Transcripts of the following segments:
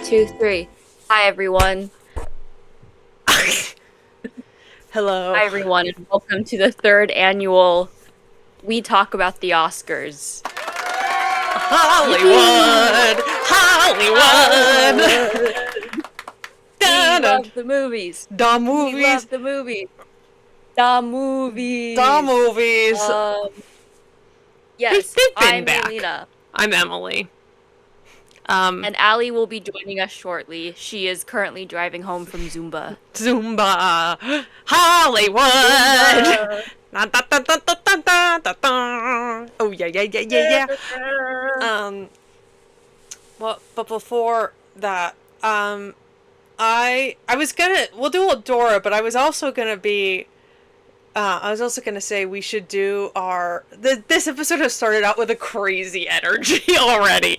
2, 3. Hi, everyone. Hello. Hi, everyone, and welcome to the third annual We Talk About the Oscars. Hollywood! Hollywood! We love the movies. The We movies! love the movies. The movies. The movies! Yes, They've been I'm back. Melina. I'm Emily. And Allie will be joining us shortly. She is currently driving home from Zumba. Zumba! Hollywood! Oh, yeah. Well, but before that, we'll do Eldora, but I was also gonna say we should do this episode has started out with a crazy energy already.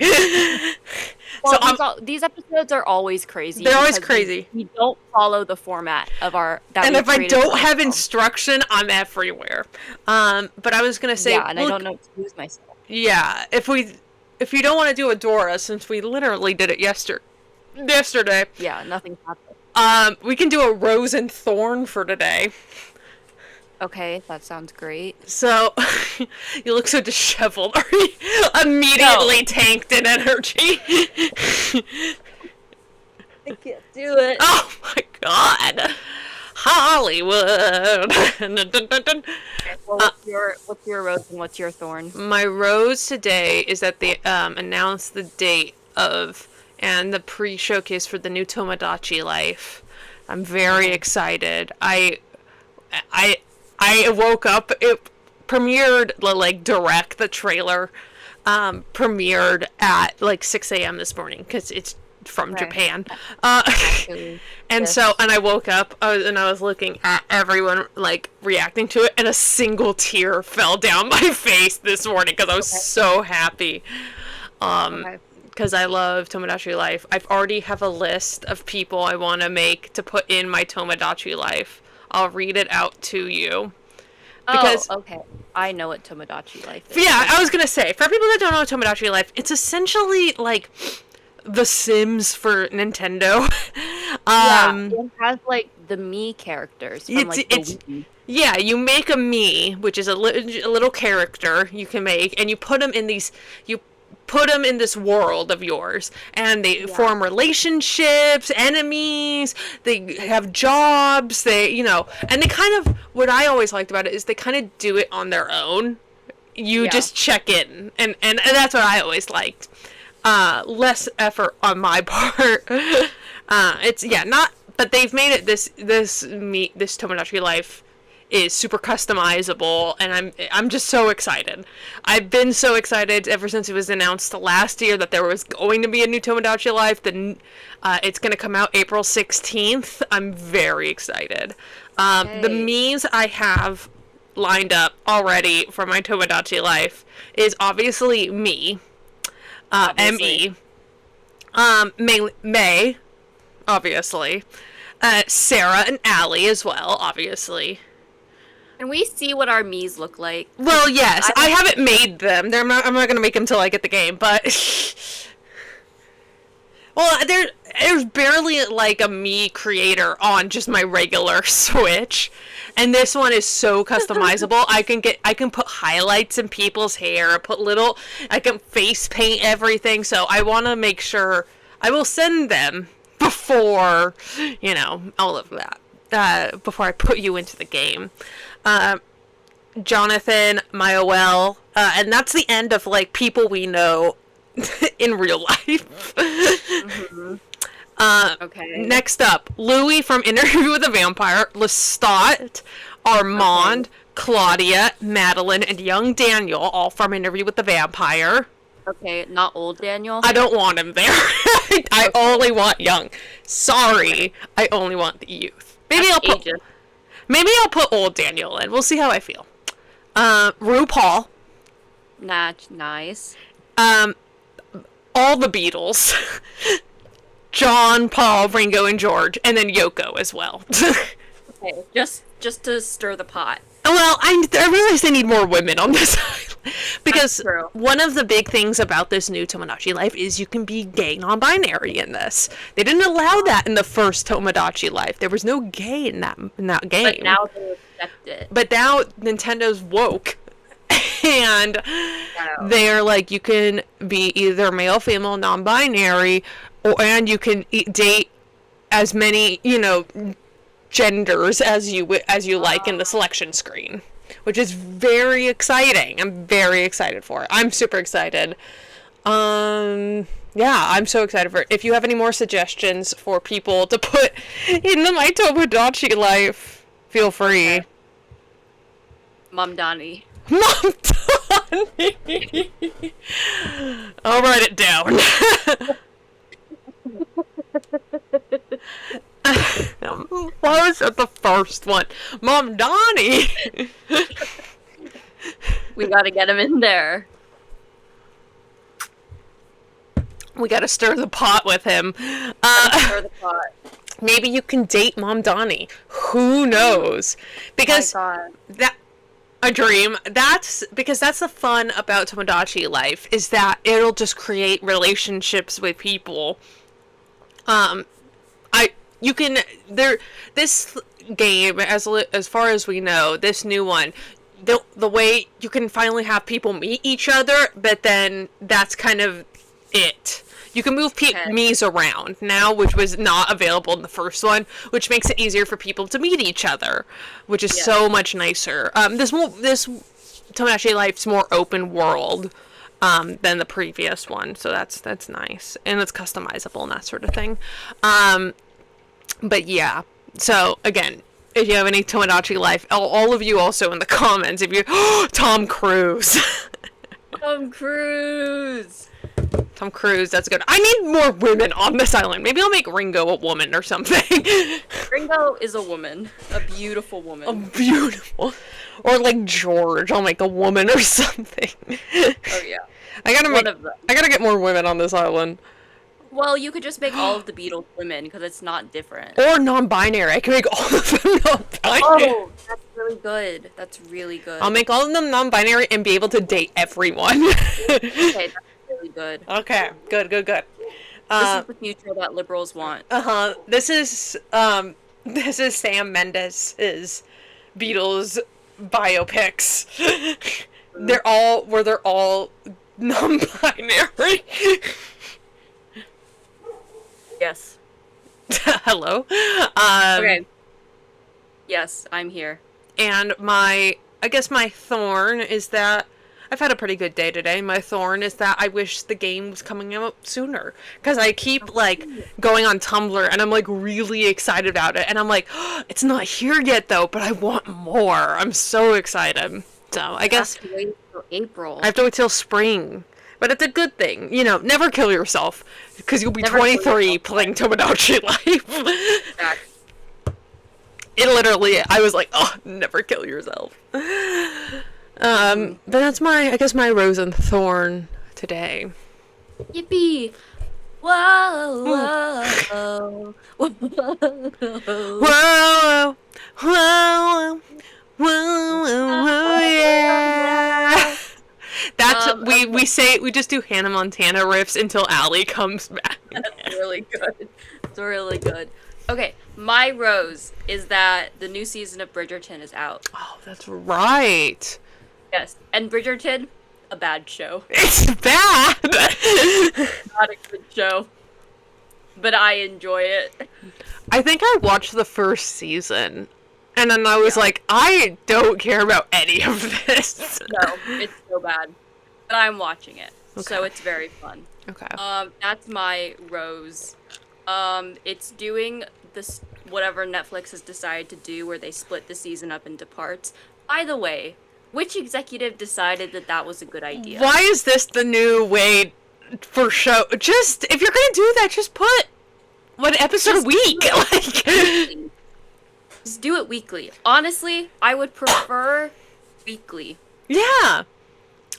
Well, these episodes are always crazy. They're always crazy. We don't follow the format of and if I don't have instruction, I'm everywhere. But I was gonna say, I don't know what to use myself. Yeah, if you don't want to do Eldora, since we literally did it yesterday. Yeah, nothing happened. We can do a Rose and Thorn for today. Okay, that sounds great. So, you look so disheveled. Are you immediately tanked in energy? I can't do it. Oh my god. Hollywood. Okay, well, what's your rose and what's your thorn? My rose today is that they announced the date and the pre-showcase for the new Tomodachi Life. I'm very excited. I woke up, it premiered, the trailer premiered at 6 a.m. this morning because it's from Japan. And I woke up and I was looking at everyone reacting to it, and a single tear fell down my face this morning because I was so happy. Because I love Tomodachi Life. I've already have a list of people I want to make to put in my Tomodachi Life. I'll read it out to you. Okay. I know what Tomodachi Life is. Yeah, I was going to say, for people that don't know Tomodachi Life, it's essentially The Sims for Nintendo. It has the Mii characters from the Wii. Yeah, you make a Mii, which is a little character you can make, and you put them in this world of yours, and they form relationships, enemies, they have jobs, and they kind of, what I always liked about it is they kind of do it on their own. You just check in, and that's what I always liked. Less effort on my part. But they've made it this Tomodachi Life is super customizable, and I'm just so excited. I've been so excited ever since it was announced last year that there was going to be a new Tomodachi Life. It's going to come out April 16th. I'm very excited. The Miis I have lined up already for my Tomodachi Life is obviously Mii. M-E. May, obviously. Sarah and Allie as well, obviously. Can we see what our Miis look like? Well, yes. I haven't made them. I'm not going to make them till I get the game, but... Well, there's barely, a Mii creator on just my regular Switch. And this one is so customizable. I can put highlights in people's hair, I can face paint everything, so I want to make sure I will send them before, all of that, before I put you into the game. Jonathan, Mayoel, and that's the end of, people we know in real life. Mm-hmm. Okay. Next up, Louis from Interview with a Vampire, Lestat, Armand, Claudia, Madeline, and young Daniel, all from Interview with the Vampire. Okay, not old Daniel? I don't want him there. I only want young. Sorry, I only want the youth. Maybe I'll put old Daniel in. We'll see how I feel. RuPaul. Nice. All the Beatles. John, Paul, Ringo, and George, and then Yoko as well. Okay, just to stir the pot. Well, I realize they need more women on this island. Because one of the big things about this new Tomodachi Life is you can be gay non-binary in this. They didn't allow that in the first Tomodachi Life. There was no gay in that game. But now they accept it. But now Nintendo's woke. And they're like, you can be either male, female, non-binary, and you can date as many, genders as you like in the selection screen, which is very exciting. I'm very excited for it. I'm super excited. Yeah, I'm so excited for it. If you have any more suggestions for people to put in the My Tomodachi Life, feel free. Okay. Mom Donnie. Mom Donnie! I'll write it down. Why was that the first one? Mom Donnie! We gotta get him in there. We gotta stir the pot with him. Stir the pot. Maybe you can date Mom Donnie. Who knows? Because a dream. That's the fun about Tomodachi Life, is that it'll just create relationships with people. This game, as far as we know, this new one, the way you can finally have people meet each other, but then that's kind of it. You can move Miis around now, which was not available in the first one, which makes it easier for people to meet each other, which is so much nicer. This Tomodachi Life's more open world than the previous one, so that's nice, and it's customizable and that sort of thing. But yeah, so again, if you have any Tomodachi Life, all of you also in the comments, if you Tom Cruise. Tom Cruise, that's good. I need more women on this island. Maybe I'll make Ringo a woman or something. Ringo is a woman. A beautiful woman. Or like George, I'll make a woman or something. Oh yeah. I gotta get more women on this island. Well, you could just make all of the Beatles women, because it's not different. Or non-binary. I can make all of them non-binary. Oh, that's really good. That's really good. I'll make all of them non-binary and be able to date everyone. Okay, that's really good. Okay, good. This is the future that liberals want. This is Sam Mendes' Beatles biopics. They're all non-binary. Yes. Hello. Okay. Yes, I'm here. And I guess my thorn is that I've had a pretty good day today. My thorn is that I wish the game was coming out sooner, because I keep going on Tumblr and I'm really excited about it, and I'm like, oh, it's not here yet though, but I want more. I'm so excited. So I guess have to wait till April. I have to wait till spring. But it's a good thing. Never kill yourself, because you'll be 23 playing Tomodachi Life. Exactly. It literally, I was like, oh, never kill yourself. But that's my rose and thorn today. Yippee! Whoa! Whoa! Whoa! Whoa! Yeah! That's we just do Hannah Montana riffs until Allie comes back. That's really good. It's really good. Okay, my rose is that the new season of Bridgerton is out. Oh, that's right. Yes, and Bridgerton, a bad show. It's bad. Not a good show, but I enjoy it. I think I watched the first season, and then I was like, I don't care about any of this. No, it's so bad. But I'm watching it, so it's very fun. Okay. That's my rose. It's doing this whatever Netflix has decided to do, where they split the season up into parts. By the way, which executive decided that was a good idea? Why is this the new way for show? Just, if you're gonna do that, just put one episode a week. Just do it weekly. Honestly, I would prefer weekly. Yeah.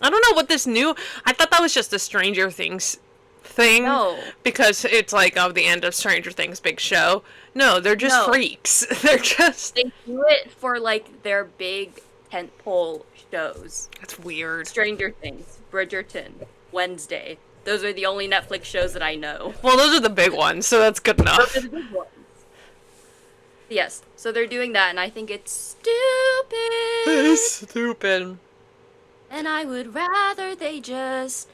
I don't know what this new... I thought that was just a Stranger Things thing. No. Because it's the end of Stranger Things big show. No, they're just freaks. They're just... They do it for, their big tentpole shows. That's weird. Stranger Things, Bridgerton, Wednesday. Those are the only Netflix shows that I know. Well, those are the big ones, so that's good enough. Those are the big ones. Yes, so they're doing that, and I think it's stupid. It's stupid. And I would rather they just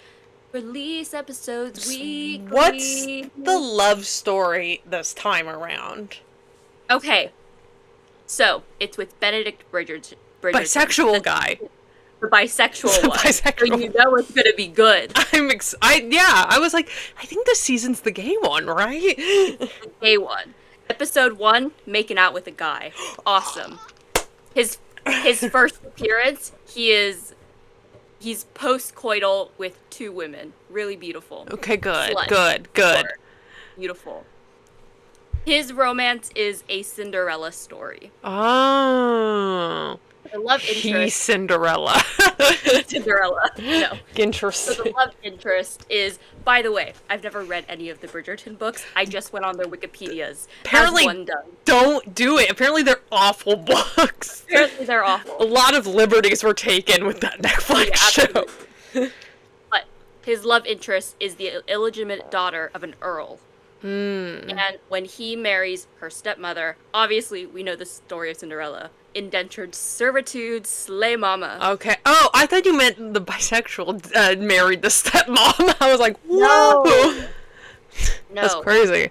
release episodes weekly. What's the love story this time around? Okay, so it's with Benedict Bridgerton. Bisexual guy. The bisexual The one. bisexual. So you know it's gonna be good. I was like, I think this season's the gay one, right? Day one. Episode 1, making out with a guy. Awesome. His first appearance, he's post-coital with 2 women. Really beautiful. Okay, good, Slut. good. Beautiful. His romance is a Cinderella story. Oh. The love He's interest. Cinderella. Cinderella. No. So Interesting. the love interest is, by the way, I've never read any of the Bridgerton books. I just went on their Wikipedias. Apparently, as one does. don't do it. Apparently, they're awful books. Apparently they're awful. A lot of liberties were taken with that Netflix show. Absolutely. But his love interest is the illegitimate daughter of an earl. And when he marries her stepmother, obviously we know the story of Cinderella. Indentured servitude, slay mama. Okay. Oh, I thought you meant the bisexual married the stepmom. I was like, whoa. No. That's crazy.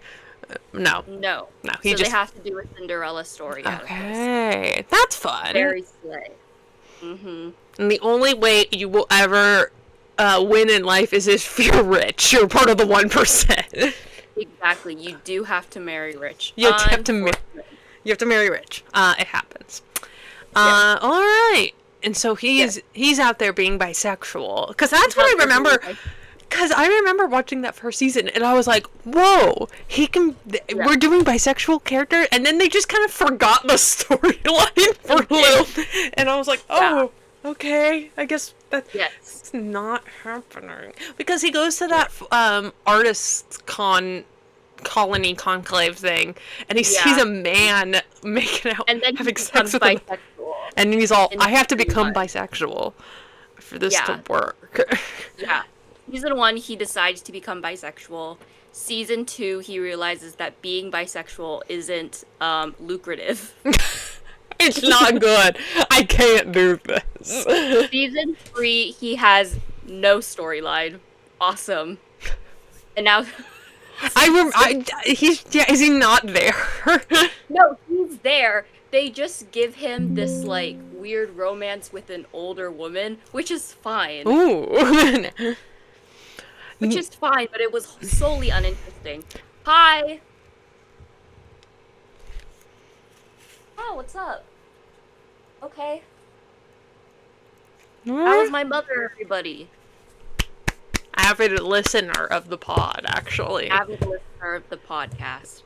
No. No. He so just... they have to do a Cinderella story out of this. Okay. That's fun. Very slay. Mm-hmm. And the only way you will ever win in life is if you're rich. You're part of the 1%. Exactly. You do have to marry rich. You have to marry rich. It happens. All right. And so he's out there being bisexual. Because that's what I remember. Because I remember watching that first season, and I was like, whoa, he can... We're doing bisexual character? And then they just kind of forgot the storyline for a little. And I was like, oh, okay. I guess that's not happening. Because he goes to that artist colony conclave thing, and he sees a man making out and then having sex with him. And he's all, I have to become bisexual for this to work. Season 1, he decides to become bisexual. Season 2, he realizes that being bisexual isn't lucrative. It's not good. I can't do this. Season 3, he has no storyline. Awesome. And now... is he not there? No, he's there. They just give him this, like, weird romance with an older woman, which is fine. Ooh. Which is fine, but it was solely uninteresting. Hi! Oh, what's up? Okay. How is my mother, everybody? Avid listener of the pod, actually. Avid listener of the podcast.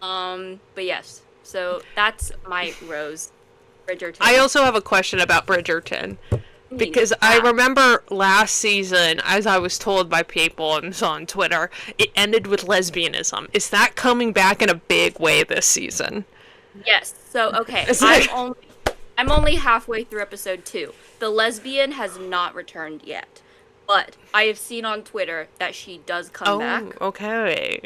But yes, so that's my rose. Bridgerton. I also have a question about Bridgerton. Because I remember last season, as I was told by people and saw on Twitter, it ended with lesbianism. Is that coming back in a big way this season? Yes. So, okay. I'm only halfway through episode 2. The lesbian has not returned yet. But I have seen on Twitter that she does come back. Okay.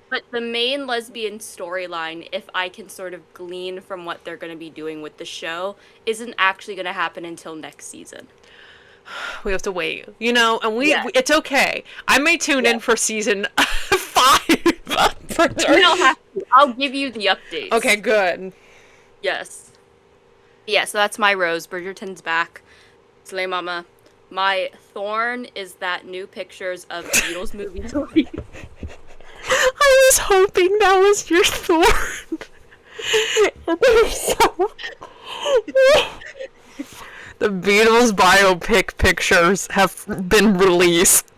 But the main lesbian storyline, if I can sort of glean from what they're going to be doing with the show, isn't actually going to happen until next season. We have to wait, and it's okay. I may tune in for season 5. You don't have to. I'll give you the updates. Okay, good. Yes. Yeah, so that's my rose. Bridgerton's back. Slay Mama. My thorn is that new pictures of Beatles movies. I was hoping that was your thorn. The Beatles biopic pictures have been released.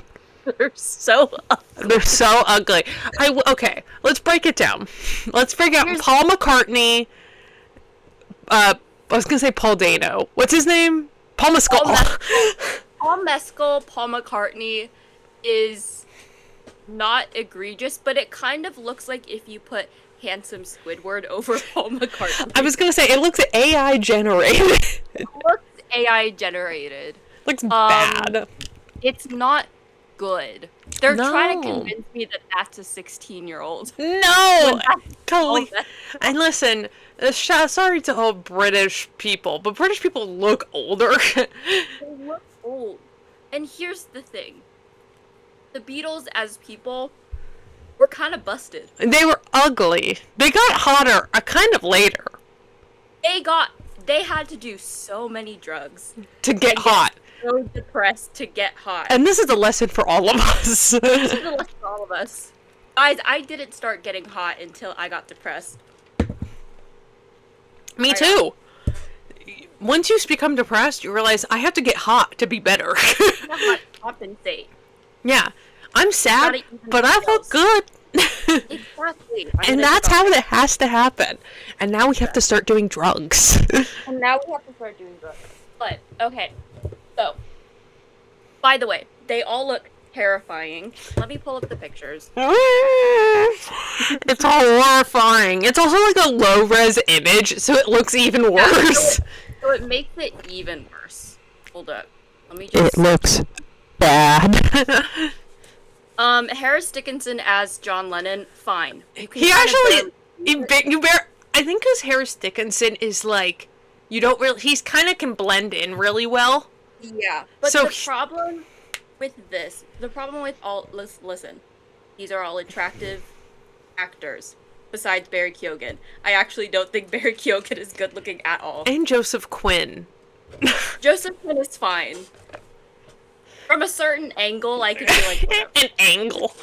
They're so ugly. They're so ugly. Okay, let's break it down. Let's break out Paul McCartney. I was gonna say Paul Dano. What's his name? Paul Mescal. Paul Mescal, Paul McCartney is not egregious, but it kind of looks like if you put handsome Squidward over Paul McCartney. I was gonna say, it looks AI generated. It looks AI generated. Looks Um, bad. it's not good. They're trying to No. convince me that that's a 16-year-old. No! When that's all Colleen. that And listen, sorry to all British people, but British people look older. they look old. And here's the thing. The Beatles as people were kind of busted. They were ugly. They got hotter kind of later They had to do so many drugs to get and hot. so depressed to get hot. And this is a lesson for all of us. This is a lesson for all of us. Guys, I didn't start getting hot until I got depressed. Me too. Once you become depressed, you realize I have to get hot to be better. Not compensate. Yeah. I'm sad, Gotta even but I look themselves. good. Exactly. And that's how it has to happen. And now we have to start doing drugs. And now we have to start doing drugs. But, okay. So, by the way, they all look terrifying. Let me pull up the pictures. It's all horrifying. It's also like a low-res image, so it looks even worse. So it makes it even worse. Hold up. Let me just... It looks bad. Harris Dickinson as John Lennon, fine. You can He kind of actually, barely- I think because Harris Dickinson is like, you don't really, he's kind of can blend in really well. Yeah. But So the problem with this, the problem with all, listen, these are all attractive actors, besides Barry Keoghan. I actually don't think Barry Keoghan is good looking at all. And Joseph Quinn. Joseph Quinn is fine. From a certain angle, I could be like, whatever. An angle.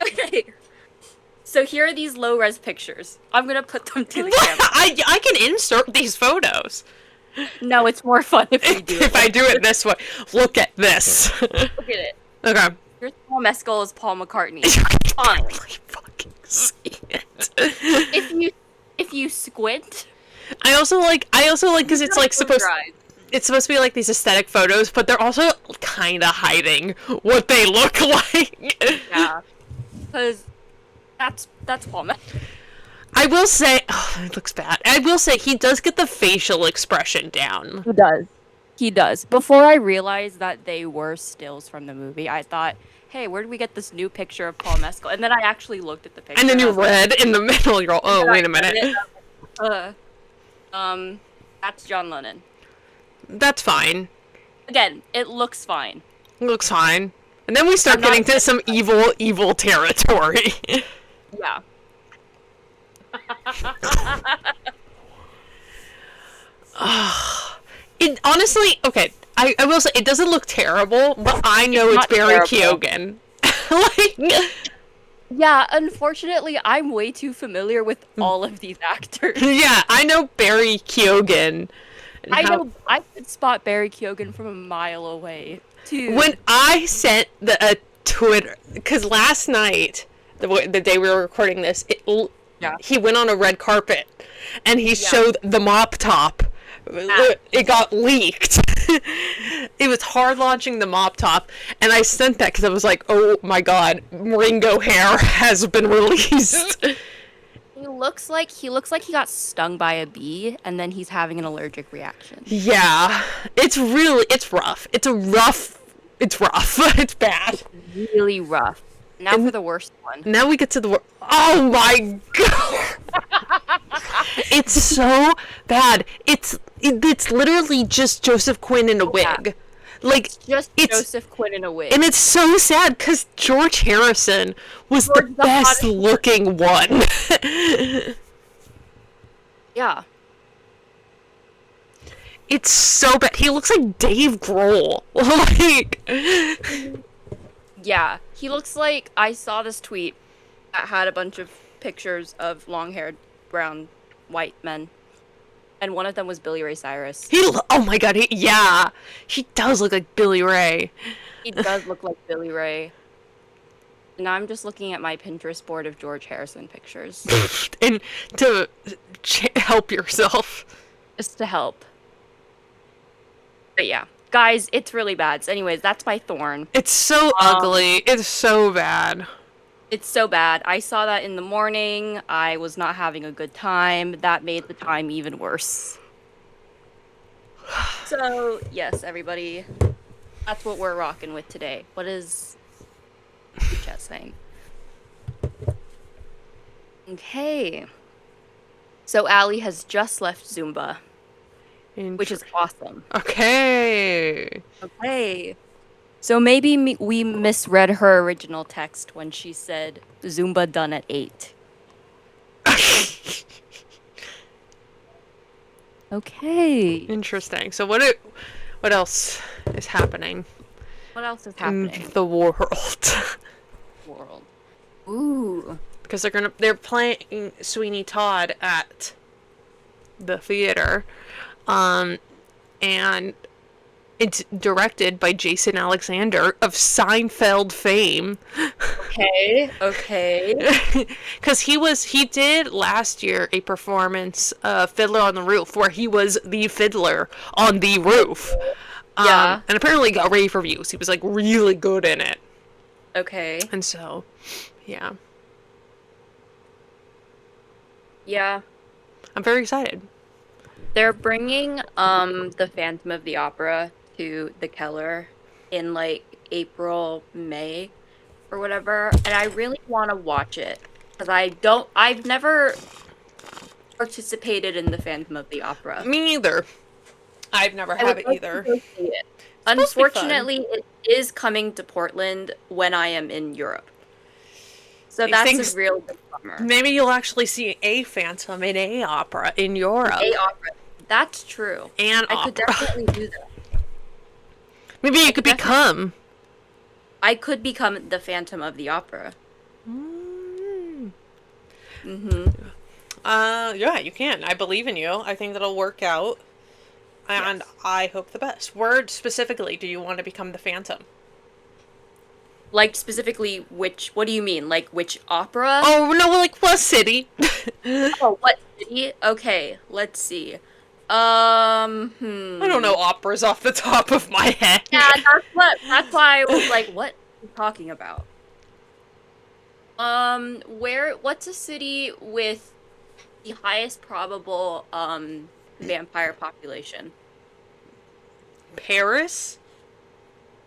Okay. So here are these low-res pictures. I'm gonna put them to the camera. I can insert these photos. No, it's more fun if we do it. If I do it this way. Look at this. Look at it. Okay. Here's Paul Mescal as Paul McCartney. You can Fine. barely fucking see it. If you squint, I also like because it's like it's supposed to be like these aesthetic photos, but they're also kind of hiding what they look like. Yeah, because that's Paul Mescal. I will say, it looks bad. I will say he does get the facial expression down. He does. He does. Before I realized that they were stills from the movie, I thought, hey, where did we get this new picture of Paul Mescal? And then I actually looked at the picture. And then you I was like, read in the middle. You're all, oh, and then wait I a minute. read it, I was like, that's John Lennon. That's fine. Again, it looks fine. It looks fine. And then we start I'm not getting to some evil territory. Yeah. It honestly, okay, I will say it doesn't look terrible, but I know it's not Barry terrible. Keoghan. Like, Yeah, unfortunately, I'm way too familiar with all of these actors. yeah, I know Barry Keoghan. and I how- know I could spot Barry Keoghan from a mile away, too. When I sent the Twitter, because last night, the day we were recording this, Yeah. he went on a red carpet, and he showed the mop top. It got leaked. It was hard launching the mop top, and I sent that because I was like, oh my god, Ringo Hair has been released. He looks like he got stung by a bee, and then he's having an allergic reaction. Yeah, it's rough. It's rough. It's bad. Really rough. Now for the worst one. Now we get to the oh my god. It's so bad. It's literally just Joseph Quinn in a wig. Like Just it's Joseph Quinn in a wig. and it's so sad because George Harrison was the George the best hottest- looking one. Yeah. It's so bad. He looks like Dave Grohl. Like Yeah. He looks like I saw this tweet that had a bunch of pictures of long-haired, brown, white men. And one of them was Billy Ray Cyrus. oh my god, yeah. He does look like Billy Ray. He does look like Billy Ray. Now I'm just looking at my Pinterest board of George Harrison pictures. And to help yourself. Just to help. But yeah. Guys, it's really bad. So anyways, that's my thorn. It's so ugly. It's so bad. It's so bad. I saw that in the morning. I was not having a good time. That made the time even worse. So, yes, everybody, that's what we're rocking with today. What is chat saying? Okay. So Allie has just left Zumba, which is awesome. Okay. Okay. So maybe we misread her original text when she said Zumba done at 8. Okay. Interesting. So what else is happening? What else is happening? In the world. Ooh. Because they're playing Sweeney Todd at the theater. And it's directed by Jason Alexander of Seinfeld fame. Okay. Because he did last year a performance, Fiddler on the Roof, where he was the fiddler on the roof. Yeah. And apparently got rave reviews. He was like really good in it. Okay. And so, yeah. Yeah. I'm very excited. They're bringing the Phantom of the Opera to the Keller in like April, May or whatever, and I really want to watch it because I've never participated in the Phantom of the Opera. Me neither. I've never had it either. Unfortunately, it is coming to Portland when I am in Europe. So that's a real big bummer. Maybe you'll actually see a Phantom in a opera in Europe. A opera. That's true. And I could definitely do that. Maybe you could become. I could become the Phantom of the Opera. Yeah, you can. I believe in you. I think that'll work out. And yes. I hope the best. Where specifically do you want to become the Phantom? Like, specifically, what do you mean? Like, which opera? Oh, no, like, what city? Oh, what city? Okay, let's see. I don't know operas off the top of my head. Yeah, that's why I was like, what are you talking about? What's a city with the highest probable, vampire population? Paris?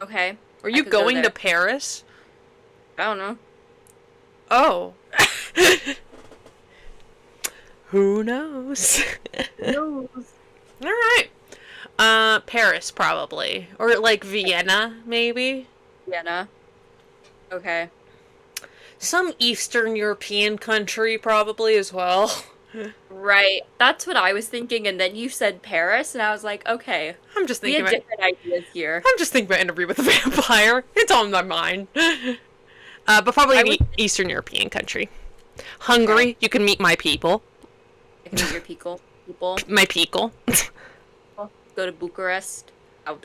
Okay. Are you going to Paris? I don't know. Oh. Who knows? Who knows? Alright. Paris, probably. Or, like, Vienna, maybe? Vienna. Okay. Some Eastern European country, probably, as well. Right. That's what I was thinking, and then you said Paris, and I was like, okay. I'm just thinking about different ideas here. I'm just thinking about Interview with a Vampire. It's on my mind. But probably an Eastern European country. Hungary, okay. You can meet my people. I can meet your people. My people. Go to Bucharest.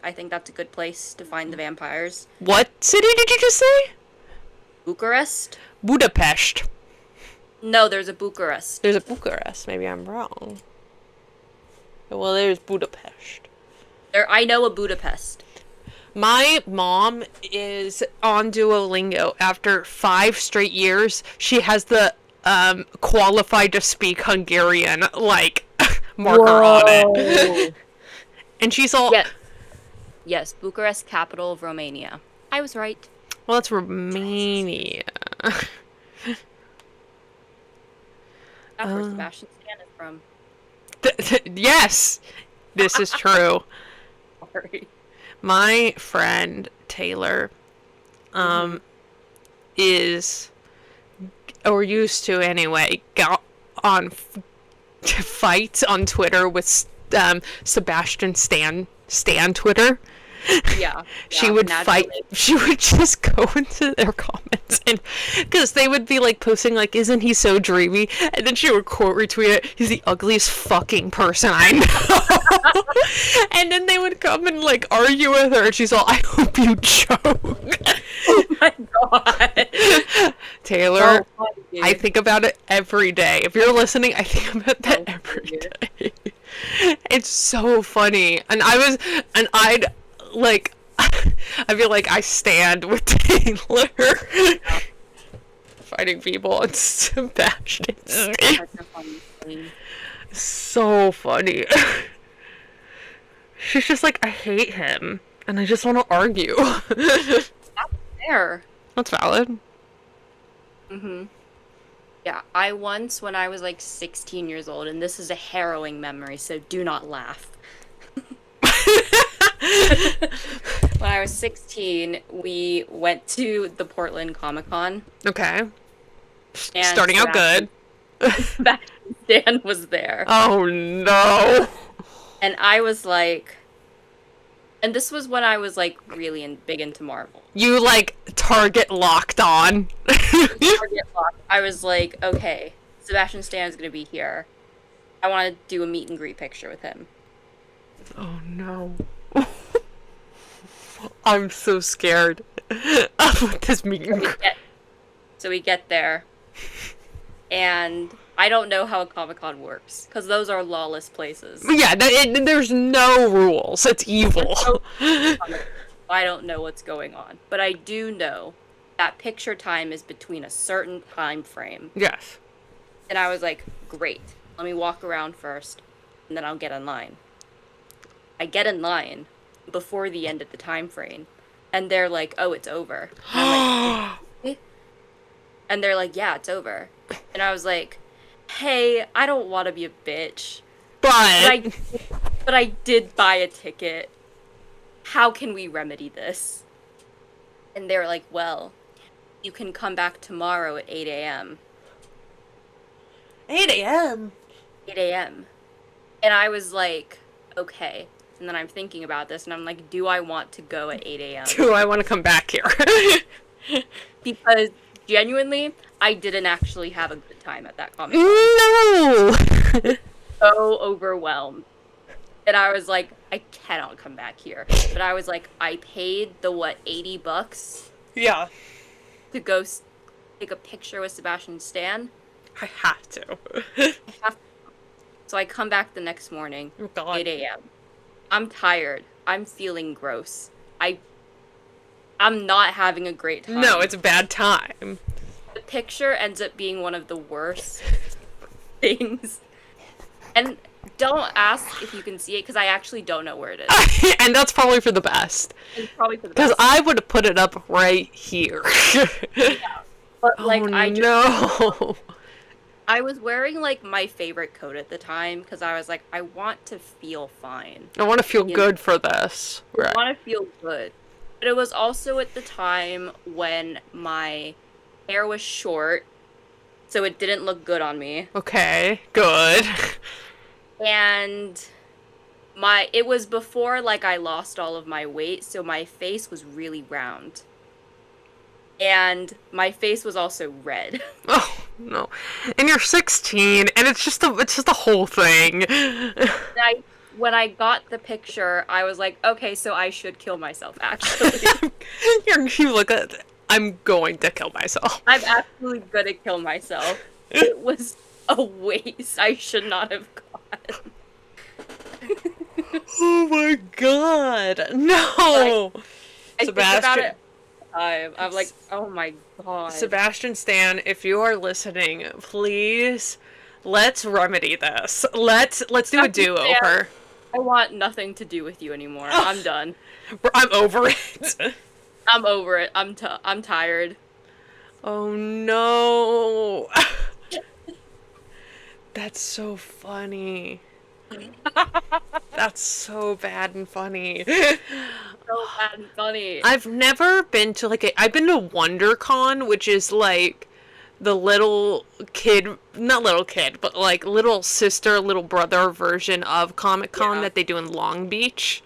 I think that's a good place to find the vampires. What city did you just say? Bucharest? Budapest. No, there's a Bucharest. There's a Bucharest. Maybe I'm wrong. Well, there's Budapest. I know a Budapest. My mom is on Duolingo. After 5 straight years, she has the qualified to speak Hungarian, like, marker on it. And she's all... Yes, Bucharest, capital of Romania. I was right. Well, it's Romania. That's where Sebastian Stan is from. Yes! This is true. Sorry. My friend, Taylor, is, or used to anyway, got on fights on Twitter with Sebastian Stan Twitter. Yeah. She would fight. She would just go into their comments, and because they would be like posting like, "Isn't he so dreamy?" And then she would quote retweet it. He's the ugliest fucking person I know. And then they would come and like argue with her, and she's all, "I hope you choke." Oh my god, Taylor, so funny, I think about it every day. If you're listening, I think about that every day. It's so funny, and I'd. Like, I feel like I stand with Taylor fighting people on Sebastian. So funny. She's just like, I hate him, and I just want to argue. There. That's valid. Yeah, I once, when I was like 16 years old, and this is a harrowing memory, so do not laugh. When I was 16, we went to the Portland Comic Con. Okay. And Starting out good. Sebastian Stan was there. Oh no. And I was like, and this was when I was like really big into Marvel. You like target locked on. Target lock. I was like, okay, Sebastian Stan is gonna be here. I want to do a meet and greet picture with him. Oh no. I'm so scared of this meet and greet. So we get there, and I don't know how a Comic-Con works, because those are lawless places. Yeah, there's no rules. It's evil. I don't know what's going on. But I do know that picture time is between a certain time frame. Yes. And I was like, great. Let me walk around first, and then I'll get in line. I get in line before the end of the time frame, and they're like, oh, it's over. And I'm like, eh? And they're like, yeah, it's over. And I was like, hey, I don't want to be a bitch. But I did buy a ticket. How can we remedy this? And they were like, well, you can come back tomorrow at 8 a.m. 8 a.m.? 8 a.m. And I was like, okay. And then I'm thinking about this, and I'm like, do I want to go at 8 a.m.? Do I want to come back here? Because genuinely, I didn't actually have a good time at that Comic-Con. No! So overwhelmed. And I was like, I cannot come back here. But I was like, I paid the, $80? Yeah. To go take a picture with Sebastian Stan. I have to. So I come back the next morning, Oh, God. 8 a.m. I'm tired. I'm feeling gross. I'm not having a great time. No, it's a bad time. The picture ends up being one of the worst things. And don't ask if you can see it, because I actually don't know where it is. And that's probably for the best. It's probably for the best. Because I would have put it up right here. Yeah. But, no. I was wearing, my favorite coat at the time, because I was like, I want to feel fine. I want to feel good for this. I want to feel good. But it was also at the time when my hair was short, so it didn't look good on me. Okay, good. And it was before, I lost all of my weight, so my face was really round. And my face was also red. Oh, no. And you're 16, and it's just a whole thing. When I got the picture, I was like, okay, so I should kill myself, actually. You look at, I'm going to kill myself. I'm absolutely gonna kill myself. It was a waste. I should not have gone. Oh my god. No. I think about it. I'm like, oh my god. Sebastian Stan, if you are listening, please, let's remedy this. Let's do a do-over. I want nothing to do with you anymore. I'm done. I'm over it. I'm over it. I'm tired. Oh no. That's so funny. That's so bad and funny. So bad and funny. I've never been to I've been to WonderCon, which is the little kid, not little kid, but little sister, little brother version of Comic-Con that they do in Long Beach.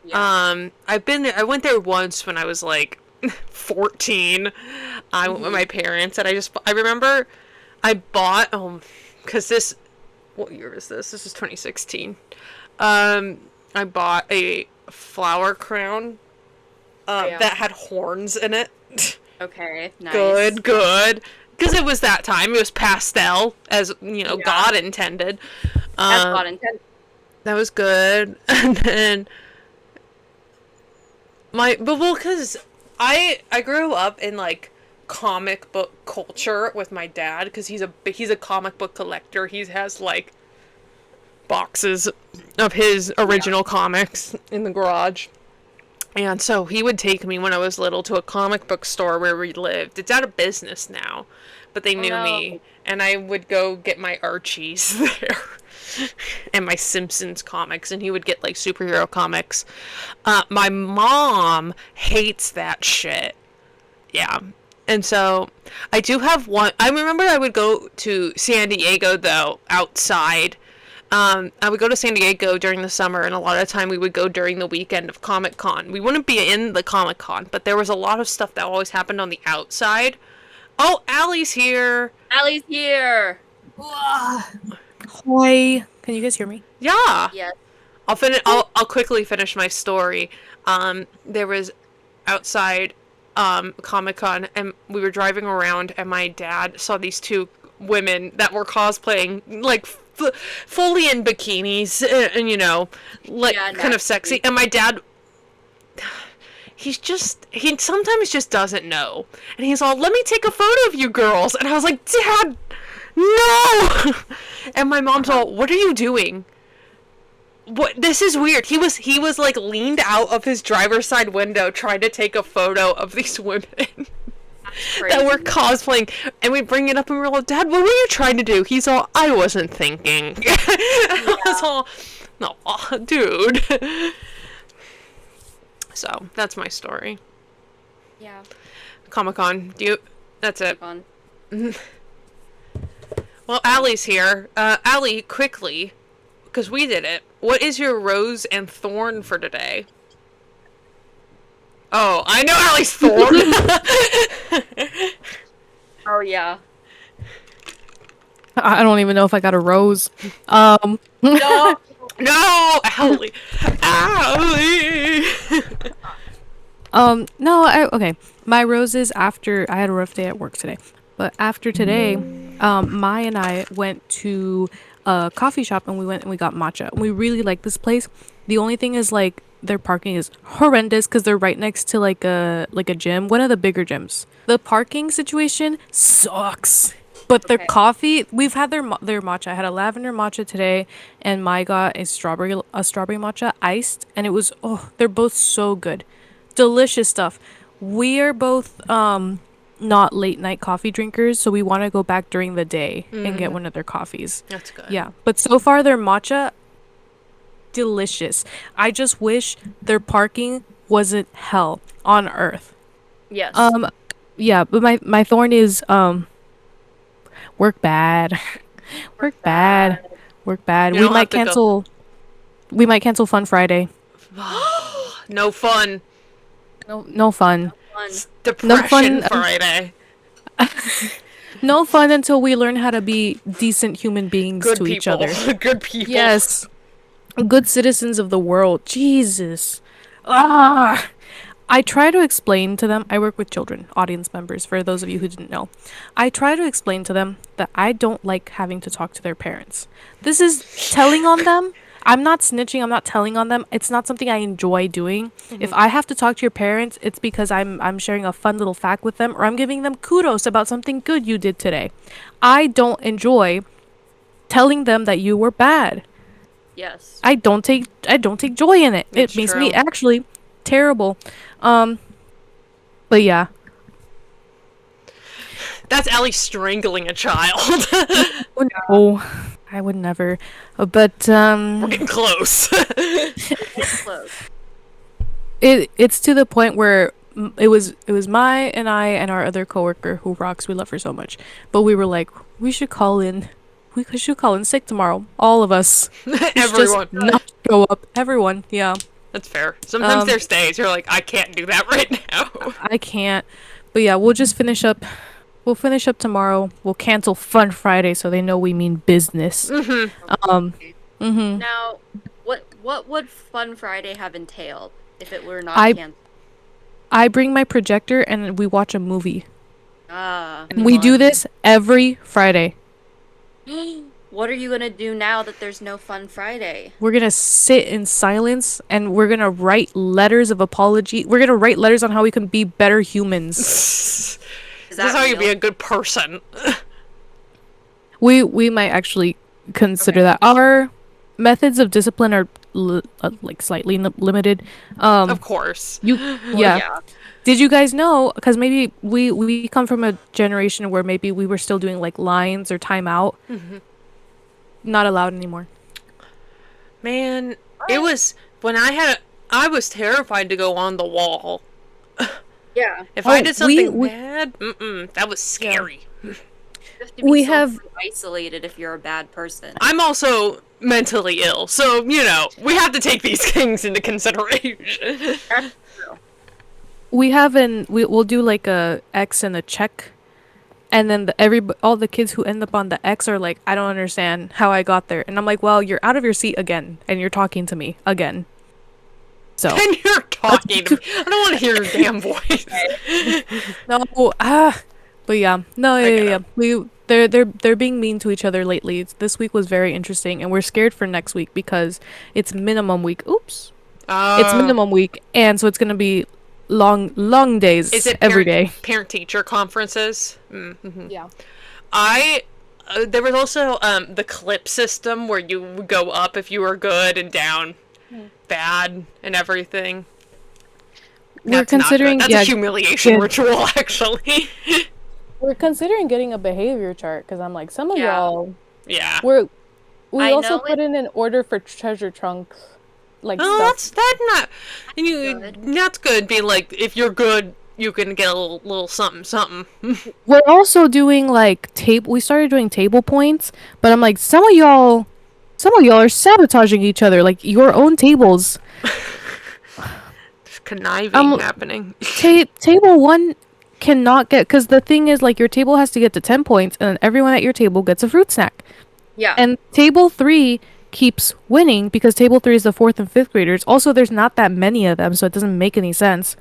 Yeah. I went there once when I was 14. I went with my parents, and I remember I bought, because what year is this? This is 2016. I bought a flower crown that had horns in it. Okay, nice. Good. Because it was that time. It was pastel, as, God intended. As God intended. That was good. And then because I grew up in, comic book culture with my dad, because he's a comic book collector. He has, boxes of his original comics in the garage. And so he would take me when I was little to a comic book store where we lived. It's out of business now, but they knew me. And I would go get my Archies there and my Simpsons comics. And he would get like superhero comics. My mom hates that shit. Yeah. And so I do have one. I remember I would go to San Diego, though, outside. I would go to San Diego during the summer, and a lot of the time we would go during the weekend of Comic-Con. We wouldn't be in the Comic-Con, but there was a lot of stuff that always happened on the outside. Oh, Allie's here. Allie's here. Hi. Can you guys hear me? Yeah. Yes. I'll quickly finish my story. There was outside Comic-Con, and we were driving around, and my dad saw these two women that were cosplaying, like, fully in bikinis, and you know, like, kind of sexy. And my dad, he sometimes just doesn't know. And he's all, let me take a photo of you girls. And I was like, Dad, no! And my mom's all, what are you doing? What? This is weird. He was like leaned out of his driver's side window trying to take a photo of these women that were cosplaying, and we bring it up and we're all, Dad, what were you trying to do? He's all, I wasn't thinking. I was all, no, dude. So that's my story. Yeah. Comic-Con. That's it. Fun. Well, Allie's here. Allie, quickly, because we did it. What is your rose and thorn for today? Oh, I know Allie's thorn. Oh yeah. I don't even know if I got a rose. No. No, Allie. Allie. No, okay. My roses after I had a rough day at work today. But after today, Mai and I went to a coffee shop and we got matcha. We really like this place. The only thing is like their parking is horrendous because they're right next to like a gym, one of the bigger gyms. The parking situation sucks. But their coffee, we've had their matcha. I had a lavender matcha today, and Mai got a strawberry matcha iced, and it was, they're both so good, delicious stuff. We are both not late night coffee drinkers, so we want to go back during the day and get one of their coffees. That's good. Yeah, but so far their matcha, delicious. I just wish their parking wasn't hell on earth. Yes. Yeah, but my thorn is work bad. Work bad. You don't have to go. We might cancel Fun Friday. No fun. No fun. Depression Friday. No fun until we learn how to be decent human beings to each other. Good people. Yes. Good citizens of the world. Jesus. I try to explain to them, I work with children, audience members, for those of you who didn't know. I try to explain to them that I don't like having to talk to their parents. This is telling on them. I'm not snitching, I'm not telling on them. It's not something I enjoy doing. Mm-hmm. If I have to talk to your parents, it's because I'm sharing a fun little fact with them, or I'm giving them kudos about something good you did today. I don't enjoy telling them that you were bad. Yes. I don't take joy in it. It's it makes true. me actually terrible. But yeah. That's Allie strangling a child. Oh no, I would never. But We're getting close. Close. it's to the point where it was Mai and I and our other coworker who rocks. We love her so much, but we were like, we should call in sick tomorrow. All of us. Everyone. Just not show up. Everyone. Yeah. That's fair. Sometimes there's days you're like, I can't do that right now. I can't. But yeah, we'll just finish up. We'll finish up tomorrow. We'll cancel Fun Friday so they know we mean business. Mm-hmm. Now, what would Fun Friday have entailed if it were not canceled? I bring my projector and we watch a movie. We Fun. do this every Friday. What are you gonna do now that there's no Fun Friday? We're gonna sit in silence and we're gonna write letters of apology. We're gonna write letters on how we can be better humans. Is This that is how you be real? a good person. We might actually consider that. methods of discipline are like slightly limited. Of course. You Well, yeah. Did you guys know? Because maybe we come from a generation where maybe we were still doing like lines or timeout. Not allowed anymore. Man, it was when I was terrified to go on the wall. Yeah. If I did something we bad, that was scary. You have to be We so have- isolated if you're a bad person. I'm also mentally ill, so we have to take these things into consideration. That's true. we'll do like a X and a check, and then all the kids who end up on the X are like, I don't understand how I got there, and I'm like, well, you're out of your seat again, and you're talking to me again. So And you're talking to me. I don't want to hear your damn voice. no, but yeah, no, yeah. They're being mean to each other lately. This week was very interesting, and we're scared for next week because it's minimum week. Oops, it's minimum week, and so it's gonna be long days Is it every day. parent-teacher conferences? Mm-hmm. Yeah. There was also the clip system where you would go up if you were good and down bad and everything. We're That's not good. considering That's a humiliation ritual, actually. we're considering getting a behavior chart because I'm like, some of Yeah. y'all Yeah. we I also know put in an order for treasure trunks, like Oh, stuff. that's not. good. That's good. Being like, if you're good, you can get a little something, something. We're also doing like we started doing table points, but I'm like, some of y'all are sabotaging each other, like your own tables. There's conniving happening. Table 1 cannot get, because the thing is, like, your table has to get to 10 points, and then everyone at your table gets a fruit snack. Yeah. And table 3 keeps winning because table 3 is the 4th and 5th graders. Also, there's not that many of them, so it doesn't make any sense.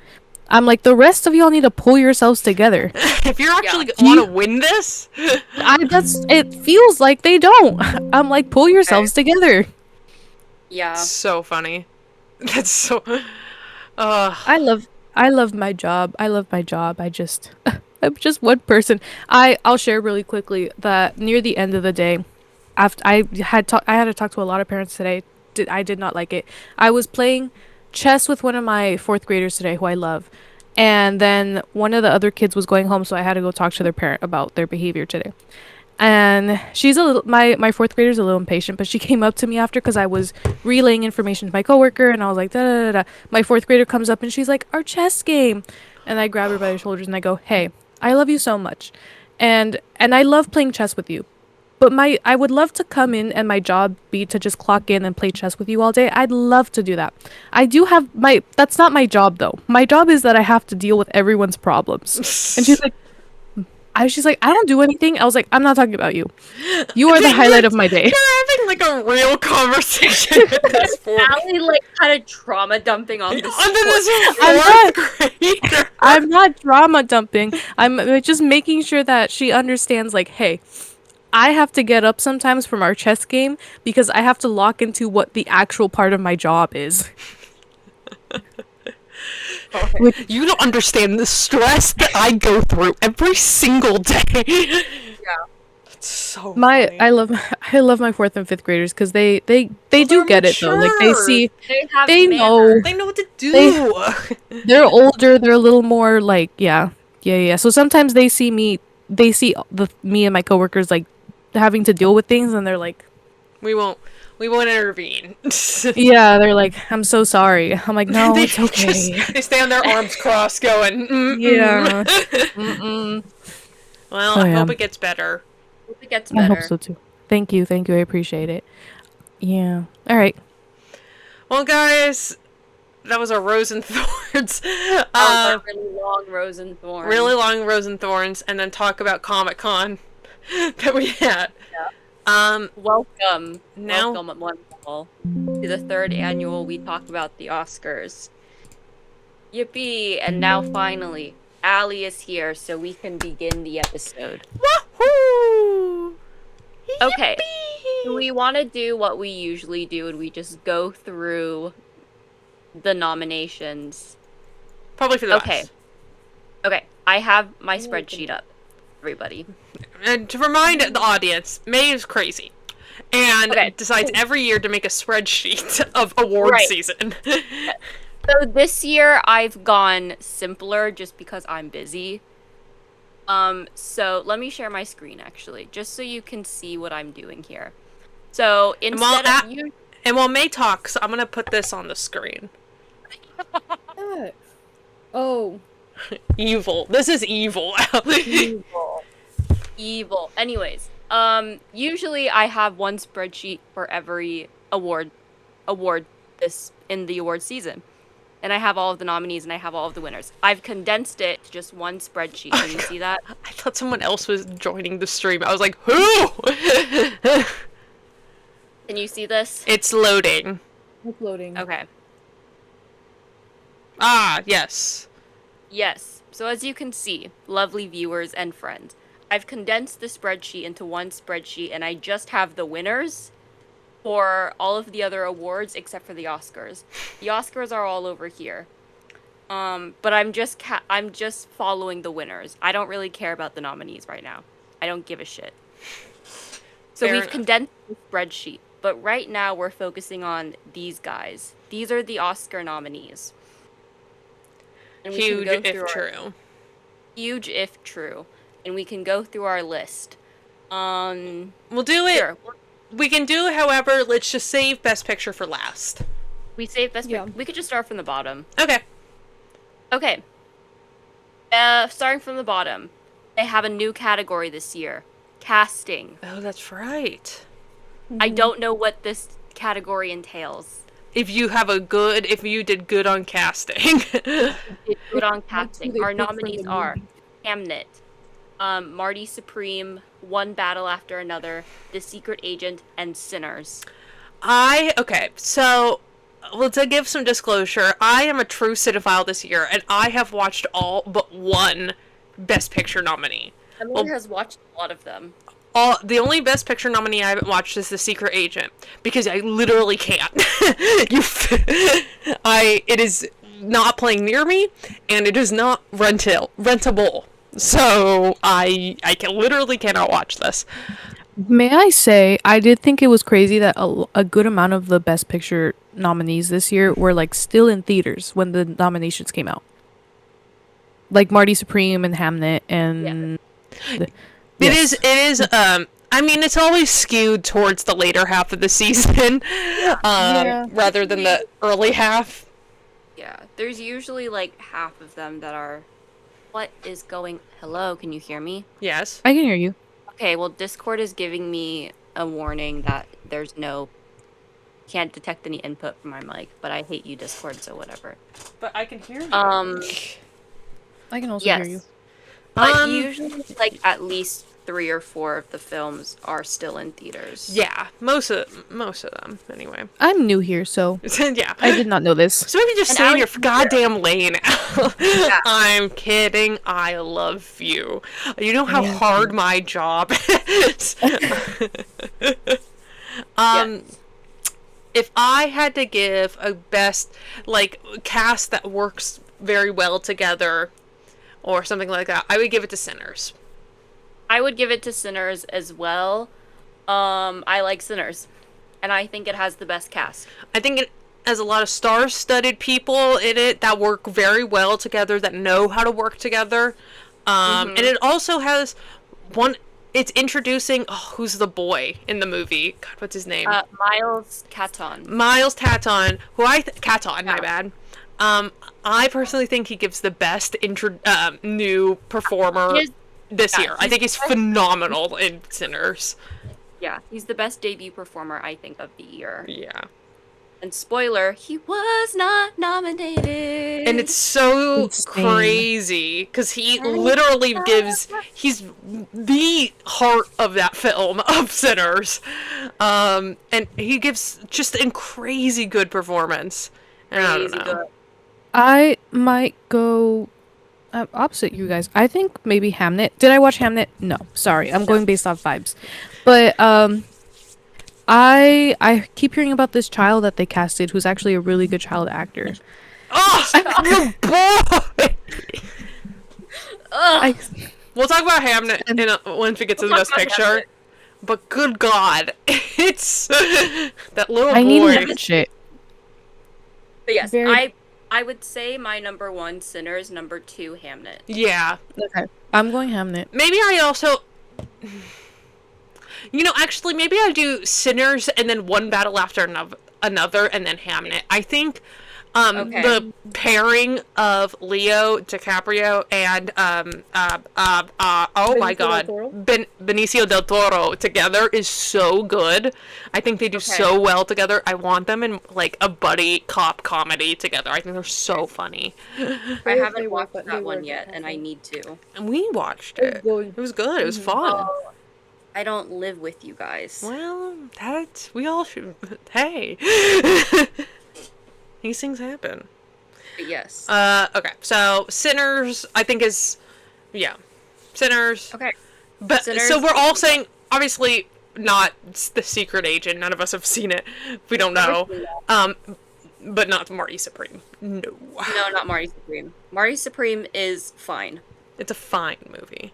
I'm like, the rest of y'all need to pull yourselves together. If you're actually Do want you- to win this, It feels like they don't. I'm like, pull yourselves together. Yeah. so funny. That's so. I love my job. I just I'm just one person. I'll share really quickly that near the end of the day, after I had to talk to a lot of parents today. I did not like it. I was playing chess with one of my 4th graders today who I love. And then one of the other kids was going home, so I had to go talk to their parent about their behavior today. And she's my 4th grader's a little impatient, but she came up to me after because I was relaying information to my coworker, and I was like, da da da da. My 4th grader comes up and she's like, our chess game. And I grab her by the shoulders and I go, hey, I love you so much. And I love playing chess with you. But I would love to come in and my job be to just clock in and play chess with you all day. I'd love to do that. I do have that's not my job though. My job is that I have to deal with everyone's problems. And she's like, I don't do anything. I was like, I'm not talking about you. You are the highlight of my day. You're having like a real conversation at this point. Allie, like, kind of trauma dumping on this. Under this I'm not- 4th grader. I'm not drama dumping. I'm just making sure that she understands, like, hey, I have to get up sometimes from our chess game because I have to lock into what the actual part of my job is. You don't understand the stress that I go through every single day. Yeah. That's so funny. I love my 4th and 5th graders because they do they're get it though. Like they mature. see, They know. They know what to do. They're older. They're a little more like yeah. So sometimes they see me and my coworkers like having to deal with things, and they're like, We won't intervene. yeah, they're like, I'm so sorry. I'm like, no, it's okay. They stay on their arms crossed going, Yeah. Mm-mm. Well, Oh, I yeah. hope it gets better. Hope it gets I better. hope so too. Thank you. I appreciate it. Yeah. All right. Well, guys, that was a Rose and Thorns. A really long rose and thorn. Really long Rose and Thorns, and then talk about Comic-Con that we had. Welcome. Now- Welcome, one and all, to the 3rd annual We Talk About the Oscars. Yippee! And now finally, Allie is here so we can begin the episode. Woohoo! Okay. Do Yippee! we want to do what we usually do and we just go through the nominations? Probably for the Okay. best. Okay, I have my spreadsheet up, everybody. And to remind the audience, May is crazy. and decides every year to make a spreadsheet of award season. So this year I've gone simpler just because I'm busy. So let me share my screen actually, just so you can see what I'm doing here. So instead of you, and while May talks, I'm gonna put this on the screen. Oh. Evil. This is evil. Evil. Anyways, usually I have one spreadsheet for every award this in the award season. And I have all of the nominees and I have all of the winners. I've condensed it to just one spreadsheet. Can you see that? I thought someone else was joining the stream. I was like, who? Can you see this? It's loading. It's loading. Okay. Ah, yes. Yes. So as you can see, lovely viewers and friends, I've condensed the spreadsheet into one spreadsheet and I just have the winners for all of the other awards except for the Oscars. The Oscars are all over here. But I'm just following the winners. I don't really care about the nominees right now. I don't give a shit. So we've condensed the spreadsheet, but right now we're focusing on these guys. These are the Oscar nominees. And huge if true. Huge if true. And we can go through our list. We'll do it. Sure. We can do, however, let's just save Best Picture for last. We save Best Picture. We could just start from the bottom. Okay. Okay. Starting from the bottom, they have a new category this year. Casting. Oh, that's right. I don't know what this category entails. If you did good on casting. Good on casting. Our nominees are Hamnet, Marty Supreme, One Battle After Another, The Secret Agent, and Sinners. So, well, to give some disclosure, I am a true cinephile this year, and I have watched all but one Best Picture nominee. Emily has watched a lot of them. The only Best Picture nominee I haven't watched is The Secret Agent, because I literally can't. It is not playing near me, and it is not rentable. So I literally cannot watch this. May I say, I did think it was crazy that a good amount of the Best Picture nominees this year were like still in theaters when the nominations came out. Like Marty Supreme and Hamnet and It is I mean, it's always skewed towards the later half of the season rather than the early half. Yeah, there's usually like half of them that are Hello, can you hear me? Yes. I can hear you. Okay, well, Discord is giving me a warning that can't detect any input from my mic, but I hate you, Discord, so whatever. But I can hear you. I can also hear you. But usually, like, at least 3 or 4 of the films are still in theaters. Yeah, most of them, anyway. I'm new here, so yeah. I did not know this. So maybe just stay in your goddamn lane. Yeah. I'm kidding. I love you. You know how hard my job is. If I had to give a best, like, cast that works very well together or something like that, I would give it to Sinners. I would give it to Sinners as well. I like Sinners, and I think it has the best cast. I think it has a lot of star-studded people in it that work very well together, that know how to work together. And it also has it's introducing, who's the boy in the movie? God, what's his name? Miles Caton. Miles Caton, my bad. I personally think he gives the best new performer this year. I think he's phenomenal in Sinners. Yeah, he's the best debut performer, I think, of the year. Yeah. And spoiler, he was not nominated. And it's so crazy, because he literally he's the heart of that film, of Sinners. And he gives just a crazy good performance. And I don't know. Good. I might go opposite you guys. I think maybe Hamnet. Did I watch Hamnet? No. Sorry. I'm going based off vibes. But I keep hearing about this child that they casted who's actually a really good child actor. Oh, you boy! We'll talk about Hamnet once we get to the best picture. but good God, it's that little I need boy. to watch it. But yes, Very- I would say my number 1 Sinners, number 2 Hamnet. Yeah, Okay. I'm going Hamnet. maybe I also. Actually, maybe I do Sinners and then One Battle After Another, and then Hamnet. I think Okay. the pairing of Leo DiCaprio and oh my Benicio del God, Toro? Benicio del Toro together is so good. I think they do Okay. so well together. I want them in like a buddy cop comedy together. I think they're so funny. I haven't watched that one yet, and I need to. And we watched it. It was good. It was fun. Oh, I don't live with you guys. Well, we all should. Hey, these things happen. But yes. Okay. So Sinners, I think Sinners. Okay. But Sinners. so we're all saying, obviously, not The Secret Agent. None of us have seen it. We don't know. But not Marty Supreme. No. No, not Marty Supreme. Marty Supreme is fine. It's a fine movie.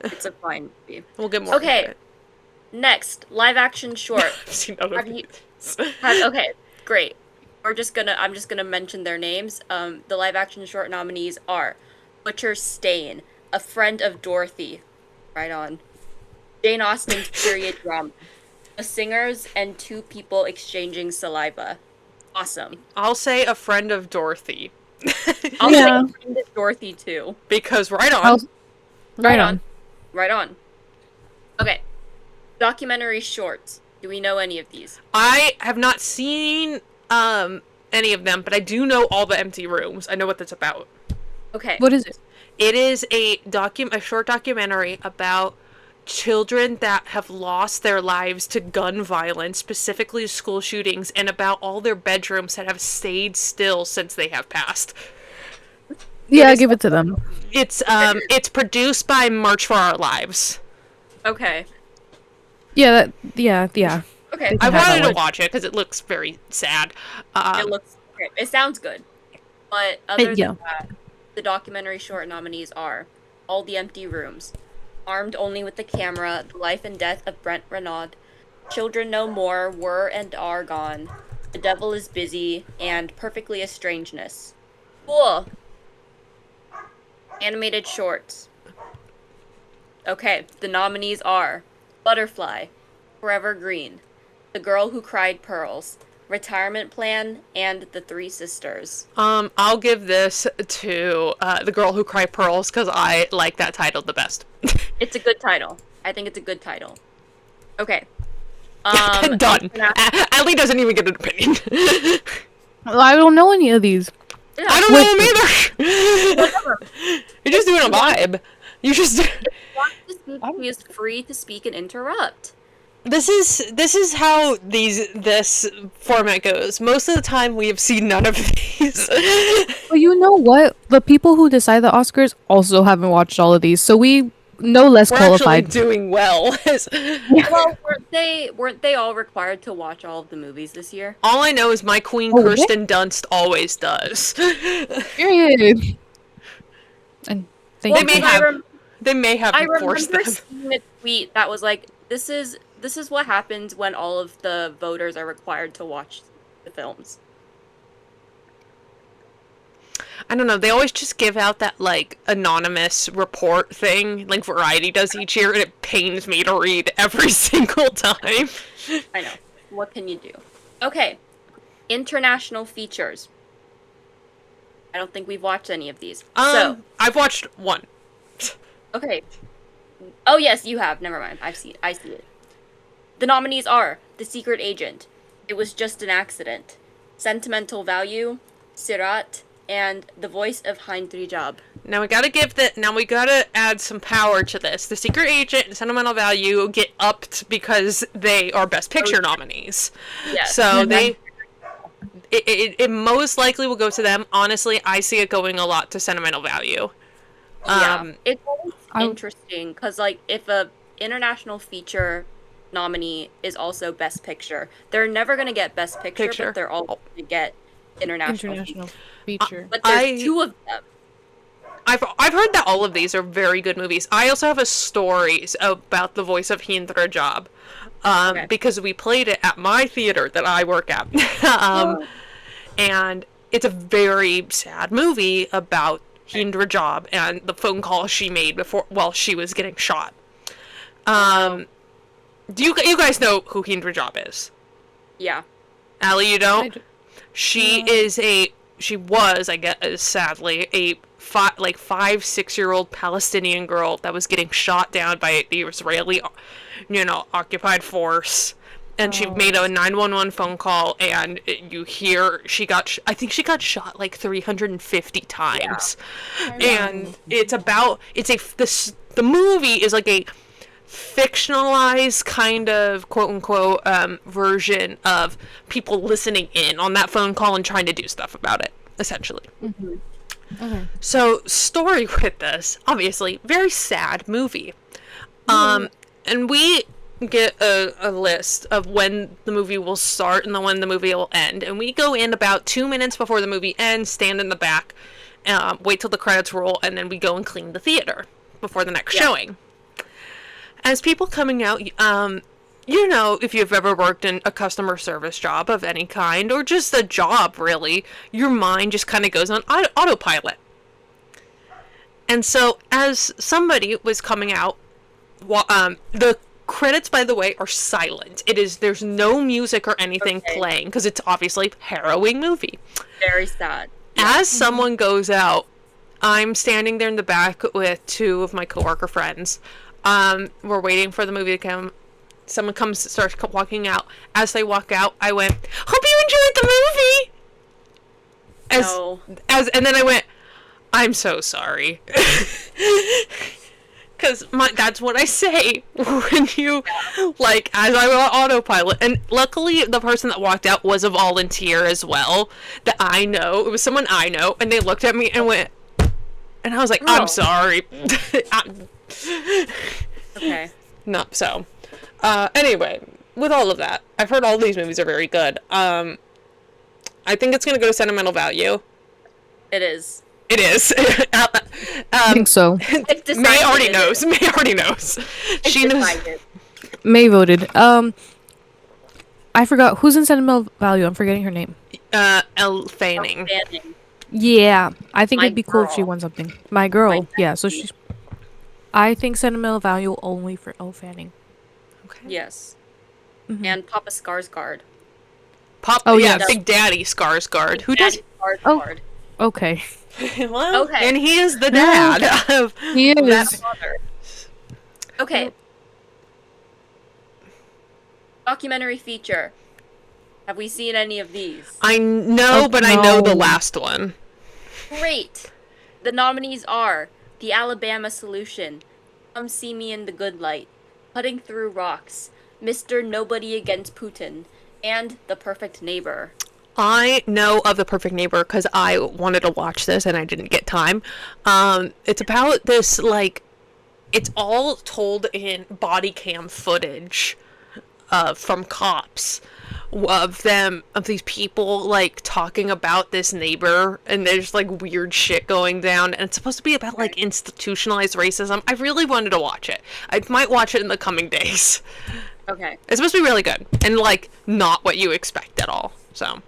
It's a fine movie. We'll get more. Okay. Into it. Next, live action short. I've seen other Have you- movies. Okay, great. I'm just gonna mention their names. The live action short nominees are Butcher Stain, A Friend of Dorothy, right on. Jane Austen's period drama, The Singers, and Two People Exchanging Saliva. Awesome. I'll say A Friend of Dorothy. I'll Yeah. say A Friend of Dorothy too. Because right on. I'll- Right on. Right on. Okay. Documentary shorts. Do we know any of these? I have not seen any of them, but I do know All the Empty Rooms. I know what that's about. Okay. What is it? It is a short documentary about children that have lost their lives to gun violence, specifically school shootings, and about all their bedrooms that have stayed still since they have passed. Yeah, give it to them. It's produced by March for Our Lives. Okay. Yeah, yeah. Okay. They I can have wanted that to one. watch it because it looks very sad. It looks great. It sounds good. But other yeah. than that, the documentary short nominees are All the Empty Rooms, Armed Only with the Camera, The Life and Death of Brent Renaud, Children No More, Were and Are Gone, The Devil is Busy, and Perfectly a Strangeness. Cool. Animated shorts. Okay, the nominees are Butterfly, Forever Green, The Girl Who Cried Pearls, Retirement Plan, and The Three Sisters. I'll give this to The Girl Who Cried Pearls because I like that title the best. It's a good title. I think it's a good title. Okay. Done. Allie doesn't even get an opinion. Well, I don't know any of these. I don't know them either. You're just doing a vibe. You just. He is free to speak and interrupt. This is how this format goes. Most of the time, we have seen none of these. But you know what? The people who decide the Oscars also haven't watched all of these, so we no less We're qualified. actually doing well. Well, weren't they all required to watch all of the movies this year? All I know is my queen Oh, what? Kirsten Dunst always does. Period. And thank They you. may because have. They may have I remember forced them. seeing a tweet that was like, "This is what happens when all of the voters are required to watch the films." I don't know. They always just give out that like anonymous report thing, like Variety does each year, and it pains me to read every single time. I know. What can you do? Okay. International features. I don't think we've watched any of these. So, I've watched one. okay. Oh yes, you have. Never mind. I see it. The nominees are The Secret Agent, It Was Just an Accident, Sentimental Value, Sirat, and The Voice of Hind Trijab. Now we gotta add some power to this. The Secret Agent and Sentimental Value get upped because they are Best Picture nominees. Yes. So it most likely will go to them. Honestly, I see it going a lot to Sentimental Value. Yeah. It's always I- interesting because, like, if a international feature nominee is also Best Picture, they're never going to get Best Picture, but they're all going to get international feature. International feature. But there's two of them. I've heard that all of these are very good movies. I also have a story about the voice of Hindra Job, because we played it at my theater that I work at, and it's a very sad movie about Hindra Job and the phone call she made while she was getting shot. Do you guys know who Hindra Job is? Yeah. Allie, you don't? She was, I guess, sadly, a 5-6-year-old Palestinian girl that was getting shot down by the Israeli, occupied force. And she made a 911 phone call, and you hear I think she got shot like 350 times. Yeah. And the movie is like a fictionalized kind of quote-unquote version of people listening in on that phone call and trying to do stuff about it, essentially. Okay. So, story with this, obviously, very sad movie. And we get a list of when the movie will start and when the movie will end, and we go in about 2 minutes before the movie ends, stand in the back, wait till the credits roll, and then we go and clean the theater before the next showing. As people coming out, if you've ever worked in a customer service job of any kind, or just a job, really, your mind just kind of goes on autopilot. And so, as somebody was coming out, the credits, by the way, are silent. There's no music or anything playing, because it's obviously a harrowing movie. Very sad. As someone goes out, I'm standing there in the back with 2 of my coworker friends. We're waiting for the movie to come. Someone starts walking out. As they walk out, I went, "Hope you enjoyed the movie!" And then I went, "I'm so sorry." Because that's what I say when you, as I'm on autopilot. And luckily, the person that walked out was a volunteer as well, that I know. It was someone I know, and they looked at me and went, and I was like, "I'm sorry." Okay. No, so. Anyway, with all of that, I've heard all these movies are very good. I think it's gonna go to sentimental value. It is. It is. I think so. May already knows. May already knows. She knows. May voted. I forgot who's in sentimental value. I'm forgetting her name. Elle Fanning. Yeah, I think it'd be cool if she girl. won something. My girl. Yeah, so she's. I think sentimental value only for Elle Fanning. Okay. Yes. And Papa Skarsgård. Big Daddy Skarsgård. Who does? Skarsgård. Okay. Well, okay. And he is the dad of he is. that father. Okay. Documentary feature. Have we seen any of these? I know, but no. I know the last one. Great. The nominees are The Alabama Solution, Come See Me in the Good Light, Cutting Through Rocks, Mr. Nobody Against Putin, and The Perfect Neighbor. I know of The Perfect Neighbor because I wanted to watch this and I didn't get time. It's about this, it's all told in body cam footage from cops of these people, talking about this neighbor, and there's, weird shit going down, and it's supposed to be about, institutionalized racism. I really wanted to watch it. I might watch it in the coming days. Okay. It's supposed to be really good, and, not what you expect at all, so...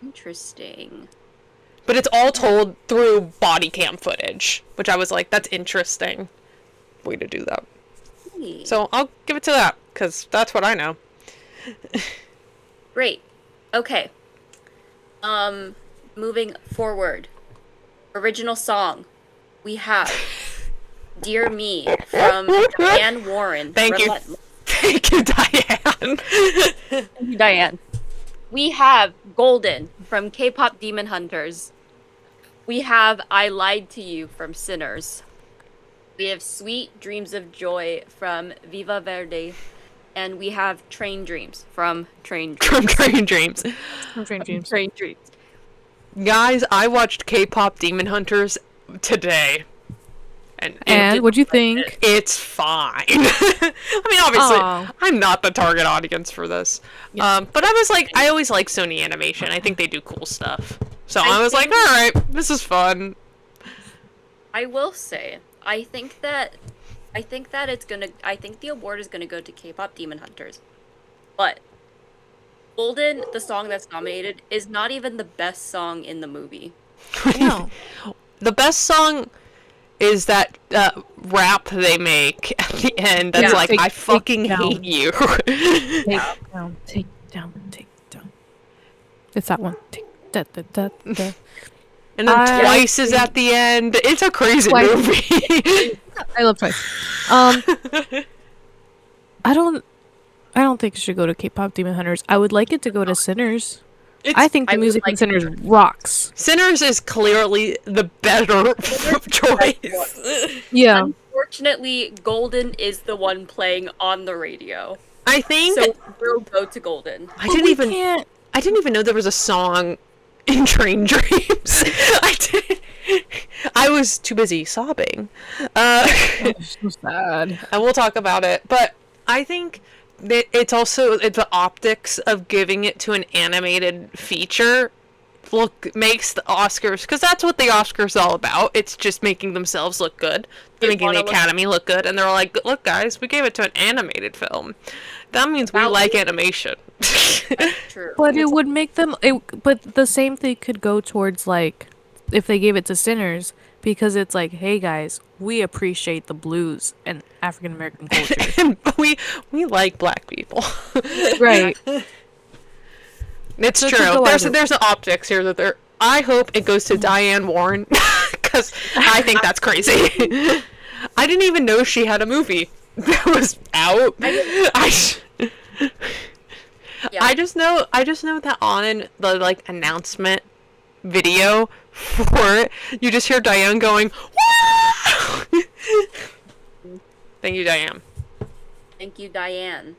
Interesting. But it's all told through body cam footage, which I was like, that's interesting way to do that. Hey. So I'll give it to that, because that's what I know. Great. Okay. Moving forward. Original song. We have Dear Me from Diane Warren. Thank you. Thank you, Diane. Thank you, Diane. We have Golden from K-pop Demon Hunters. We have I Lied to You from Sinners. We have Sweet Dreams of Joy from Viva Verde. And we have Train Dreams from Train Dreams. From Train Dreams. From Train Dreams. Train Dreams. Guys, I watched K-pop Demon Hunters today. And what'd you think? It's fine. I mean, obviously, I'm not the target audience for this. Yes. But I was like, I always like Sony Animation. I think they do cool stuff. So I was like, all right, this is fun. I will say, I think that it's gonna. I think the award is gonna go to K-pop Demon Hunters, but Golden, the song that's nominated, is not even the best song in the movie. No. The best song is that rap they make at the end. That's Yeah. like, Take- I fucking take down. hate you. Take down, take down, take down. It's that one. Take da, da, da, da. And then I Twice is at the end. It's a crazy Twice. movie. I love Twice. I don't think it should go to K-pop Demon Hunters. I would like it to go to Sinners. I think I the would music like in it Sinners to- rocks. Sinners is clearly the better choice. Yeah. Unfortunately, Golden is the one playing on the radio, I think so we'll go to Golden. I didn't even know there was a song in Train Dreams. I was too busy sobbing. So sad. And we'll talk about it. But I think that it's also the optics of giving it to an animated feature makes the Oscars, because that's what the Oscars are all about. It's just making themselves look good. They're making the Academy look good, and they're like, look guys, we gave it to an animated film. That means we like animation. True. But it would make them. But the same thing could go towards like, if they gave it to Sinners, because it's like, hey guys, we appreciate the blues and African American culture. we like black people. Right. It's So it true. could go either. There's the optics here that there. I hope it goes to Diane Warren because I think that's crazy. I didn't even know she had a movie that was out. Yeah. I just know that on the like announcement video for it, you just hear Diane going, "Woo!" Thank you, Diane. Thank you, Diane.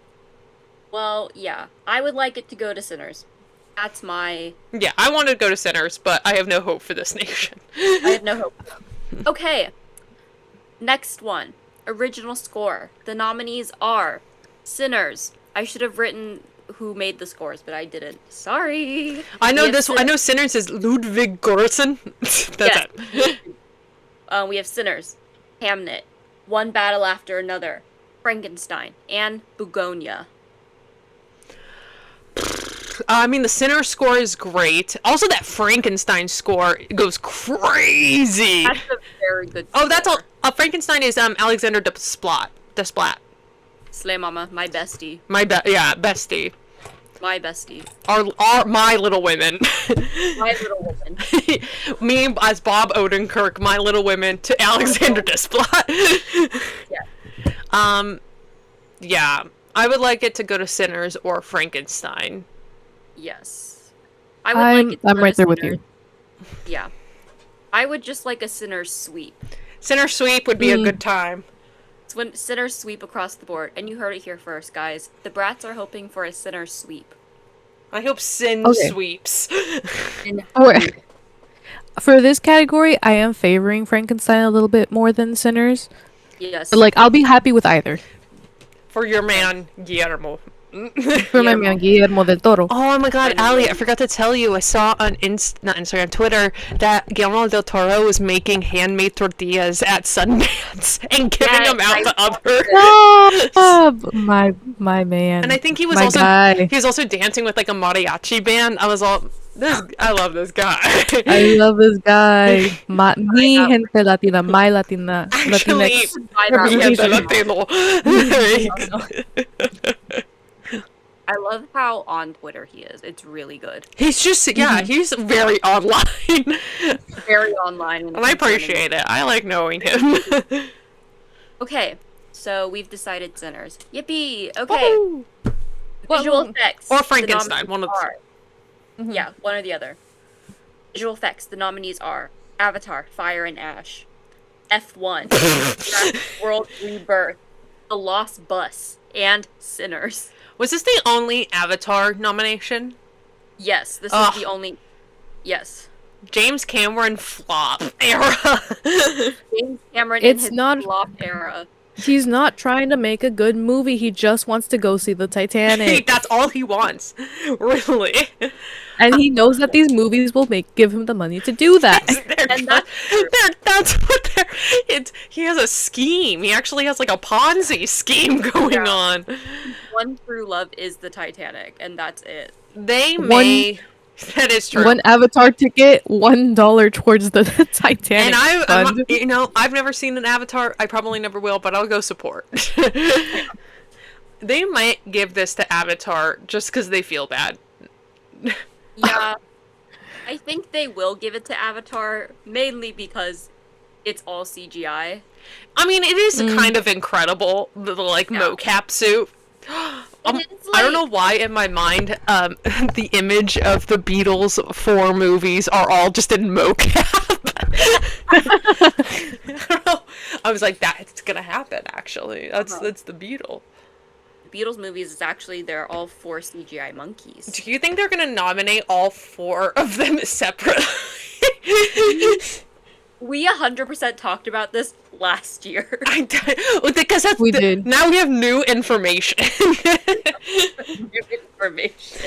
Well, yeah, I would like it to go to Sinners. That's my. Yeah, I wanted to go to Sinners, but I have no hope for this nation. I have no hope. Okay. Next one. Original score. The nominees are Sinners. I should have written who made the scores, but I didn't. Sorry. I know We have this one. I know Sinners is Ludwig Göransson. That's it. We have Sinners, Hamnet, One Battle After Another, Frankenstein, and Bugonia. I mean, the Sinner score is great. Also, that Frankenstein score goes crazy. That's a very good Oh, that's all. score. Frankenstein is Alexander Desplat. Slay Mama, my bestie. Bestie. My bestie. Our My Little Women. My Little Woman. Me as Bob Odenkirk, My Little Women to Alexander Desplat. Yeah. Yeah. I would like it to go to Sinners or Frankenstein. Yes. I would like it to I'm go right to there with Sinners. you. Yeah. I would just like a Sinner's sweep. Sinner Sweep would be a good time. It's when Sinners sweep across the board. And you heard it here first, guys. The Brats are hoping for a Sinner's sweep. I hope Sin Okay. sweeps. For this category, I am favoring Frankenstein a little bit more than Sinners. Yes. But like, I'll be happy with either. For your man, Guillermo. For my man Guillermo del Toro. Oh my god, Ali, I forgot to tell you. I saw on not Instagram, Twitter, that Guillermo del Toro was making handmade tortillas at Sundance and giving Yes, them out I to saw others. Oh, my man. And I think he was my also guy. he was also dancing with like a mariachi band. I was all I love this guy. I love this guy. Mi gente latina, my Latina, Actually, Latinx I love- mi gente representation. Latino. I love how on Twitter he is. It's really good. He's just he's very online. Very online. And I appreciate it. I like knowing him. Okay, so we've decided Sinners. Yippee! Okay. Woo! Visual effects. Or the Frankenstein, nominees one of the- are- Yeah, one or the other. Visual effects. The nominees are Avatar: Fire and Ash, F1, Jurassic World Rebirth, The Lost Bus, and Sinners. Was this the only Avatar nomination? Yes, this Ugh. is the only. Yes. James Cameron flop era. James Cameron It's in his not- flop era. He's not trying to make a good movie. He just wants to go see the Titanic. That's all he wants. Really. And he knows that these movies will give him the money to do that. That's what he has a scheme. He actually has like a Ponzi scheme going on. One true love is the Titanic, and that's it. That is true. One Avatar ticket, $1 towards the Titanic. And I've never seen an Avatar. I probably never will, but I'll go support. They might give this to Avatar just because they feel bad. Yeah, I think they will give it to Avatar, mainly because it's all CGI. I mean, it is kind of incredible, the mocap suit. I don't know why in my mind, the image of the Beatles 4 movies are all just in mocap. I don't know. I was like, that's gonna happen, actually. That's the Beatles. Beatles movies is actually they're all 4 CGI monkeys. Do you think they're gonna nominate all 4 of them separately? We 100% talked about this last year. Because we did. Now we have new information. New information.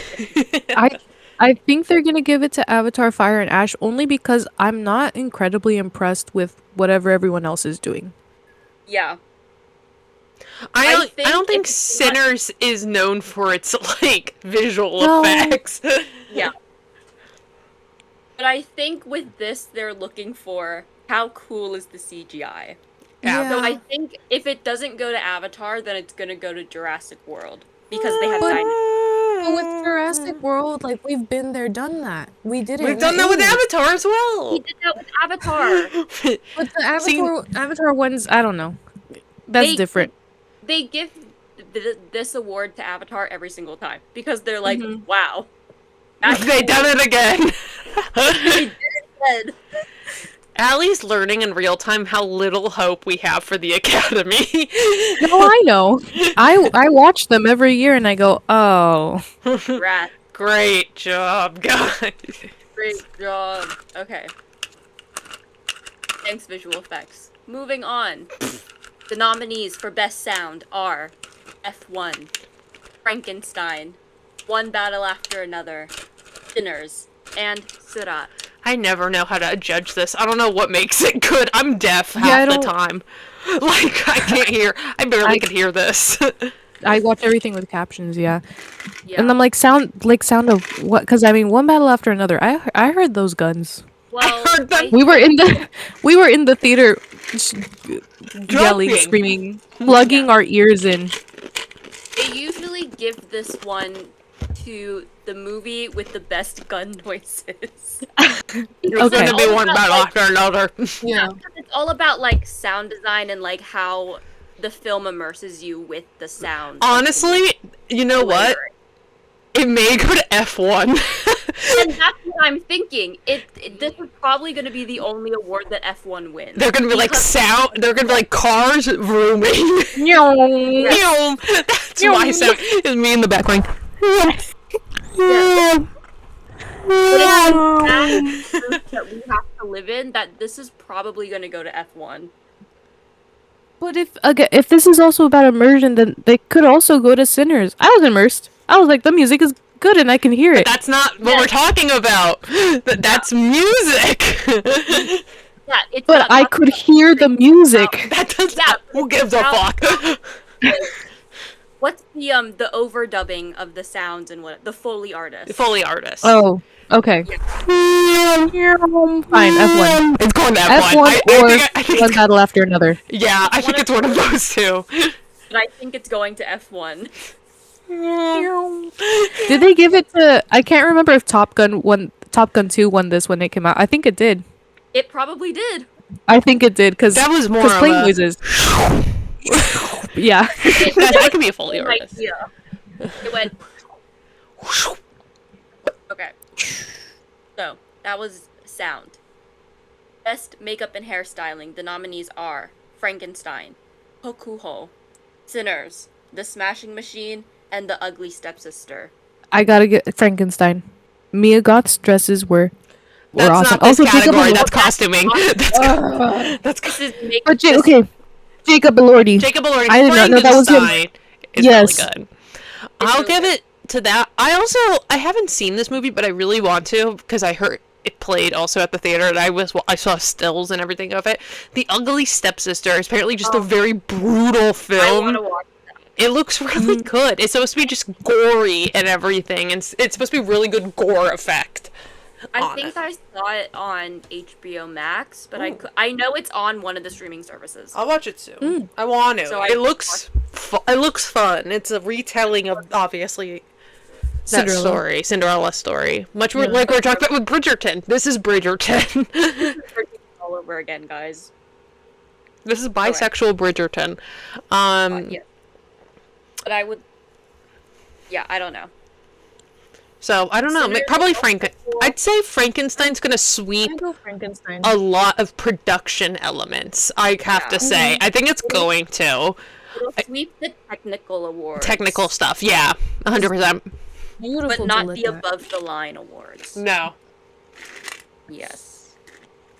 I think they're gonna give it to Avatar: Fire and Ash only because I'm not incredibly impressed with whatever everyone else is doing. Yeah. I don't think Sinners is known for its visual effects. Yeah. But I think with this they're looking for how cool is the CGI. Yeah. So I think if it doesn't go to Avatar, then it's gonna go to Jurassic World because they have dinosaurs. But with Jurassic World, we've been there, done that. We did it. We've done that with Avatar as well. We did that with Avatar. But the Avatar ones, I don't know. That's different. They give this award to Avatar every single time because they're like, wow. They done it again. They did it again. Allie's learning in real time how little hope we have for the Academy. No, I know. I watch them every year and I go, oh. Rat. Great job, guys. Great job. Okay. Thanks, visual effects. Moving on. The nominees for Best Sound are F1, Frankenstein, One Battle After Another, Sinners, and Sirat. I never know how to judge this. I don't know what makes it good. I'm deaf half the time. I can't hear. I barely can hear this. I watch everything with captions, yeah. And I'm sound of what? Because One Battle After Another. I heard those guns. Well, I heard them. We were in the theater, yelling, screaming, plugging our ears in. They usually give this one to the movie with the best gun noises. It's gonna be One Battle After Another. Yeah. It's all about sound design and how the film immerses you with the sound. Honestly, you know what? It may go to F1. And that's what I'm thinking. This is probably going to be the only award that F1 wins. They're going to be sound. They're going to be cars vrooming. That's my sound. It's me in the background. Yeah. But it's that we have to live in that this is probably going to go to F1. But if this is also about immersion, then they could also go to Sinners. I was immersed. I was like, the music is good and I can hear it. But that's not what we're talking about. That's music. Yeah, it's but I could hear the music. That does not. Who gives a fuck? What's the overdubbing of the sounds and what the Foley artist? Foley artist. Oh, okay. Fine, F1. It's going to F1 or One Battle After Another. Yeah, I think it's one of those two. But I think it's going to F1. Did they give it to? I can't remember if Top Gun 2 won this when it came out. I think it did. It probably did. I think it did because that was more plane noises. Yeah, that could be a Foley artist. Idea. It went. Okay. So that was sound. Best makeup and hairstyling. The nominees are Frankenstein, Hokuho, Sinners, The Smashing Machine, and The Ugly Stepsister. I gotta get Frankenstein. Mia Goth's dresses were That's awesome. not this Also, category. That's costuming. That's This is makeup. But okay, Jacob Elordi. Jacob Elordi. I did not know that was him. Frankenstein is Yes. really good. I'll give it to that. I haven't seen this movie, but I really want to because I heard it played also at the theater, and I saw stills and everything of it. The Ugly Stepsister is apparently just a very brutal I film. want to watch. It looks really good. It's supposed to be just gory and everything, and it's supposed to be really good gore effect. I think I saw it on HBO Max, but I know it's on one of the streaming services. I'll watch it soon. I want to. So It looks fun. It's a retelling of obviously that Cinderella story. Much more like we're talking about with Bridgerton. This is Bridgerton. All over again, guys. This is bisexual Bridgerton. Yeah. But I would. Yeah, I don't know. So I don't know. Probably I'd say Frankenstein's gonna sweep Frankenstein. a lot of production elements. I have to say. I think it's going to. It'll sweep the technical awards. Technical stuff, yeah, 100%. Beautiful, but not the above the line awards. No. Yes.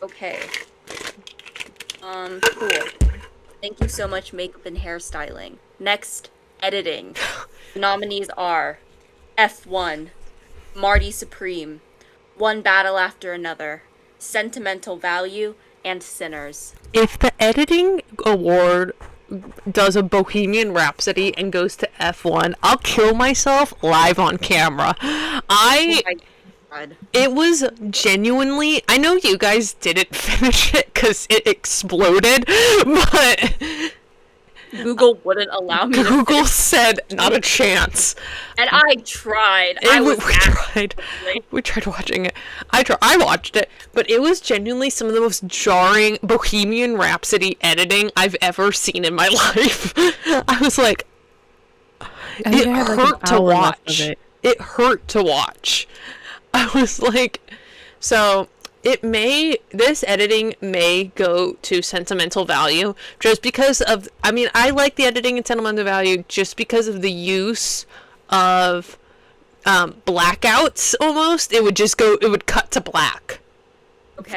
Okay. Cool. Thank you so much, makeup and hairstyling. Next, editing. The nominees are F1, Marty Supreme, One Battle After Another, Sentimental Value, and Sinners. If the editing award does a Bohemian Rhapsody and goes to F1, I'll kill myself live on camera. Oh my God. It was genuinely, I know you guys didn't finish it because it exploded, but Google wouldn't allow me to Google finish. said not a chance. And I tried. We tried watching it. I watched it, but it was genuinely some of the most jarring Bohemian Rhapsody editing I've ever seen in my life. I was like, it hurt to watch. It hurt to watch. I was like, so this editing may go to Sentimental Value just because of, I like the editing in Sentimental Value just because of the use of blackouts almost. It would cut to black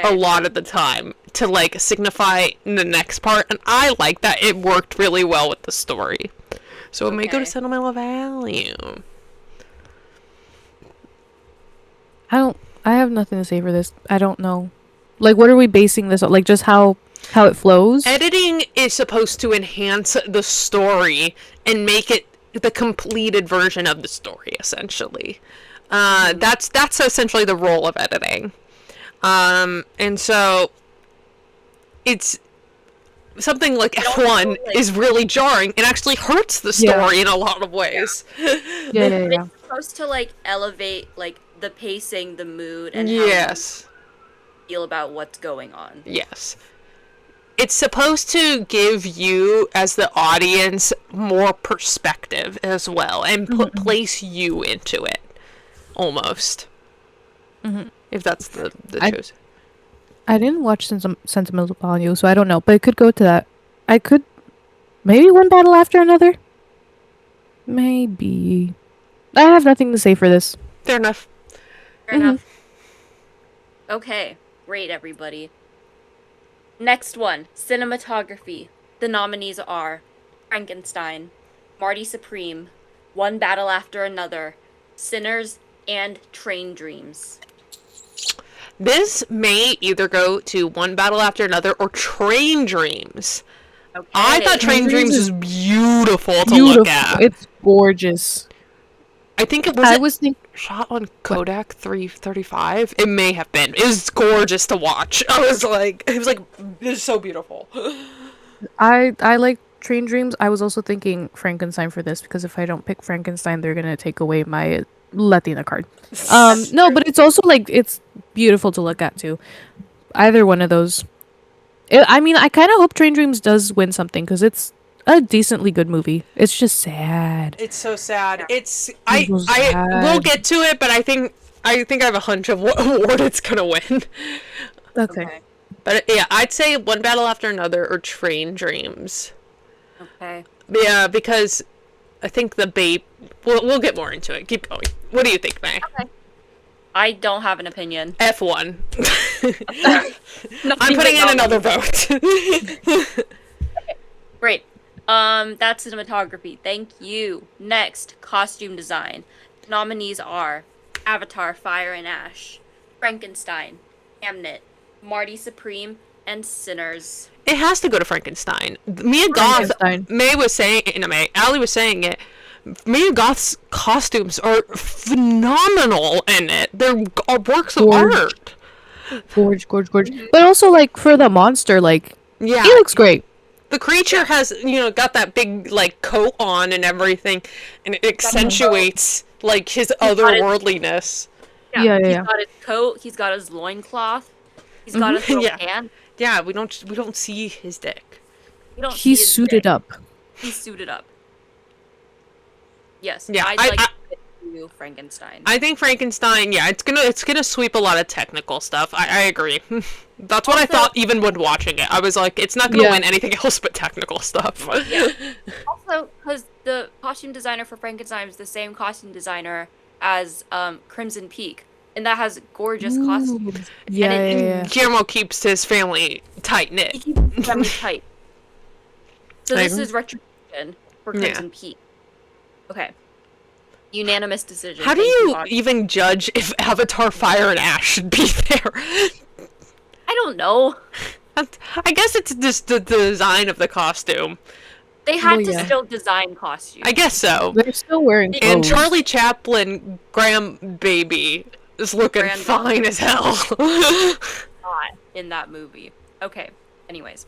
a lot of the time to like signify the next part, and I like that. It worked really well with the story. So it may go to Sentimental Value. I have nothing to say for this. I don't know. Like, what are we basing this on? Like, just how it flows? Editing is supposed to enhance the story and make it the completed version of the story, essentially. That's essentially the role of editing. And so it's something like F1 is really jarring. It actually hurts the story in a lot of ways. Yeah. It's supposed to like elevate like the pacing, the mood, and how you feel about what's going on. Yes. It's supposed to give you, as the audience, more perspective as well, and place you into it, almost. If that's the choice. I didn't watch Sentimental Value, so I don't know, but it could go to that. I could... Maybe One Battle After Another? Maybe. I have nothing to say for this. Fair enough. Fair enough. Okay, great, everybody. Next one, cinematography. The nominees are Frankenstein, Marty Supreme, One Battle After Another, Sinners, and Train Dreams. This may either go to One Battle After Another or Train Dreams. Okay. I thought Train Dreams was beautiful to look at. It's gorgeous. I think it was shot on Kodak 335. It may have been. It was gorgeous to watch. It was so beautiful. I like Train Dreams. I was also thinking Frankenstein for this because if I don't pick Frankenstein, they're gonna take away my Latina card. No, but it's also like it's beautiful to look at too. Either one of those. I kind of hope Train Dreams does win something because it's a decently good movie. It's just sad. It's so sad. We'll get to it, but I think I have a hunch of what award it's gonna win. Okay. But yeah, I'd say One Battle After Another or Train Dreams. Okay. Yeah, because I think the Babe. We'll get more into it. Keep going. What do you think, May? Okay. I don't have an opinion. F1. I'm putting in another vote. Great. That's cinematography. Thank you. Next, costume design. Nominees are Avatar: Fire and Ash, Frankenstein, Hamnet, Marty Supreme, and Sinners. It has to go to Frankenstein. Mia Goth, Frankenstein. May was saying, no, May, Allie was saying it. Mia Goth's costumes are phenomenal in it. They're works of Gorge. art. Gorge. But also, like, for the monster, like, Yeah. he looks great. The creature has, got that big, like, coat on and everything, and it accentuates, like, his otherworldliness. Yeah. He's got his coat. He's got his loincloth. He's got his little Yeah. hand. Yeah, we don't see his dick. We don't see He's his suited dick. up. He's suited up. Yes. Yeah, I'd like to do Frankenstein. I think Frankenstein, yeah, it's gonna sweep a lot of technical stuff. I agree. That's what I Also- thought even when watching it. I was like, it's not gonna Yeah. win anything else but technical stuff. Also, because the costume designer for Frankenstein is the same costume designer as Crimson Peak, and that has gorgeous costumes. Yeah, And yeah. Guillermo keeps his family tight He knit. keeps them tight. So this Like- is retribution for Yeah. Crimson Peak. Okay. Unanimous decision. How do Thank you audience. even judge if Avatar: Fire and Ash should be there? I don't know. I guess it's just the design of the costume. They had Well, to yeah. still design costumes. I guess so. They're still wearing clothes. And Charlie Chaplin, Graham Baby, is looking Granddaughter. fine as hell. Not in that movie. Okay. Anyways,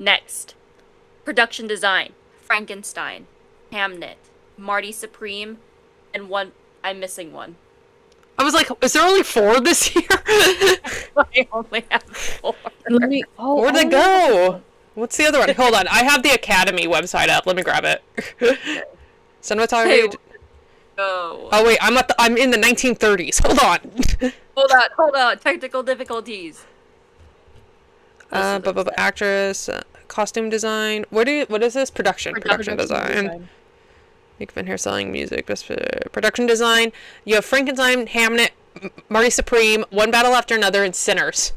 next, production design: Frankenstein, Hamnet, Marty Supreme, and one. I'm missing one. I was like, is there only 4 this year? I only have 4. Let me. Oh, Where'd they go? What's the other one? Hold on, I have the Academy website up. Let me grab it. Cinematography. Hey, go. Oh wait, I'm in the 1930s. Hold on. Hold on. Technical difficulties. Actress, costume design. What is this? Production design. You've been here selling music. Production design. You have Frankenstein, Hamnet, Marty Supreme, One Battle After Another, and Sinners.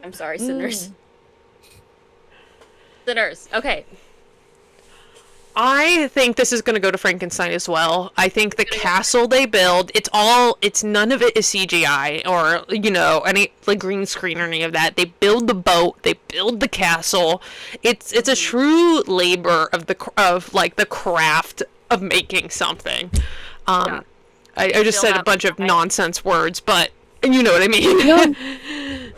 I'm sorry, Sinners. Sinners. Okay. I think this is gonna go to Frankenstein as well. I think the castle they build, it's none of it is CGI or, any like green screen or any of that. They build the boat, they build the castle. It's a true labor of the craft of making something. Yeah. I just Still said a have- bunch of nonsense words, but you know what I mean.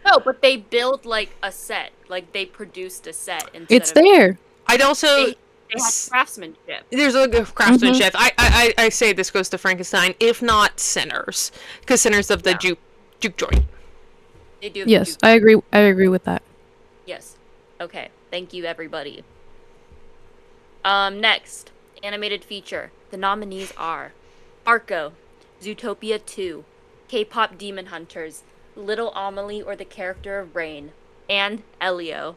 No, but they build like a set. Like they produced a set instead It's of there. I'd also They had craftsmanship. there's a good craftsmanship. I say this goes to Frankenstein, if not Sinners, because Sinners of the juke joint. They do. Yes, I agree. I agree with that. Yes. Okay. Thank you, everybody. Next, animated feature. The nominees are Arco, Zootopia 2, K-pop Demon Hunters, Little Amelie or the Character of Rain, and Elio.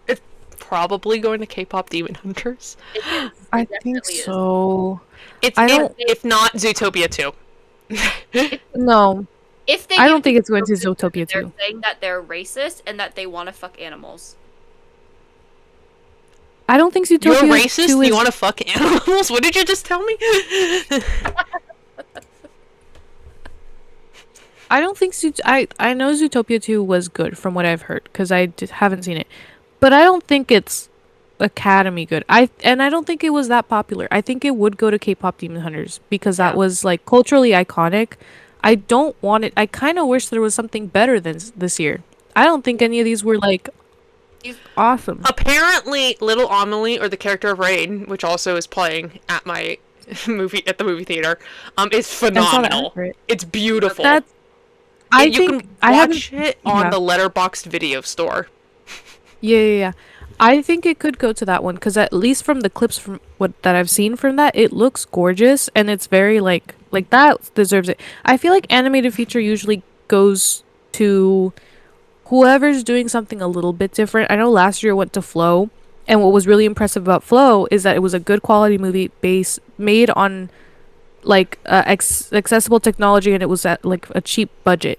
It's probably going to K-pop Demon Hunters. It is. I It think definitely is. so. It's I if, don't- if not Zootopia 2. No, If they I don't give think it's going to Zootopia, Zootopia they're 2. saying that they're racist and that they want to fuck animals. I don't think You're Zootopia racist? 2 is. You want to fuck animals? What did you just tell me? I don't think I know Zootopia 2 was good from what I've heard because haven't seen it, but I don't think it's Academy good. I don't think it was that popular. I think it would go to K-pop Demon Hunters because that Yeah. was like culturally iconic. I don't want it. I kind of wish there was something better than this year. I don't think any of these were like These- awesome. Apparently, Little Amelie or the Character of Rain, which also is playing at my movie theater, is I saw that phenomenal. for it. It's beautiful. That's. I And you think can I watch haven't. it on yeah. the Letterboxd video store. Yeah. I think it could go to that one because at least from the clips from that I've seen from that, it looks gorgeous and it's very like that deserves it. I feel like animated feature usually goes to whoever's doing something a little bit different. I know last year it went to Flow, and what was really impressive about Flow is that it was a good quality movie made on like accessible technology, and it was at like a cheap budget.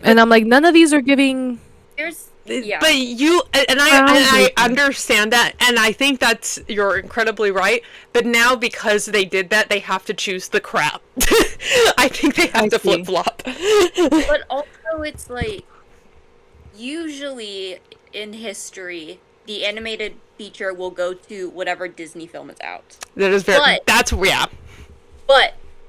And I'm like, none of these are giving. Here's Yeah. But I understand that, and I think you're incredibly right. But now because they did that, they have to choose the crap. I think they have to flip flop. But also, it's like usually in history, the animated feature will go to whatever Disney film is out. But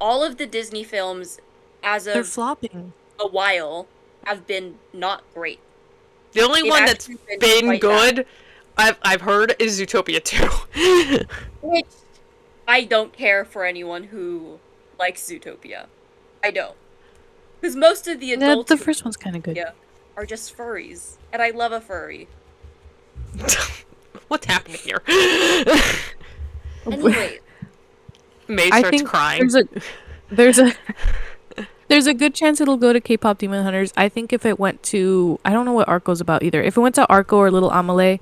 all of the Disney films, as They're of flopping. a while, have been not great. The only They've one that's actually been quite good, I've heard, is Zootopia 2. Which I don't care for anyone who likes Zootopia. I don't. Because most of the adults The first one's kind of good. are just furries. And I love a furry. What's happening here? Anyway, May I starts think crying. there's a good chance it'll go to K-pop Demon Hunters. I think if it went to, I don't know what Arco's about either. If it went to Arco or Little Amelie,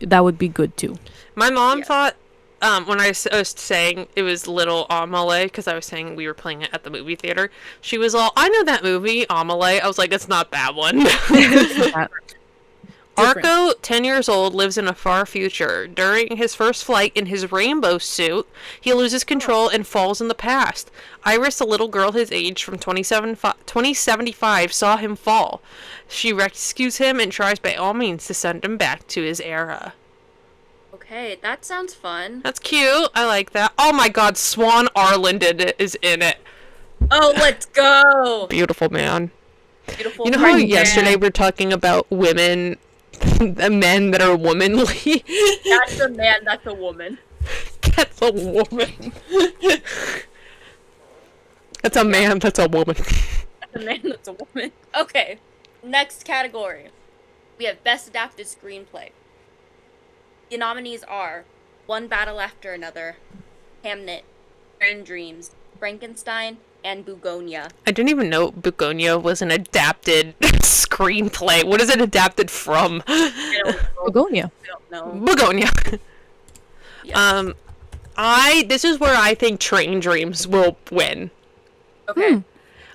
that would be good too. My mom thought, when I was saying it was Little Amelie, because I was saying we were playing it at the movie theater, she was all, I know that movie, Amelie. I was like, it's not that one. Arco, 10 years old, lives in a far future. During his first flight in his rainbow suit, he loses control and falls in the past. Iris, a little girl his age from 2075, saw him fall. She rescues him and tries by all means to send him back to his era. okay, that sounds fun. That's cute. I like that. Oh my god, Swan Arland is in it. Oh, let's go! Beautiful man. Beautiful. You know how yesterday we were talking about women, the men that are womanly? That's a man, that's a woman. That's a woman. That's a man, that's a woman. That's a man, that's a woman. Okay, next category. We have Best Adapted Screenplay. The nominees are One Battle After Another, Hamnet, Grand Dreams, Frankenstein, and Bugonia. I didn't even know Bugonia was an adapted screenplay. What is it adapted from? I don't know. Begonia. I don't know. Bugonia. Yes. This is where I think Train Dreams will win. Okay.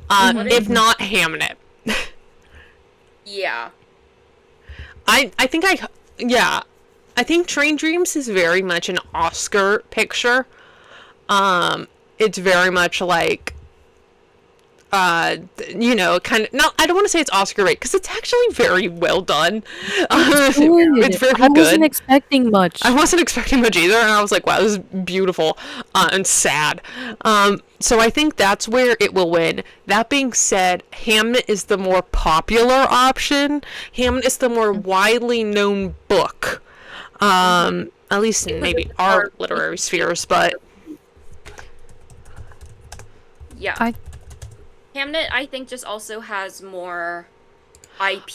If not Hamnet. Yeah. I think Train Dreams is very much an Oscar picture. It's very much like, kind of, no, I don't want to say it's Oscar bait, because it's actually very well done. It's very good. I wasn't expecting much. I wasn't expecting much either, and I was like, wow, this is beautiful, and sad. So I think that's where it will win. That being said, Hamnet is the more popular option. Hamnet is the more widely known book. At least in maybe our literary spheres, but... Yeah. Hamnet, I think, just also has more IP.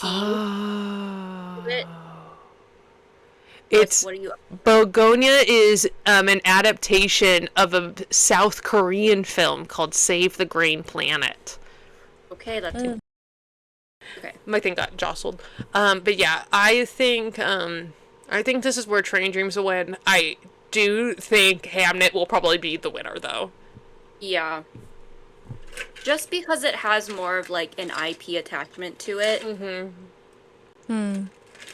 It's what are you? Begonia is an adaptation of a South Korean film called Save the Green Planet. Okay, that's okay. My thing got jostled. But yeah, I think this is where Train Dreams will win. I do think Hamnet will probably be the winner, though. Yeah. Just because it has more of like an IP attachment to it.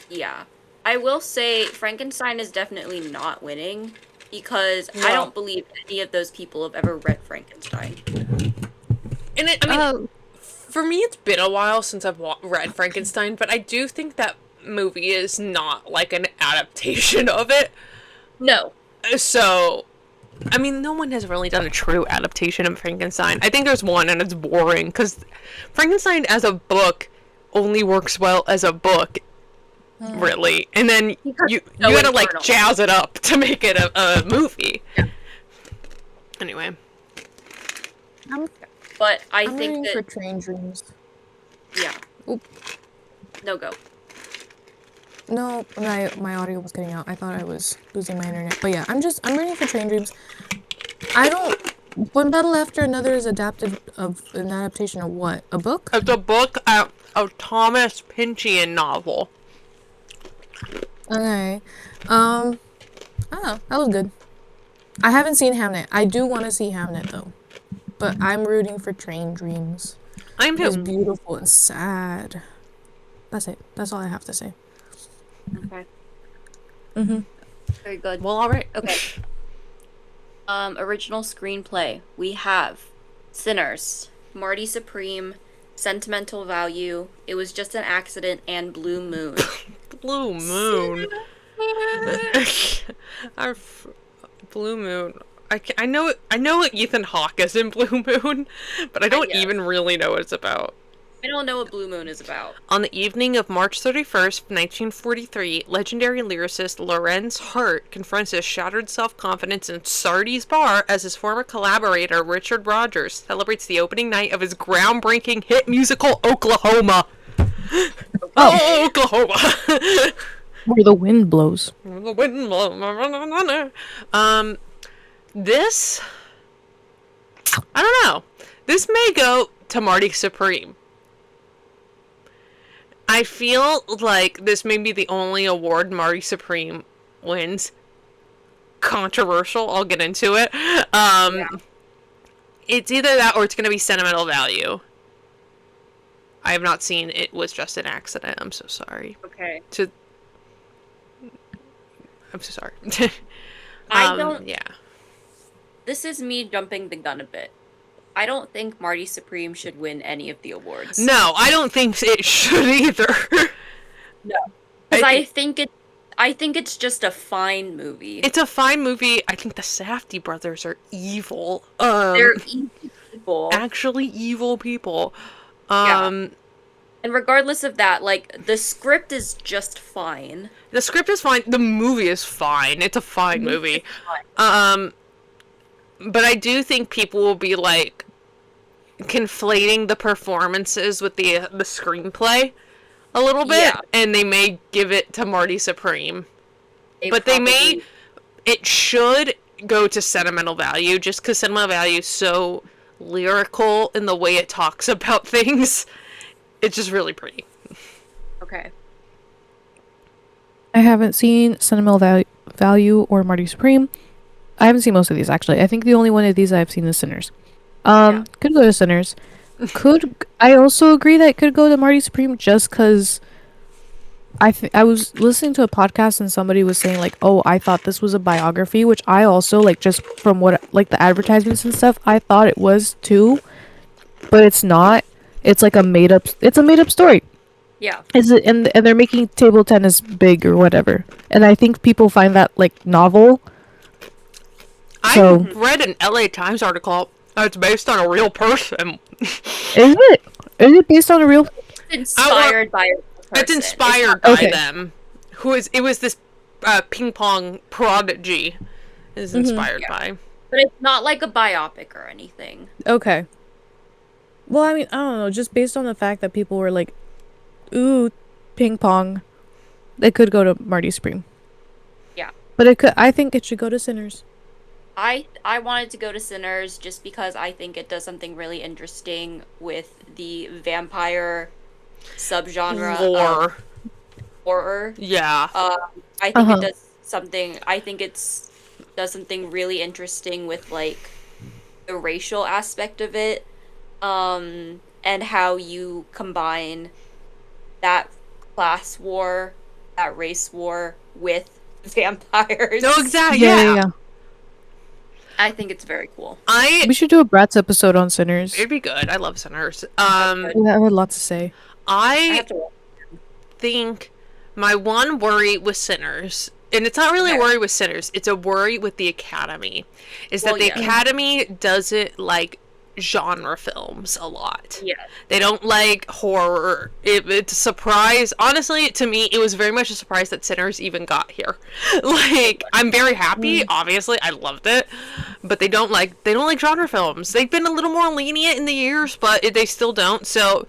Yeah. I will say Frankenstein is definitely not winning because I don't believe any of those people have ever read Frankenstein. And for me, it's been a while since I've read Frankenstein, but I do think that movie is not like an adaptation of it. No. So, I mean, no one has really done a true adaptation of Frankenstein. I think there's one, and it's boring, because Frankenstein as a book only works well as a book, really. And then you gotta, like, jazz it up to make it a movie. Yeah. Anyway. But I'm think waiting for Train Dreams. Yeah. Oop. No, go. No, my audio was cutting out. I thought I was losing my internet. But yeah, I'm ready for Train Dreams. One Battle After Another is an adaptation of what? A book? It's a book, a Thomas Pynchon novel. Okay. I don't know. That was good. I haven't seen Hamnet. I do want to see Hamnet though. But I'm rooting for Train Dreams. I'm It was beautiful and sad. That's it. That's all I have to say. Okay. Mm-hmm. Very good. Well, all right. Okay. Original screenplay. We have Sinners, Marty Supreme, Sentimental Value, It Was Just an Accident, and Blue Moon. Blue Moon. Our Blue Moon. I know Ethan Hawke is in Blue Moon, but I don't Yeah. even really know what it's about. I don't know what Blue Moon is about. On the evening of March 31st, 1943, legendary lyricist Lorenz Hart confronts his shattered self-confidence in Sardi's bar as his former collaborator Richard Rodgers celebrates the opening night of his groundbreaking hit musical Oklahoma. Oh, Oklahoma! Where the wind blows. The wind blows. This, I don't know. This may go to Marty Supreme. I feel like this may be the only award Marty Supreme wins. Controversial, I'll get into it. Yeah. It's either that or it's going to be Sentimental Value. I have not seen It Was Just an Accident. I'm so sorry. Okay. I'm so sorry. I don't. Yeah. This is me jumping the gun a bit. I don't think Marty Supreme should win any of the awards. No, I don't think it should either. No. Because I think it's just a fine movie. It's a fine movie. I think the Safdie brothers are evil. They're evil people. Actually evil people. Yeah. And regardless of that, like, the script is just fine. The script is fine. The movie is fine. It's a fine movie. But I do think people will be, like, conflating the performances with the screenplay a little bit. Yeah. And they may give it to Marty Supreme. But probably- it should go to Sentimental Value, just because Sentimental Value is so lyrical in the way it talks about things. It's just really pretty. Okay. I haven't seen Sentimental Value or Marty Supreme. I haven't seen most of these, actually. I think the only one of these I've seen is Sinners. Yeah. Could go to Sinners. I also agree that it could go to Marty Supreme just because I was listening to a podcast and somebody was saying, like, oh, I thought this was a biography, which I also, like, just from what, like, the advertisements and stuff, I thought it was too, but it's not. It's like a made up story. Yeah. And they're making table tennis big or whatever. And I think people find that, like, novel. So- I read an LA Times article. It's based on a real person. Is it? Is it based on a real? Inspired by a person. It's inspired not- by Okay. them. It was this ping pong prodigy is inspired Yeah. by. But it's not like a biopic or anything. Okay. Well, I mean, I don't know. Just based on the fact that people were like, ooh, ping pong, it could go to Marty Supreme. Yeah. But it could. I think it should go to Sinners. I wanted to go to Sinners just because I think it does something really interesting with the vampire subgenre Lore. of horror. Yeah. I think Uh-huh. it does something. I think does something really interesting with like the racial aspect of it, and how you combine that class war, that race war with vampires. No, exactly. Yeah. I think it's very cool. We should do a Bratz episode on Sinners. It'd be good. I love Sinners. I had lots to say. I I have to. think my one worry with Sinners, and it's not really a Okay. worry with Sinners, it's a worry with the Academy, is Well, that the yeah. Academy doesn't like genre films a lot. Yeah. They don't like horror. It's a surprise. Honestly, to me, it was very much a surprise that Sinners even got here. Like, I'm very happy. Obviously, I loved it, but they don't like genre films. They've been a little more lenient in the years, but they still don't. So,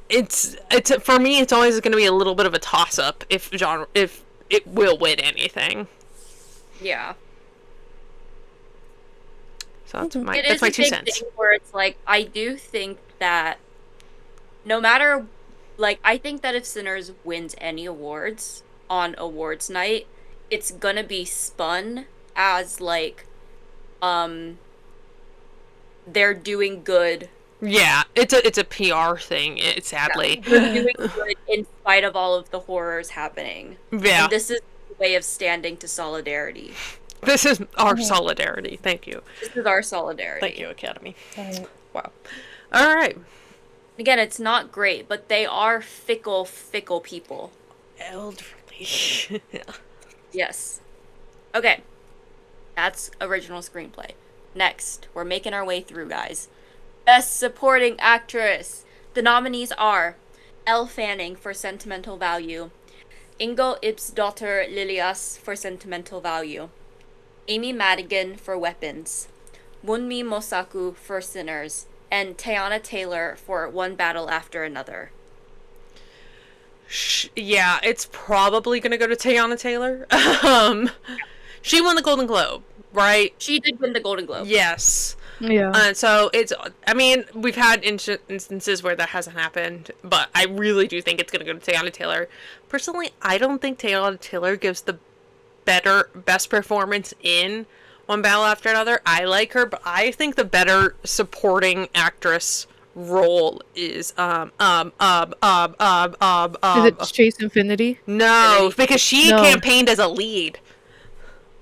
it's for me, it's always going to be a little bit of a toss up if it will win anything. Yeah. So that's Mhm. my It that's is my a 2 big cents. thing where it's like I do think that no matter like I think that if Sinners wins any awards on awards night, it's gonna be spun as like they're doing good Yeah, it's a PR thing. It sadly. We're doing good in spite of all of the horrors happening. Yeah. And this is a way of standing to solidarity. This is our solidarity. Thank you. This is our solidarity. Thank you, Academy. Wow. All right. Again, it's not great, but they are fickle, fickle people. Elderly. Yeah. Yes. Okay. That's original screenplay. Next, we're making our way through, guys. Best Supporting Actress. The nominees are Elle Fanning for Sentimental Value, Ingo Ibsdotter Lilias for Sentimental Value, Amy Madigan for Weapons, Munmi Mosaku for Sinners, and Teyana Taylor for One Battle After Another. Yeah, it's probably gonna go to Teyana Taylor. She won the Golden Globe, right? She did win the Golden Globe. Yes. Yeah. So it's, I mean, we've had instances where that hasn't happened, but I really do think it's going to go to Teyana Taylor. Personally, I don't think Teyana Taylor gives the best performance in One Battle After Another. I like her, but I think the better supporting actress role is, Is it Chase Infinity? no, because she No. campaigned as a lead,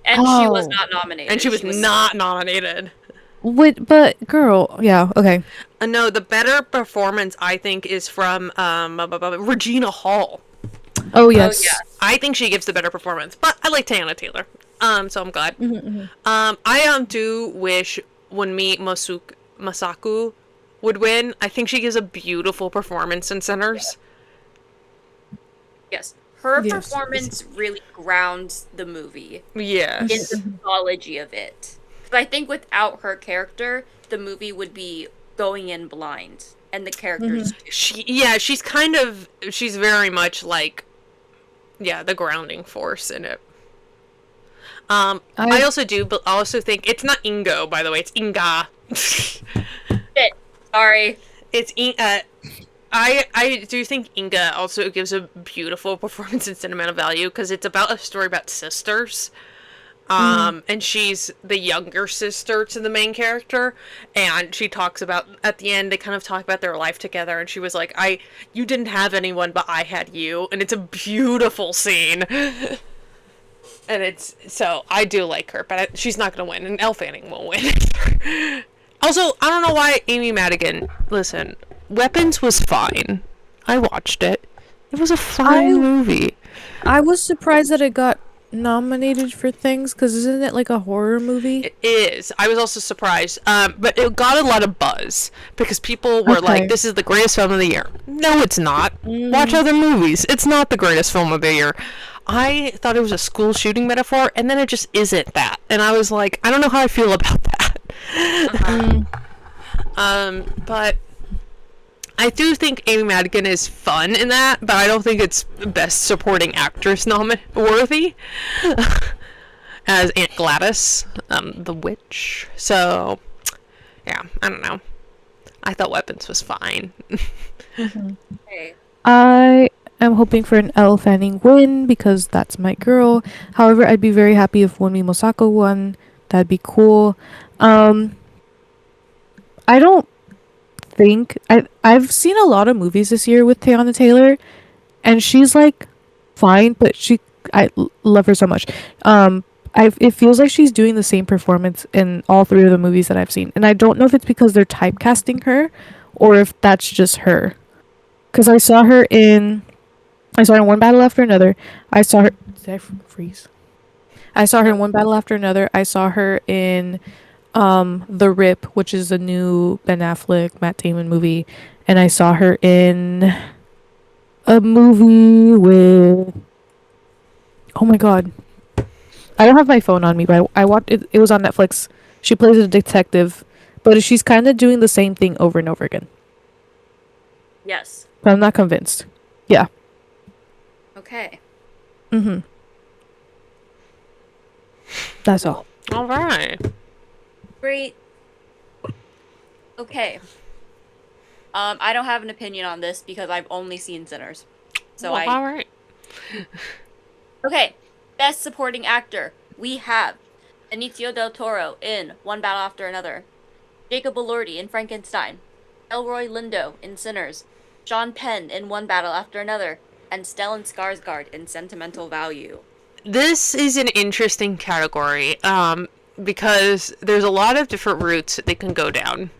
And she was Oh. not nominated. and she was not nominated. Wait, but girl, yeah, okay. No, the better performance I think is from Regina Hall. Oh yes. yeah. I think she gives the better performance, but I like Teyana Taylor. So I'm glad. Mm-hmm, I do wish Wunmi Masaku would win. I think she gives a beautiful performance in Sinners. Yes. Her Yes. performance really grounds the movie Yes. in the mythology of it. Because I think without her character, the movie would be going in blind. And the characters too. She's very much like, yeah, the grounding force in it. I also think it's not Ingo, by the way, it's Inga. Shit. Sorry. It's I do think Inga also gives a beautiful performance in Sentimental Value because it's about a story about sisters. And she's the younger sister to the main character, and she talks about, at the end, they kind of talk about their life together, and she was like, you didn't have anyone, but I had you, and it's a beautiful scene. And so I do like her, but she's not gonna win, and Elle Fanning won't win. Also, I don't know why Amy Madigan, listen, Weapons was fine. I watched it. It was a fine movie. I was surprised that it got nominated for things because isn't it like a horror movie? It is. I was also surprised. But it got a lot of buzz because people were like, this is the greatest film of the year. No, it's not. Watch other movies. It's not the greatest film of the year. I thought it was a school shooting metaphor, and then it just isn't that. And I was like, I don't know how I feel about that. But I do think Amy Madigan is fun in that, but I don't think it's best supporting actress worthy as Aunt Gladys, the witch. So, yeah, I don't know. I thought Weapons was fine. Okay. I am hoping for an Elle Fanning win because that's my girl. However, I'd be very happy if Wunmi Mosaku won. That'd be cool. I don't think I've seen a lot of movies this year with Teyana Taylor, and she's like fine, but I love her so much. It feels like she's doing the same performance in all three of the movies that I've seen, and I don't know if it's because they're typecasting her or if that's just her. Because I saw her in One Battle After Another. I saw her. Did I freeze? I saw her in One Battle After Another. I saw her in The Rip, which is a new Ben Affleck, Matt Damon movie, and I saw her in a movie with, oh my god, I don't have my phone on me, but I watched it. It was on Netflix. She plays a detective, but she's kind of doing the same thing over and over again. Yes. But I'm not convinced. Yeah. Okay. That's all. All right. Great. Okay. I don't have an opinion on this because I've only seen Sinners. So Well, all right. Okay. Best Supporting Actor. We have Benicio del Toro in One Battle After Another, Jacob Elordi in Frankenstein, Elroy Lindo in Sinners, Sean Penn in One Battle After Another, and Stellan Skarsgård in Sentimental Value. This is an interesting category, because there's a lot of different routes that they can go down.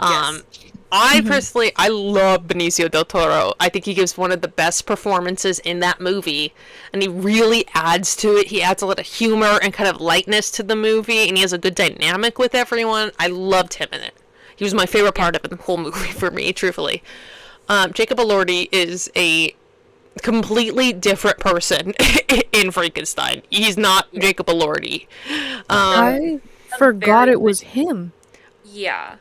Yes. I personally, I love Benicio del Toro. I think he gives one of the best performances in that movie, and he really adds to it. He adds a lot of humor and kind of lightness to the movie, and he has a good dynamic with everyone. I loved him in it. He was my favorite part of the whole movie for me, truthfully. Jacob Elordi is a completely different person in Frankenstein. He's not Jacob Elordi. I forgot it was him. Yeah.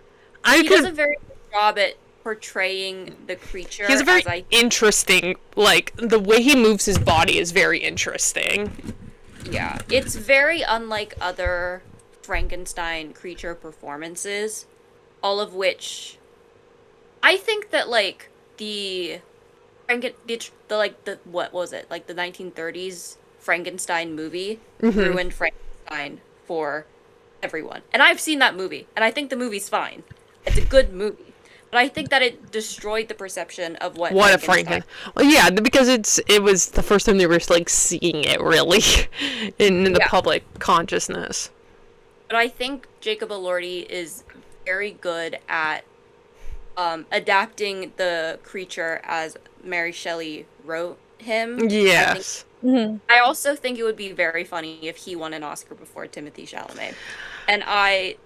He does a very good job at portraying the creature. He has a very interesting, like, the way he moves his body is very interesting. Yeah. It's very unlike other Frankenstein creature performances, all of which I think that, like, what was it? Like, the 1930s Frankenstein movie ruined Frankenstein for everyone. And I've seen that movie, and I think the movie's fine. It's a good movie. But I think that it destroyed the perception of what a Frankenstein. Well, yeah, because it was the first time they were, like, seeing it, really, in the public consciousness. But I think Jacob Elordi is very good at adapting the creature as Mary Shelley wrote him. Yes. I also think it would be very funny if he won an Oscar before Timothée Chalamet. And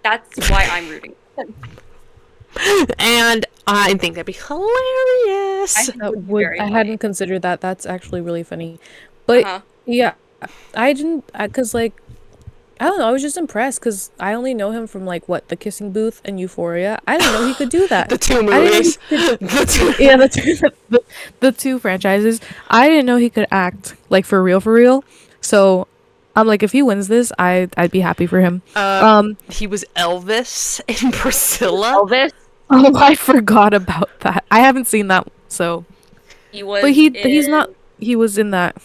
that's why I'm rooting for him. And I think that'd be hilarious. I hadn't considered that. That's actually really funny. But yeah, I didn't, because like, I don't know, I was just impressed because I only know him from like The Kissing Booth and Euphoria. I didn't know he could do that. The two movies. The two franchises. I didn't know he could act like for real. So I'm like, if he wins this, I'd be happy for him. He was Elvis in Priscilla. Elvis? Oh, I forgot about that. I haven't seen that, so. He was. But he's not. He was in that.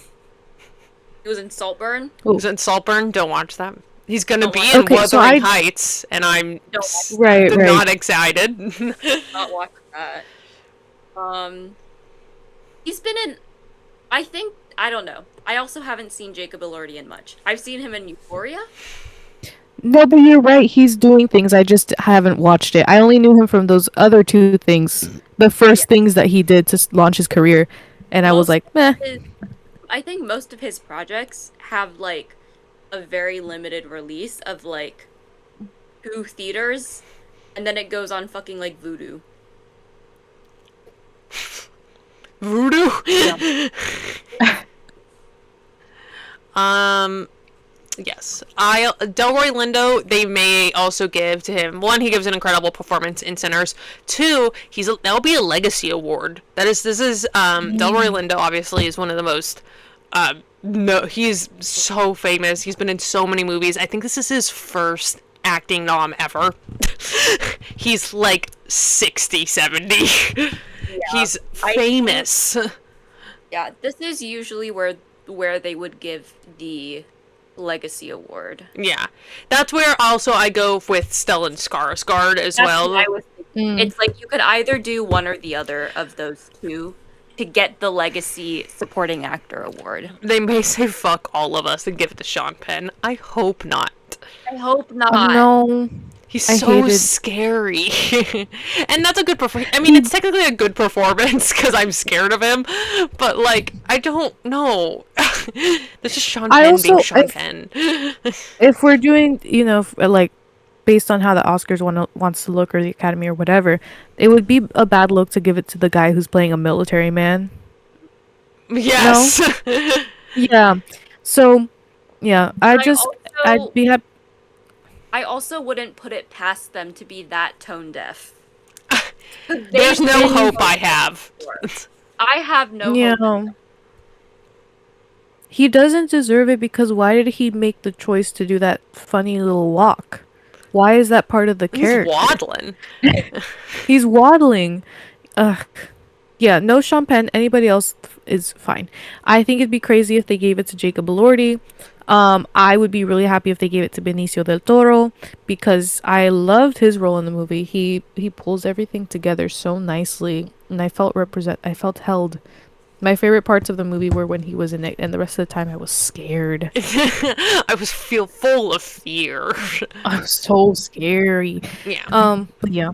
He was in Saltburn. He was in Saltburn. Don't watch that. He's gonna be in Wuthering Heights, and I'm not excited. Not watch that. He's been in. I don't know. I also haven't seen Jacob Elordi in much. I've seen him in Euphoria. No, but you're right. He's doing things. I just haven't watched it. I only knew him from those other two things. The first things that he did to launch his career. And I was like, meh. I think most of his projects have, like, a very limited release of, like, 2 theaters. And then it goes on fucking, like, Voodoo. Voodoo? Yeah. Yes. Delroy Lindo, they may also give to him. 1, he gives an incredible performance in Sinners. 2, that'll be a legacy award. Delroy Lindo obviously is one of the most, he's so famous. He's been in so many movies. I think this is his first acting nom ever. He's like 60, 70. Yeah, he's famous. Yeah, this is usually where they would give the legacy award. Yeah, that's where also I go with Stellan Skarsgård as well. I was thinking. It's like you could either do one or the other of those two to get the legacy supporting actor award. They may say fuck all of us and give it to Sean Penn. I hope not. I hope not. No. He's so scary. And that's a good performance. I mean, it's technically a good performance because I'm scared of him. But, like, I don't know. This is Sean Penn being Sean Penn. If we're doing, like, based on how the Oscars wants to look or the Academy or whatever, it would be a bad look to give it to the guy who's playing a military man. Yes. Yeah. So, yeah. I'd be happy. I also wouldn't put it past them to be that tone deaf. There's no hope I have. I have no hope. He doesn't deserve it because why did he make the choice to do that funny little walk? Why is that part of the character? He's waddling. He's waddling. Ugh. Yeah, no Sean Penn. Anybody else is fine. I think it'd be crazy if they gave it to Jacob Elordi. I would be really happy if they gave it to Benicio del Toro because I loved his role in the movie. He pulls everything together so nicely, and I felt held. My favorite parts of the movie were when he was in it, and the rest of the time I was scared. I was feel full of fear. I was so scary. Yeah. But yeah.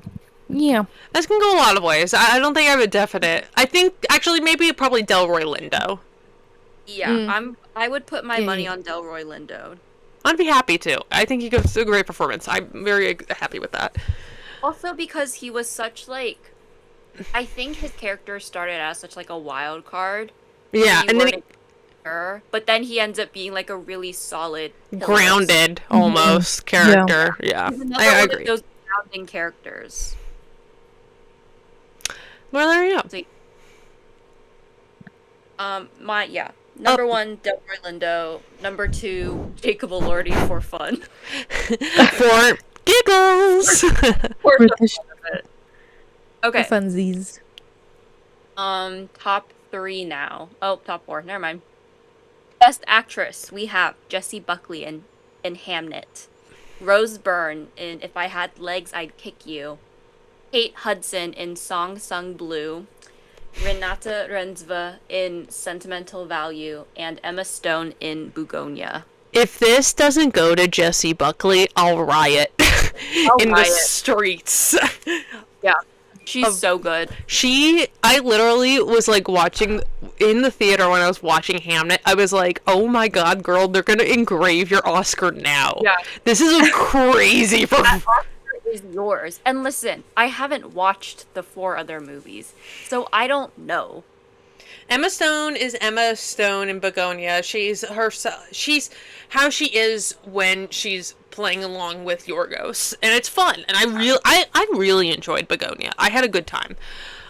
Yeah. This can go a lot of ways. I don't think I have a definite. I think actually maybe probably Delroy Lindo. Yeah, I would put my money Yeah. on Delroy Lindo. I'd be happy to. I think he gives a great performance. I'm very happy with that. Also because he was such like, I think his character started as such like a wild card. Yeah, You and then weren't sure, but then he ends up being like a really solid, grounded almost character. Yeah, He's another I one agree. of those grounding characters. Well, there you go. Number one, Delroy Lindo. Number two, Jacob Elordi for fun. For giggles. For For the the fun of it. Okay. funsies. Top three now. Oh, top four. Never mind. Best actress. We have Jessie Buckley in Hamnet. Rose Byrne in If I Had Legs, I'd Kick You. Kate Hudson in Song Sung Blue. Renata Renzva in Sentimental Value. And Emma Stone in Bugonia. If this doesn't go to Jessie Buckley, I'll riot in the riot. streets. Yeah. She's so good. I literally was like watching in the theater when I was watching Hamnet. I was like, oh my god, girl, they're gonna engrave your Oscar now. Yeah. This is a crazy performance. Is yours. And listen, I haven't watched the 4 other movies, so I don't know. Emma Stone is Emma Stone in Begonia. She's how she is when she's playing along with Yorgos, and it's fun. And I really enjoyed Begonia. I had a good time.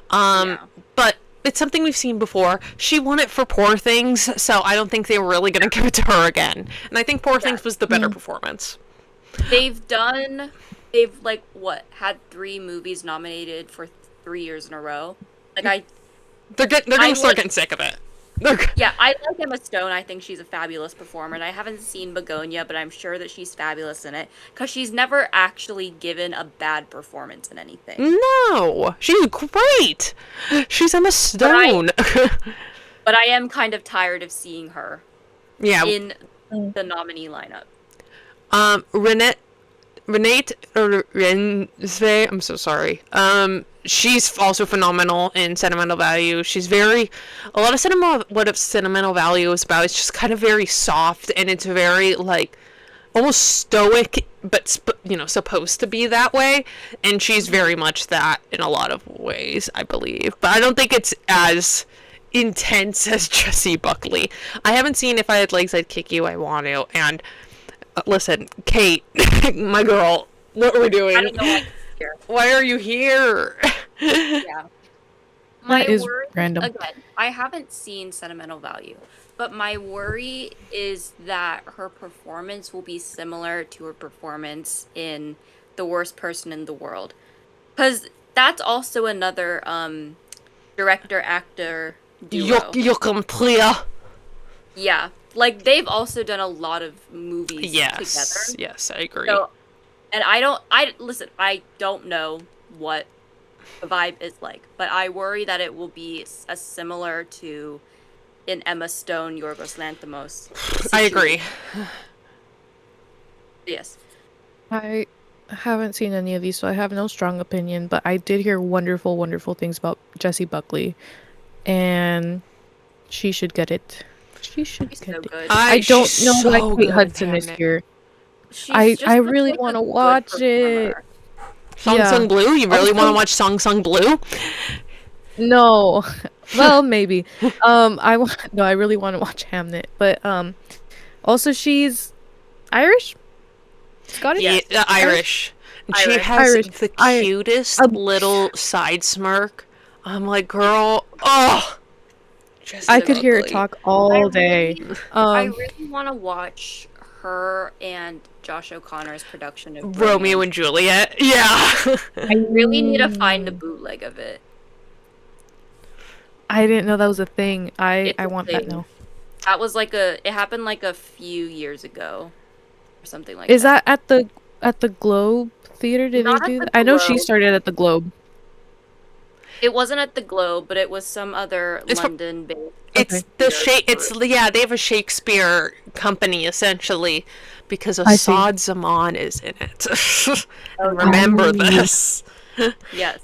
But it's something we've seen before. She won it for Poor Things, so I don't think they were really gonna give it to her again. And I think Poor Things was the better performance. They've like had 3 movies nominated for 3 years in a row. Like They're gonna start getting sick of it. yeah, I like Emma Stone. I think she's a fabulous performer, and I haven't seen Begonia, but I'm sure that she's fabulous in it because she's never actually given a bad performance in anything. No, she's great. She's Emma Stone. But I am kind of tired of seeing her Yeah. in the nominee lineup. Renate Renzve, I'm so sorry. She's also phenomenal in Sentimental Value. She's a lot of Sentimental Value is about. It's just kind of very soft, and it's very like almost stoic, but supposed to be that way. And she's very much that in a lot of ways, I believe. But I don't think it's as intense as Jessie Buckley. I haven't seen If I Had Legs, I'd Kick You. I want to. And listen, Kate, my girl, what are we doing? I don't know why she's here. Why are you here? Yeah. My That is worry, random. again, I haven't seen Sentimental Value, but my worry is that her performance will be similar to her performance in The Worst Person in the World. Because that's also another director-actor duo. You complia. Yeah. Like, they've also done a lot of movies Yes. together. Yes, I agree. So, and I don't know what the vibe is like, but I worry that it will be as similar to in Emma Stone, Yorgos Lanthimos. I agree. Yes. I haven't seen any of these, so I have no strong opinion, but I did hear wonderful, wonderful things about Jessie Buckley, and she should get it. She should She's get so it. good. I don't she's know so why good Kate in Hudson is Hamnet. here. She's I just really like a wanna good watch it. performer. Song Yeah. Sung Blue? You really want to Also- watch Song Sung Blue? No, well maybe. I really want to watch Hamnet, but also she's Irish, Scottish. Yes. Yeah, Irish. And she Irish. has Irish. the I- cutest little side smirk. I'm like, girl, Jessie I could hear her Buckley. talk all day. I really want to watch her and Josh O'Connor's production of Romeo and Juliet. Yeah. I really need to find a bootleg of it. I didn't know that was a thing. I It's a want that thing. now. That was like it happened like a few years ago or something like Is that. that at the Globe Theater? Did Not they at do the that? I know she Globe. started at the Globe. It wasn't at the Globe, but it was some other It's from- London-based. It's yeah, they have a Shakespeare company essentially because I see. Assad Zaman is in it. Oh, And remember Oh. this. Yes.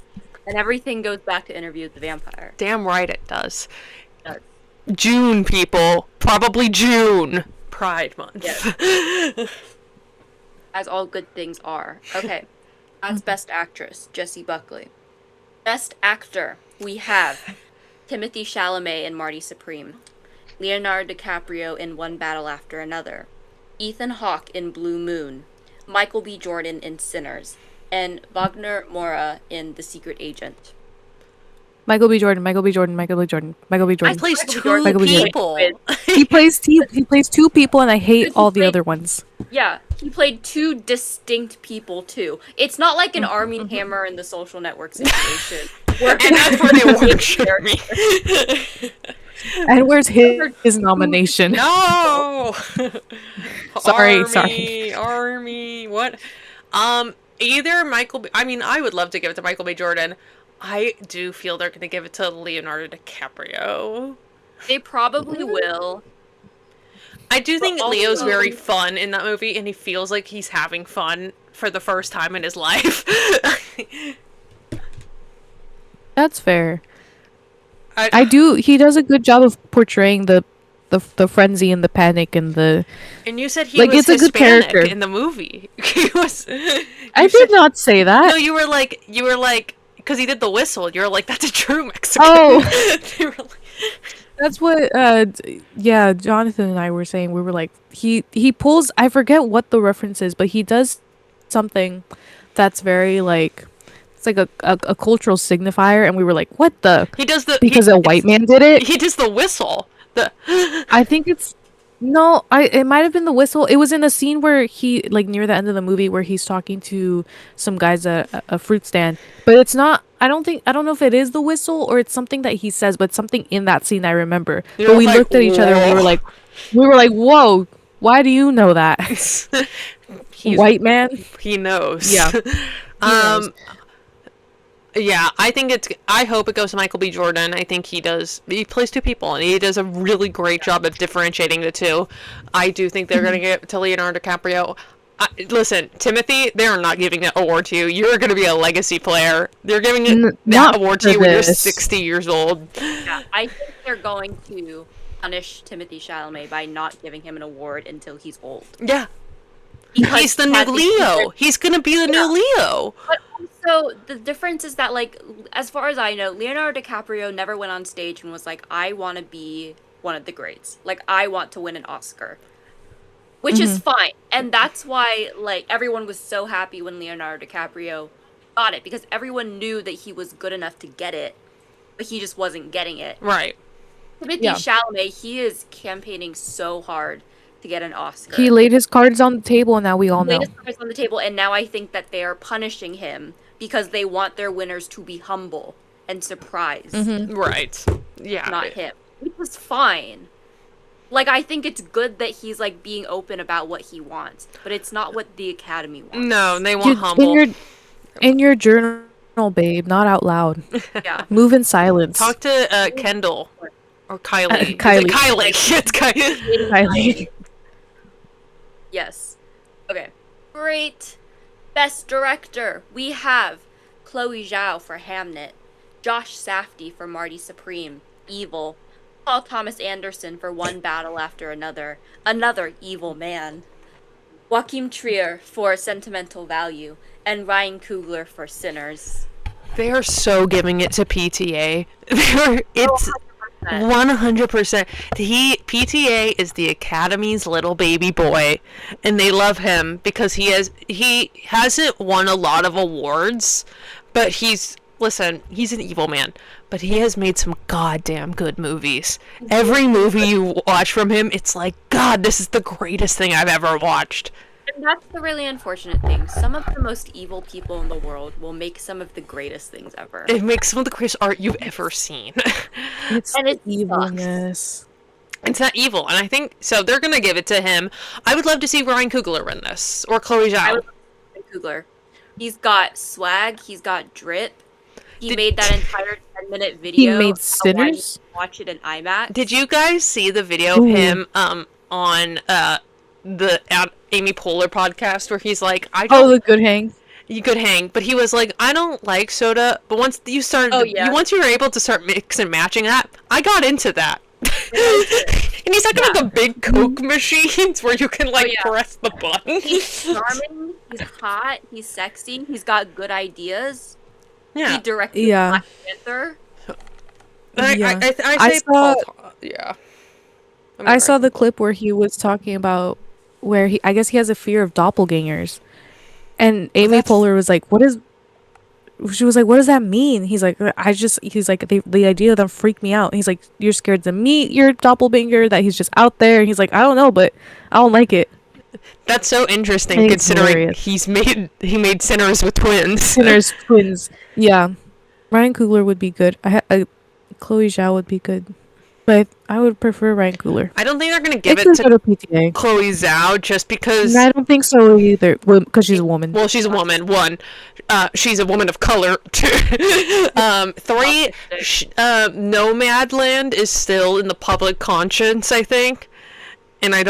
And everything goes back to Interview with the Vampire. Damn right it does. Yes. June, people. Probably June. Pride Month. Yes. As all good things are. Okay. That's Best Actress, Jessie Buckley. Best Actor, we have Timothy Chalamet in Marty Supreme, Leonardo DiCaprio in One Battle After Another, Ethan Hawke in Blue Moon, Michael B. Jordan in Sinners, and Wagner Moura in The Secret Agent. Michael B. Jordan. Michael B. Jordan. Michael B. Jordan. Michael B. I Jordan. place Michael B. two Jordan. Michael B. Jordan. people. He plays two people, and I hate all the other ones. Yeah, he played two distinct people too. It's not like an Armie Hammer in The Social Network situation. Where And that's where they worship me. And where's his nomination? No. Sorry. Army. What? Either I mean, I would love to give it to Michael B. Jordan. I do feel they're gonna give it to Leonardo DiCaprio. They probably will. I do think But Leo's also- very fun in that movie, and he feels like he's having fun for the first time in his life. That's fair. I do. He does a good job of portraying the frenzy and the panic and the. And you said he Like, was it's a good Hispanic character. in the movie. He was. I did not say that. No, you were like, because he did the whistle. You were like, that's a true Mexican. Oh. You were like- That's what. Yeah, Jonathan and I were saying. We were like, he pulls. I forget what the reference is, but he does something that's very like. It's like a cultural signifier, and we were like, what the? he does the Because he, a white man did it. He does the whistle. The I think it's no. It might have been the whistle. It was in a scene where he like near the end of the movie where he's talking to some guys at a fruit stand. But it's not. I don't know if it is the whistle or it's something that he says, but something in that scene I remember. You're But we like, looked at each other and "Whoa." we were like, whoa. Why do you know that? He's- White man. He knows. Yeah. um. Yeah, I hope it goes to Michael B. Jordan. I think he plays two people, and he does a really great job of differentiating the two. I do think they're going to give it to Leonardo DiCaprio. Listen, Timothy, they're not giving that award to you. You're going to be a legacy player. They're giving that not award to for you when you're this. 60 years old. Yeah, I think they're going to punish Timothy Chalamet by not giving him an award until he's old. Yeah. Because He's the he new had these Leo. different- He's going to be the new Leo. But also, the difference is that, like, as far as I know, Leonardo DiCaprio never went on stage and was like, I want to be one of the greats. Like, I want to win an Oscar. Which is fine. And that's why, like, everyone was so happy when Leonardo DiCaprio got it. Because everyone knew that he was good enough to get it. But he just wasn't getting it. Right. Timothy Yeah. Chalamet, he is campaigning so hard to get an Oscar. He laid his cards on the table, and now we all know. Latest cards on the table, and now I think that they are punishing him because they want their winners to be humble and surprised, Right. Yeah. not him. Which is fine. Like, I think it's good that he's like being open about what he wants, but it's not what the Academy wants. No, they want You- humble. in your journal, babe, not out loud. Yeah. Move in silence. Talk to Kendall. Or Kylie. Is it Kylie. Kylie. It's Kylie. Kylie. Yes. Okay. Great. Best Director. We have Chloe Zhao for Hamnet, Josh Safdie for Marty Supreme, Evil, Paul Thomas Anderson for One Battle After Another, Another Evil Man, Joachim Trier for Sentimental Value, and Ryan Coogler for Sinners. They are so giving it to PTA. It's 100%. PTA is the Academy's little baby boy, and they love him because he hasn't won a lot of awards, but he's an evil man, but he has made some goddamn good movies. Every movie you watch from him, it's like, God, this is the greatest thing I've ever watched. And that's the really unfortunate thing. Some of the most evil people in the world will make some of the greatest things ever. It makes some of the greatest art you've ever seen. It's And it evilness. It's not evil, and I think so. They're gonna give it to him. I would love to see Ryan Coogler win this, or Chloe I Zhao. would love Kugler. He's got swag. He's got drip. He Did- made that entire 10-minute He video. made on why you Sinners. Watch it in IMAX. Did you guys see the video of Ooh. him on the Amy Poehler podcast where he's like, I Oh, don't the good hang. you could hang, but he was like, I don't like soda, but once you started, Oh, yeah. once you were able to start mix and matching that, I got into that. And he's got like a big Coke machines where you can like yeah. press the button. He's charming. He's hot. He's sexy. He's got good ideas. He Yeah, directed Yeah. Black Panther. Yeah. I I say saw- yeah. I saw the clip where he was talking about where I guess he has a fear of doppelgangers. And Amy that's- Poehler was like, she was like, what does that mean? He's like, he's like, the idea of them freaked me out. And he's like, you're scared to meet your doppelganger, that he's just out there. And he's like, I don't know, but I don't like it. That's so interesting I think it's considering hilarious. he made Sinners with twins. Sinners twins. Yeah. Ryan Coogler would be good. Chloe Zhao would be good. But I would prefer Ryan Coogler. I don't think they're gonna give They it could to go to PTA. Chloe Zhao just because. I don't think so either, because she's a woman. Well, she's a woman. One, she's a woman of color. Two, three, Nomadland is still in the public conscience, I think, and I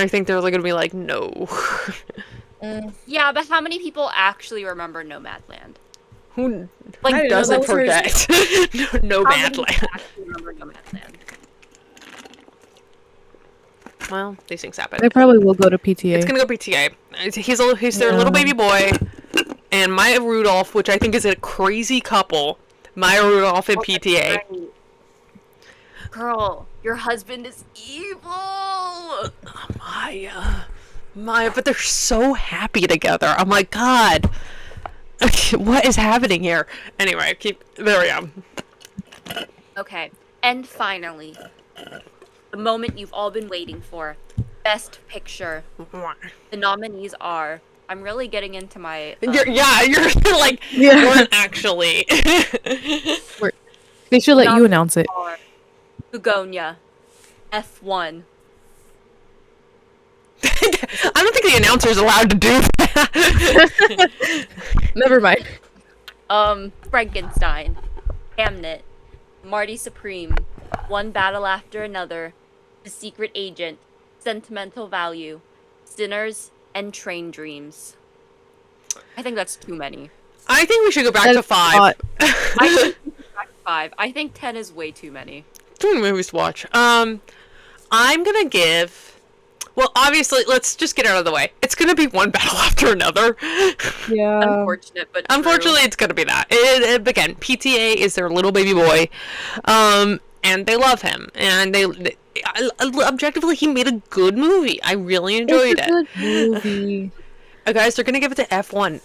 think they're like gonna be like, no. Yeah, but how many people actually remember Nomadland? Who Like, I didn't know doesn't that was her- forget how many people Nomadland? actually remember Nomadland? Well, these things happen. They probably will go to PTA. It's gonna go PTA. He's their little Yeah. baby boy, and Maya Rudolph, which I think is a crazy couple. Maya Rudolph and PTA. Right. Girl, your husband is evil. Maya, but they're so happy together. I'm like, God, what is happening here? Anyway, there we go. Okay, and finally, the moment you've all been waiting for. Best Picture. The nominees are... I'm really getting into my... You're like, Yeah. weren't actually. They should let you announce it. are Begonia, F1, I don't think the announcer's allowed to do that. Never mind. Frankenstein, Hamnet, Marty Supreme, One Battle After Another, The Secret Agent, Sentimental Value, Sinners, and Train Dreams. I think that's too many. I think we should go back to That's 5. hot. I think we should go back to 5. I think 10 is way too many. Too many movies to watch. I'm gonna give. Well, obviously, let's just get it out of the way. It's gonna be One Battle After Another. Yeah. Unfortunate, but true. Unfortunately, it's gonna be that. Again, PTA is their little baby boy, and they love him. And objectively, he made a good movie. I really enjoyed It's it. a good movie. Guys, they're gonna give it to F1.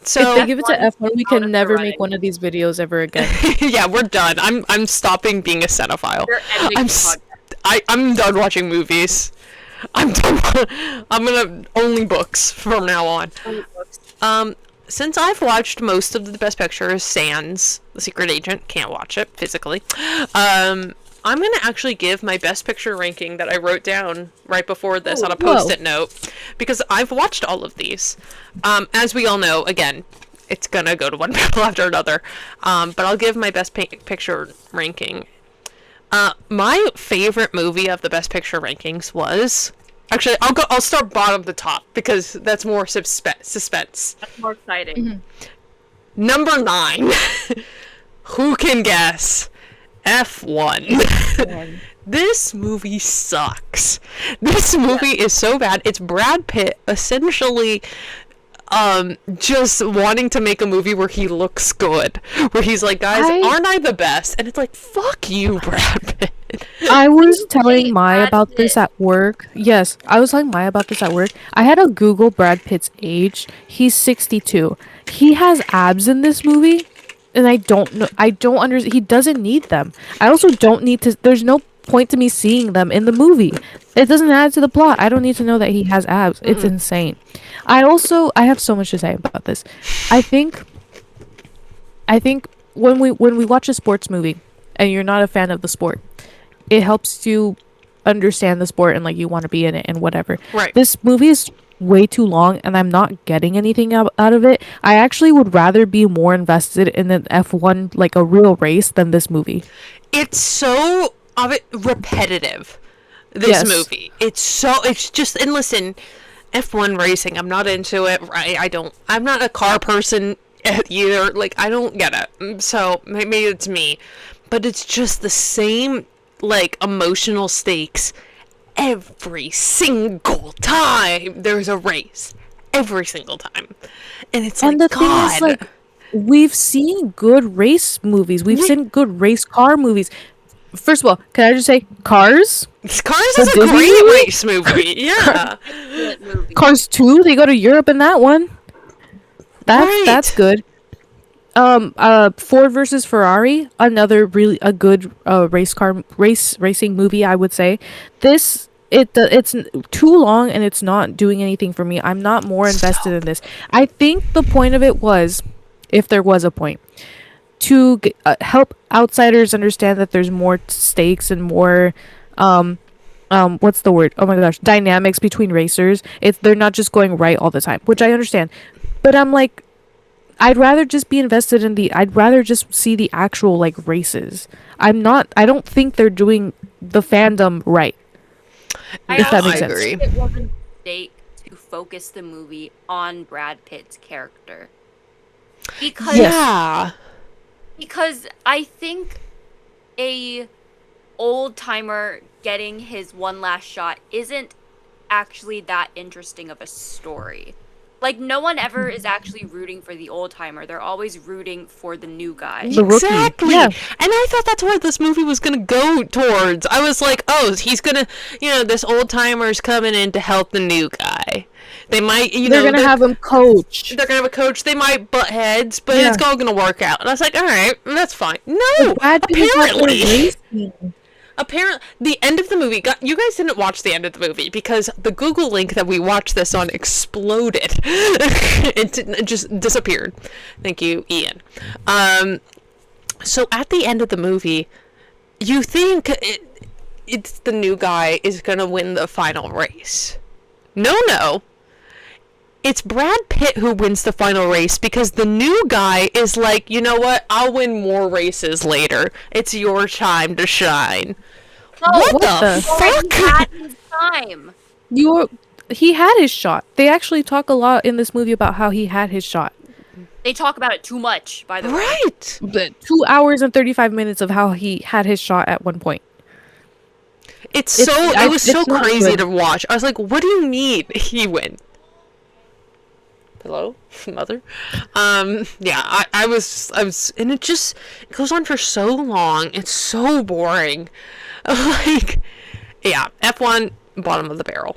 If So they give it to F1 F1, we out of can the never running. make one of these videos ever again. yeah, we're done. I'm stopping being a cinephile. You're ending I'm the s- podcast. I'm done watching movies. I'm done. I'm gonna only books from now on. Since I've watched most of the Best Pictures, sans The Secret Agent, can't watch it physically. I'm gonna actually give my Best Picture ranking that I wrote down right before this on a whoa. Post-it note because I've watched all of these. As we all know, again, it's gonna go to One Battle After Another. But I'll give my Best Picture ranking. My favorite movie of the Best Picture rankings was actually I'll start bottom to top because that's more suspense. That's more exciting. Number 9. Who can guess? F1. This movie sucks. This movie is so bad. It's Brad Pitt essentially just wanting to make a movie where he looks good. Where he's like, guys, aren't I the best? And it's like, fuck you, Brad Pitt. I was telling Maya Brad about this Pitt. at work. Yes, I was telling Maya about this at work. I had to Google Brad Pitt's age. He's 62. He has abs in this movie, and I don't know. I don't understand. He doesn't need them. I also don't need to. There's no point to me seeing them in the movie. It doesn't add to the plot. I don't need to know that he has abs. It's insane. I have so much to say about this. I think when we watch a sports movie and you're not a fan of the sport, it helps you understand the sport and like you want to be in it and whatever. Right. This movie is way too long and I'm not getting anything out of it. I actually would rather be more invested in an F1 like a real race than this movie. It's so of it repetitive. This Yes. movie. It's just, and listen, F1 racing, I'm not into it. Right? I'm not a car person either. Like, I don't get it. So maybe it's me, but it's just the same like emotional stakes every single time there's a race. Every single time. And it's And like, the thing God. is, like, we've seen good race movies. We've seen good race car movies. First of all, can I just say Cars? Cars the is a Disney great movie? race movie. Yeah. Excellent movie. Cars 2, they go to Europe in that one. That's Right. good. Ford versus Ferrari, another really a good racing movie, I would say. It's too long and it's not doing anything for me. I'm not more invested in this. I think the point of it was, if there was a point, to help outsiders understand that there's more stakes and more what's the word? Oh my gosh, dynamics between racers. They're not just going right all the time, which I understand. But I'm like, I'd rather just be invested in I'd rather just see the actual like races. I don't think they're doing the fandom right. If that also makes sense. agree. think it was a mistake to focus the movie on Brad Pitt's character. Because Yeah. because I think a old timer getting his one last shot isn't actually that interesting of a story. Like, no one ever is actually rooting for the old timer. They're always rooting for the new guy. The rookie. Exactly. Yeah. And I thought that's where this movie was going to go towards. I was like, oh, he's going to, this old timer's coming in to help the new guy. They might, They're gonna have him coach. They're going to have a coach. They might butt heads, but Yeah. it's all going to work out. And I was like, all right, that's fine. No, Brad Pitt is not apparently. racing. Apparently, the end of the movie. You guys didn't watch the end of the movie because the Google link that we watched this on exploded. It just disappeared. Thank you, Ian. So at the end of the movie, you think it's the new guy is gonna win the final race. No. It's Brad Pitt who wins the final race because the new guy is like, you know what? I'll win more races later. It's your time to shine. What what the the- fuck? He had his time. He had his shot. They actually talk a lot in this movie about how he had his shot. They talk about it too much, by the way. Right. The 2 hours and 35 minutes of how he had his shot at one point. It was so it's not crazy good. to watch. I was like, what do you mean he win? Hello, mother. Yeah, I was, and it goes on for so long. It's so boring. Like, yeah, F1, bottom of the barrel.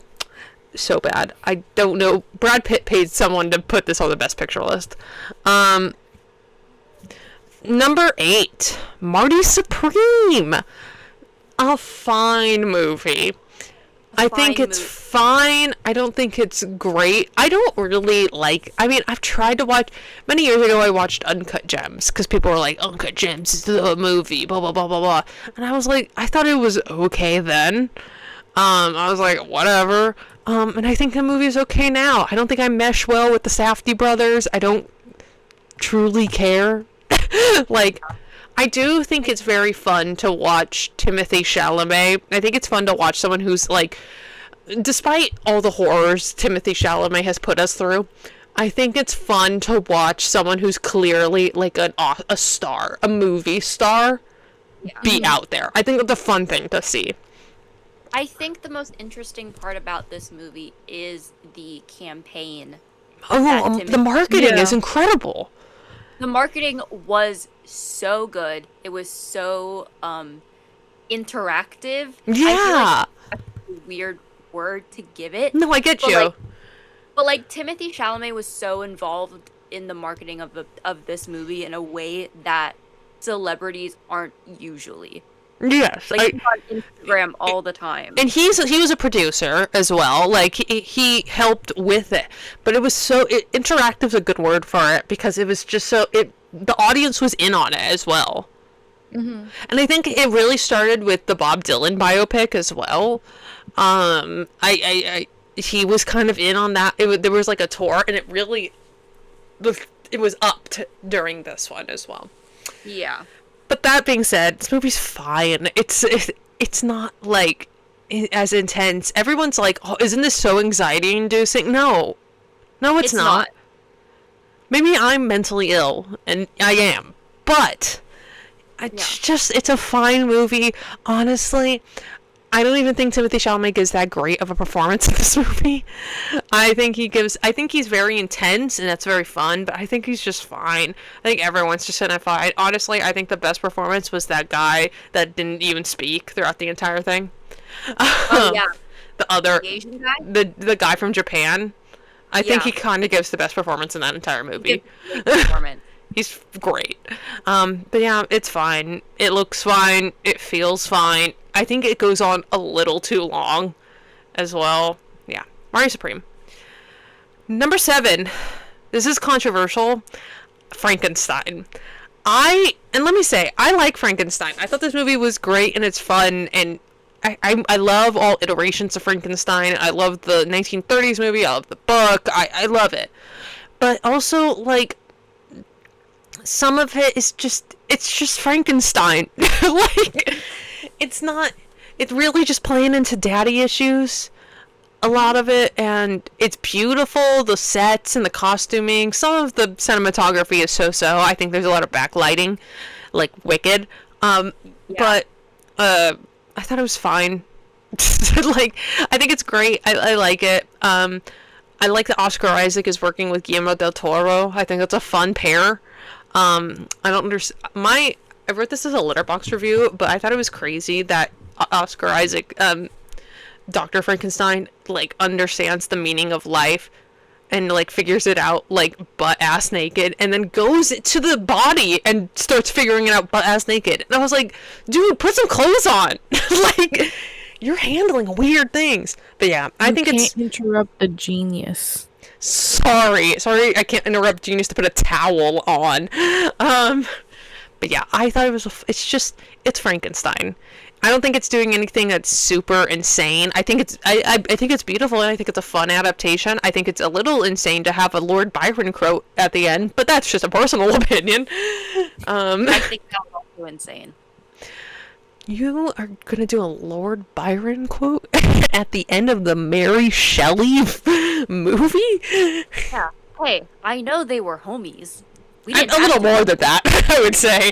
So bad. I don't know. Brad Pitt paid someone to put this on the best picture list. Number 8, Marty Supreme. A fine movie. I think fine it's movie. fine. I don't think it's great. I don't really I've tried to watch, many years ago I watched Uncut Gems, because people were like, Uncut Gems is the movie, blah, blah, blah, blah, blah. And I was like, I thought it was okay then. I was like, whatever. And I think the movie is okay now. I don't think I mesh well with the Safdie brothers. I don't truly care. Like, I do think it's very fun to watch Timothée Chalamet. I think it's fun to watch someone who's like, despite all the horrors Timothée Chalamet has put us through, I think it's fun to watch someone who's clearly like a star, a movie star, be out there. I think that's a fun thing to see. I think the most interesting part about this movie is the campaign. Oh, That the marketing Yeah. is incredible. The marketing was so good. It was so interactive. I feel Yeah. like that's a weird word to give it. No, I get But, you. like, But like Timothée Chalamet was so involved in the marketing of this movie in a way that celebrities aren't usually. Yes. Like he's on Instagram all the time. And he was a producer as well. Like he helped with it, but it was so interactive is a good word for it because it was just so the audience was in on it as well. And I think it really started with the Bob Dylan biopic as well. He was kind of in on that. There was like a tour, and it was upped during this one as well. Yeah. But that being said, this movie's fine. It's not like as intense. Everyone's like, "Oh, isn't this so anxiety-inducing?" No, it's not. Maybe I'm mentally ill, and I am, but it's a fine movie. Honestly, I don't even think Timothée Chalamet gives that great of a performance in this movie. I think he's very intense, and that's very fun, but I think he's just fine. I think everyone's just fine. Honestly, I think the best performance was that guy that didn't even speak throughout the entire thing. Oh, yeah. The Asian guy? The guy from Japan. I think he kind of gives the best performance in that entire movie. Performance. He's great. But yeah, it's fine. It looks fine. It feels fine. I think it goes on a little too long as well. Yeah. Mario Supreme. Number 7. This is controversial. Frankenstein. And let me say, I like Frankenstein. I thought this movie was great and it's fun, and I love all iterations of Frankenstein. I love the 1930s movie. I love the book. I love it. But also, like, some of it is it's just Frankenstein. Like, it's really just playing into daddy issues, a lot of it, and it's beautiful, the sets and the costuming. Some of the cinematography is so-so. I think there's a lot of backlighting, like Wicked. But I thought it was fine. Like, I think it's great. I like it. I like that Oscar Isaac is working with Guillermo del Toro. I think that's a fun pair. I don't understand. I wrote this as a Letterboxd review, but I thought it was crazy that Oscar Isaac, Dr. Frankenstein, like, understands the meaning of life and, like, figures it out, like, butt-ass naked, and then goes to the body and starts figuring it out butt-ass naked. And I was like, dude, put some clothes on! Like, you're handling weird things. But yeah, I think it's... You can't interrupt the genius. Sorry, I can't interrupt genius to put a towel on. But yeah, I thought it's Frankenstein. I don't think it's doing anything that's super insane. I think it's beautiful, and I think it's a fun adaptation. I think it's a little insane to have a Lord Byron quote at the end, but that's just a personal opinion. I think that was also insane. You are gonna do a Lord Byron quote at the end of the Mary Shelley movie? Yeah. Hey, I know they were homies. A little more than that, I would say.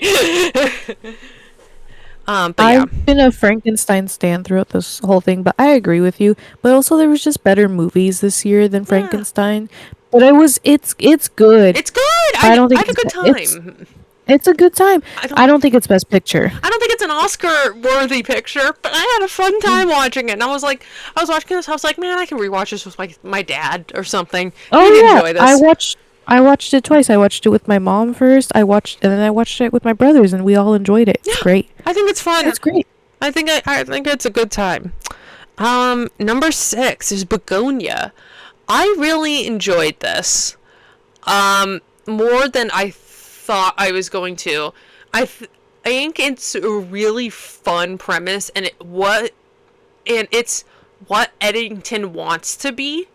But yeah. I've been a Frankenstein stan throughout this whole thing, but I agree with you. But also, there was just better movies this year than Frankenstein. But it's good. It's good. I don't think I had a good time. It's a good time. I don't think it's Best Picture. I don't think it's an Oscar-worthy picture, but I had a fun time watching it. And I was watching this, I was like, man, I can rewatch this with my dad or something. Enjoy this. I watched it twice. I watched it with my mom first. And then I watched it with my brothers, and we all enjoyed it. It's great. I think it's fun. It's great. I think it's a good time. Number 6 is Begonia. I really enjoyed this. More than I thought I was going to. I think it's a really fun premise, and it's what Eddington wants to be.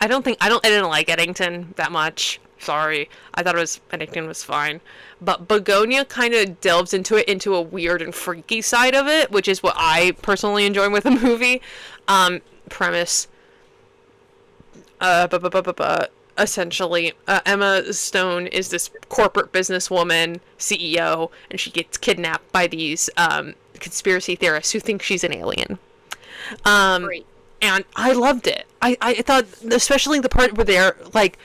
I didn't like Eddington that much. Sorry. I thought Eddington was fine. But Begonia kind of delves into a weird and freaky side of it, which is what I personally enjoy with a movie. Premise. Essentially, Emma Stone is this corporate businesswoman, CEO, and she gets kidnapped by these conspiracy theorists who think she's an alien. Great. And I loved it. I thought, especially the part where they're, like,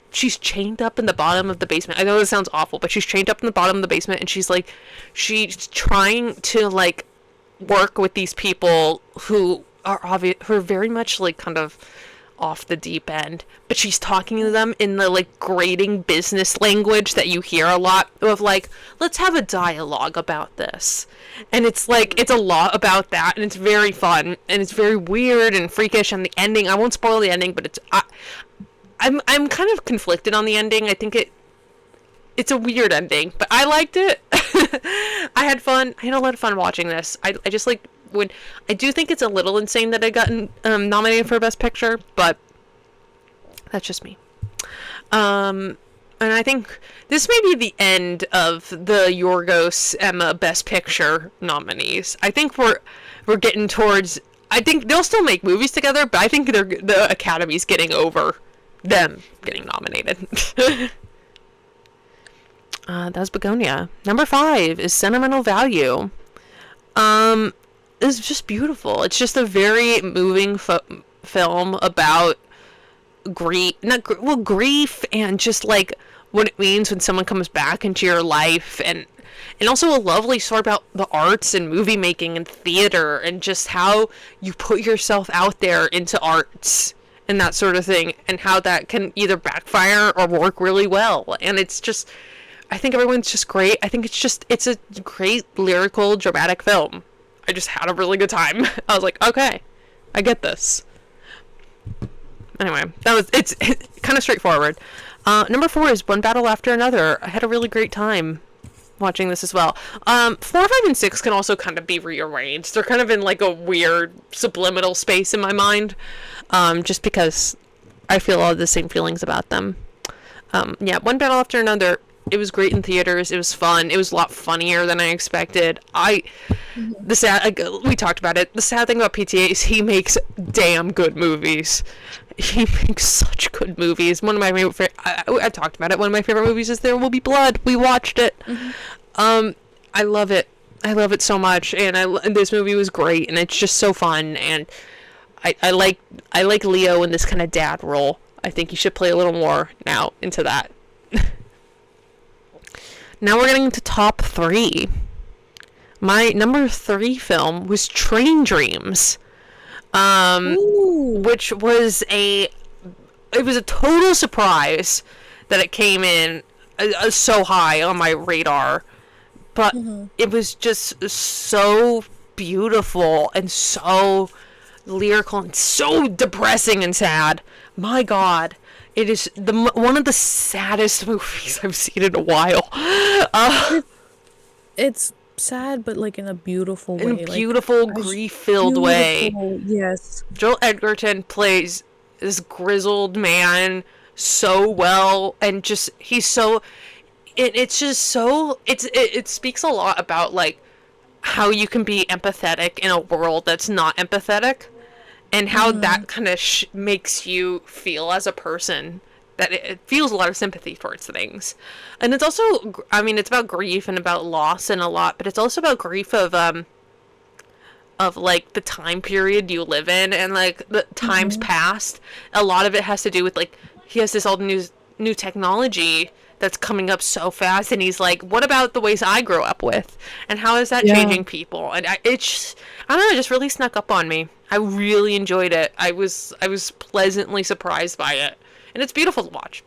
she's chained up in the bottom of the basement. I know this sounds awful, but she's chained up in the bottom of the basement, and she's trying to, like, work with these people who are very much, like, kind of off the deep end, but she's talking to them in the, like, grating business language that you hear a lot of, like, let's have a dialogue about this. And it's like, it's a lot about that, and it's very fun, and it's very weird and freakish, and the ending, I won't spoil the ending, but I'm kind of conflicted on the ending. I think it's a weird ending, but I liked it. I had fun. I had a lot of fun watching this. I just like when I do think it's a little insane that I got nominated for Best Picture, but that's just me. And I think this may be the end of the Yorgos Emma Best Picture nominees. I think we're getting towards. I think they'll still make movies together, but I think the Academy's getting over them getting nominated. That's Begonia. Number 5 is Sentimental Value. It's just beautiful. It's just a very moving film about grief and just like what it means when someone comes back into your life, and also a lovely story about the arts and movie making and theater and just how you put yourself out there into arts and that sort of thing, and how that can either backfire or work really well. And it's just, I think everyone's just great. I think it's a great lyrical dramatic film. I just had a really good time. I was like, okay, I get this. Anyway, it's kind of straightforward. Number 4 is One Battle After Another. I had a really great time watching this as well. 4, 5, and 6 can also kind of be rearranged. They're kind of in like a weird subliminal space in my mind, just because I feel all the same feelings about them. Yeah, One Battle After Another. It was great in theaters. It was fun. It was a lot funnier than I expected. We talked about it. The sad thing about PTA is he makes damn good movies. He makes such good movies. One of my favorite, I talked about it. One of my favorite movies is There Will Be Blood. We watched it. I love it. I love it so much. And this movie was great. And it's just so fun. And I like Leo in this kind of dad role. I think he should play a little more now into that. Now we're getting into top 3. My number 3 film was Train Dreams, which was it was a total surprise that it came in so high on my radar, but it was just so beautiful and so lyrical and so depressing and sad. My God. It is one of the saddest movies I've seen in a while. It's sad, but like in a beautiful way. In a beautiful, grief-filled way. Yes. Joel Edgerton plays this grizzled man so well, and just he's so. It's just so. It speaks a lot about like how you can be empathetic in a world that's not empathetic. And how that kind of makes you feel as a person, that it feels a lot of sympathy towards things. And it's also, I mean, it's about grief and about loss and a lot, but it's also about grief of like the time period you live in and like the times past. A lot of it has to do with like, he has this all new technology that's coming up so fast, and he's like, what about the ways I grew up with? And how is that changing people? And I don't know, it just really snuck up on me. I really enjoyed it. I was pleasantly surprised by it. And it's beautiful to watch.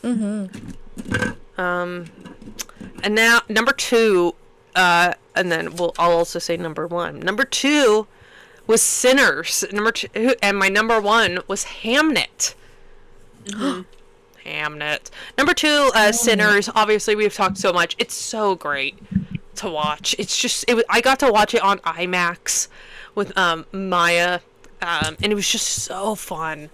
And now, number 2, and then I'll also say number 1. Number 2 was Sinners. Number 2, and my number 1 was Hamnet. Hamnet. Number 2, Sinners. Obviously, we've talked so much. It's so great to watch. It's just, I got to watch it on IMAX with Maya, and it was just so fun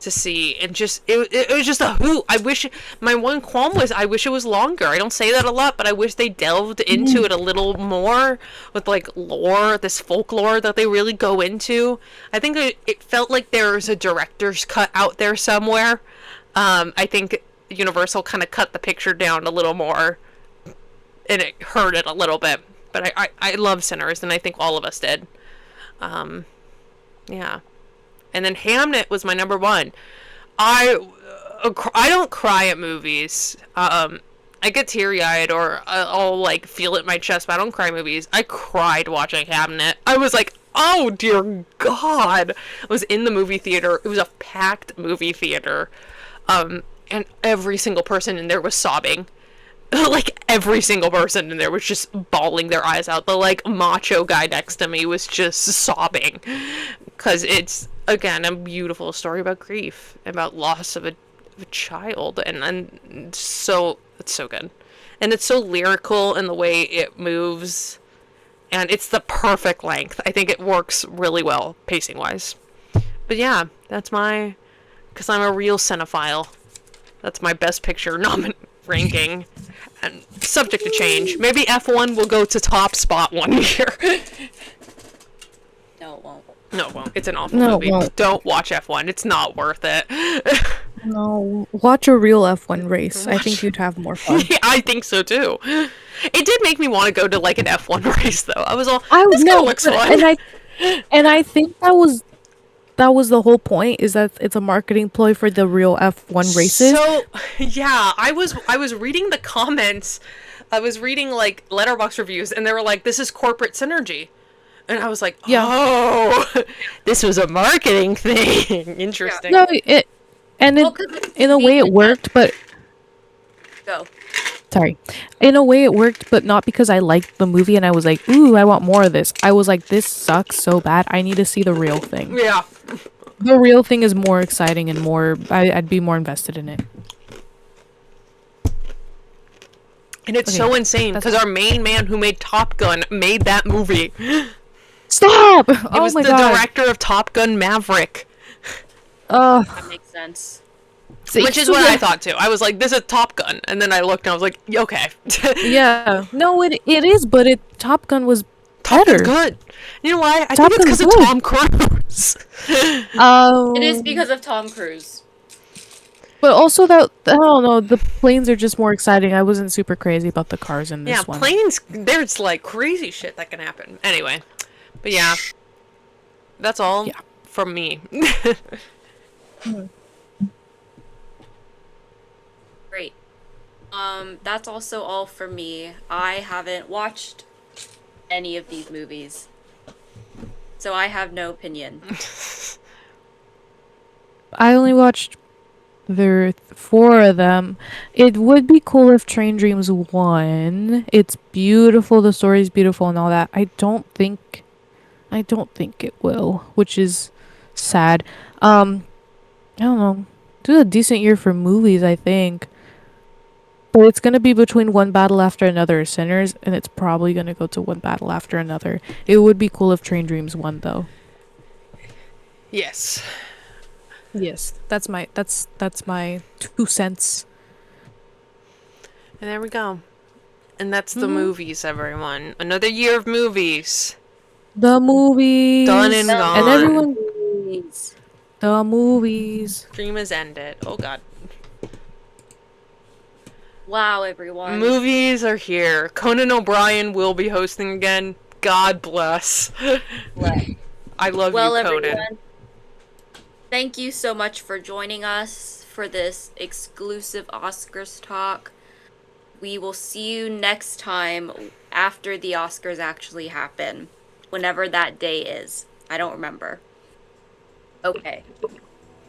to see. And just it was just a hoot. I wish, my one qualm was I wish it was longer. I don't say that a lot, but I wish they delved into it a little more with like lore, this folklore that they really go into. I think it felt like there was a director's cut out there somewhere. I think Universal kind of cut the picture down a little more, and it hurt it a little bit. But I love Sinners, and I think all of us did. Yeah. And then Hamnet was my number 1. I don't cry at movies. I get teary-eyed or I'll like feel it in my chest, but I don't cry at movies. I cried watching Hamnet. I was like, oh dear God. I was in the movie theater. It was a packed movie theater. And every single person in there was sobbing. Like, every single person in there was just bawling their eyes out. The, like, macho guy next to me was just sobbing. Because it's, again, a beautiful story about grief, about loss of a child. And so, it's so good. and it's so lyrical in the way it moves, and it's the perfect length. I think it works really well pacing wise. But yeah, that's my, because I'm a real cinephile. That's my best picture ranking, and subject to change. Maybe F1 will go to top spot one year. No, it won't. No, it won't. It's an awful No, it movie. won't. Don't watch F1. It's not worth it. No, watch a real F1 race. I think you'd have more fun. Yeah, I think so too. It did make me want to go to like an F1 race though. I was all, I this know, kind of looks but- fun. and I think that was the whole point, is that it's a marketing ploy for the real F1 races. So yeah, I was reading the comments. I was reading like Letterboxd reviews, and they were like, "This is corporate synergy," and I was like, Yeah. "Oh, this was a marketing thing." Interesting. No, and Well, 'cause it's in a way it worked, but Go. sorry, in a way it worked, but not because I liked the movie and I was like, ooh, I want more of this. I was like, this sucks so bad. I need to see the real thing. Yeah. The real thing is more exciting and more. I'd be more invested in it. And it's Okay, so insane that's- because our main man who made Top Gun made that movie. It Stop! was my the god. director of Top Gun Maverick, That makes sense. which is what I thought too. I was like, "This is Top Gun," and then I looked and I was like, "Okay." Yeah. No, it is, but Top Gun was Top better. Gun's good. You know why? I Top think it's because Gun's of good. Tom Cruise. Oh. It is because of Tom Cruise. But also that, I don't know, the planes are just more exciting. I wasn't super crazy about the cars in this Yeah, one. planes. There's like crazy shit that can happen. Anyway, but yeah, that's all Yeah. from me. Great. That's also all for me. I haven't watched any of these movies, so I have no opinion. I only watched there 4 of them. It would be cool if Train Dreams won. It's beautiful, the story's beautiful and all that. I don't think it will, which is sad. I don't know. This is a decent year for movies, I think. But it's gonna be between One Battle After Another or Sinners, and it's probably gonna go to One Battle After Another. It would be cool if Train Dreams won, though. Yes. Yes, that's my 2 cents. And there we go. And that's the movies, everyone. Another year of movies. The movies. Done and gone. And everyone. Movies. The movies. Dream has ended. Oh god. Wow, everyone. Movies are here. Conan O'Brien will be hosting again. God bless. I love Well, you, Conan. everyone, thank you so much for joining us for this exclusive Oscars talk. We will see you next time after the Oscars actually happen, whenever that day is. I don't remember. Okay.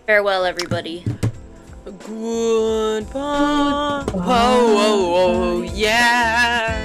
Farewell, everybody. Goodbye. Whoa, whoa, whoa, yeah.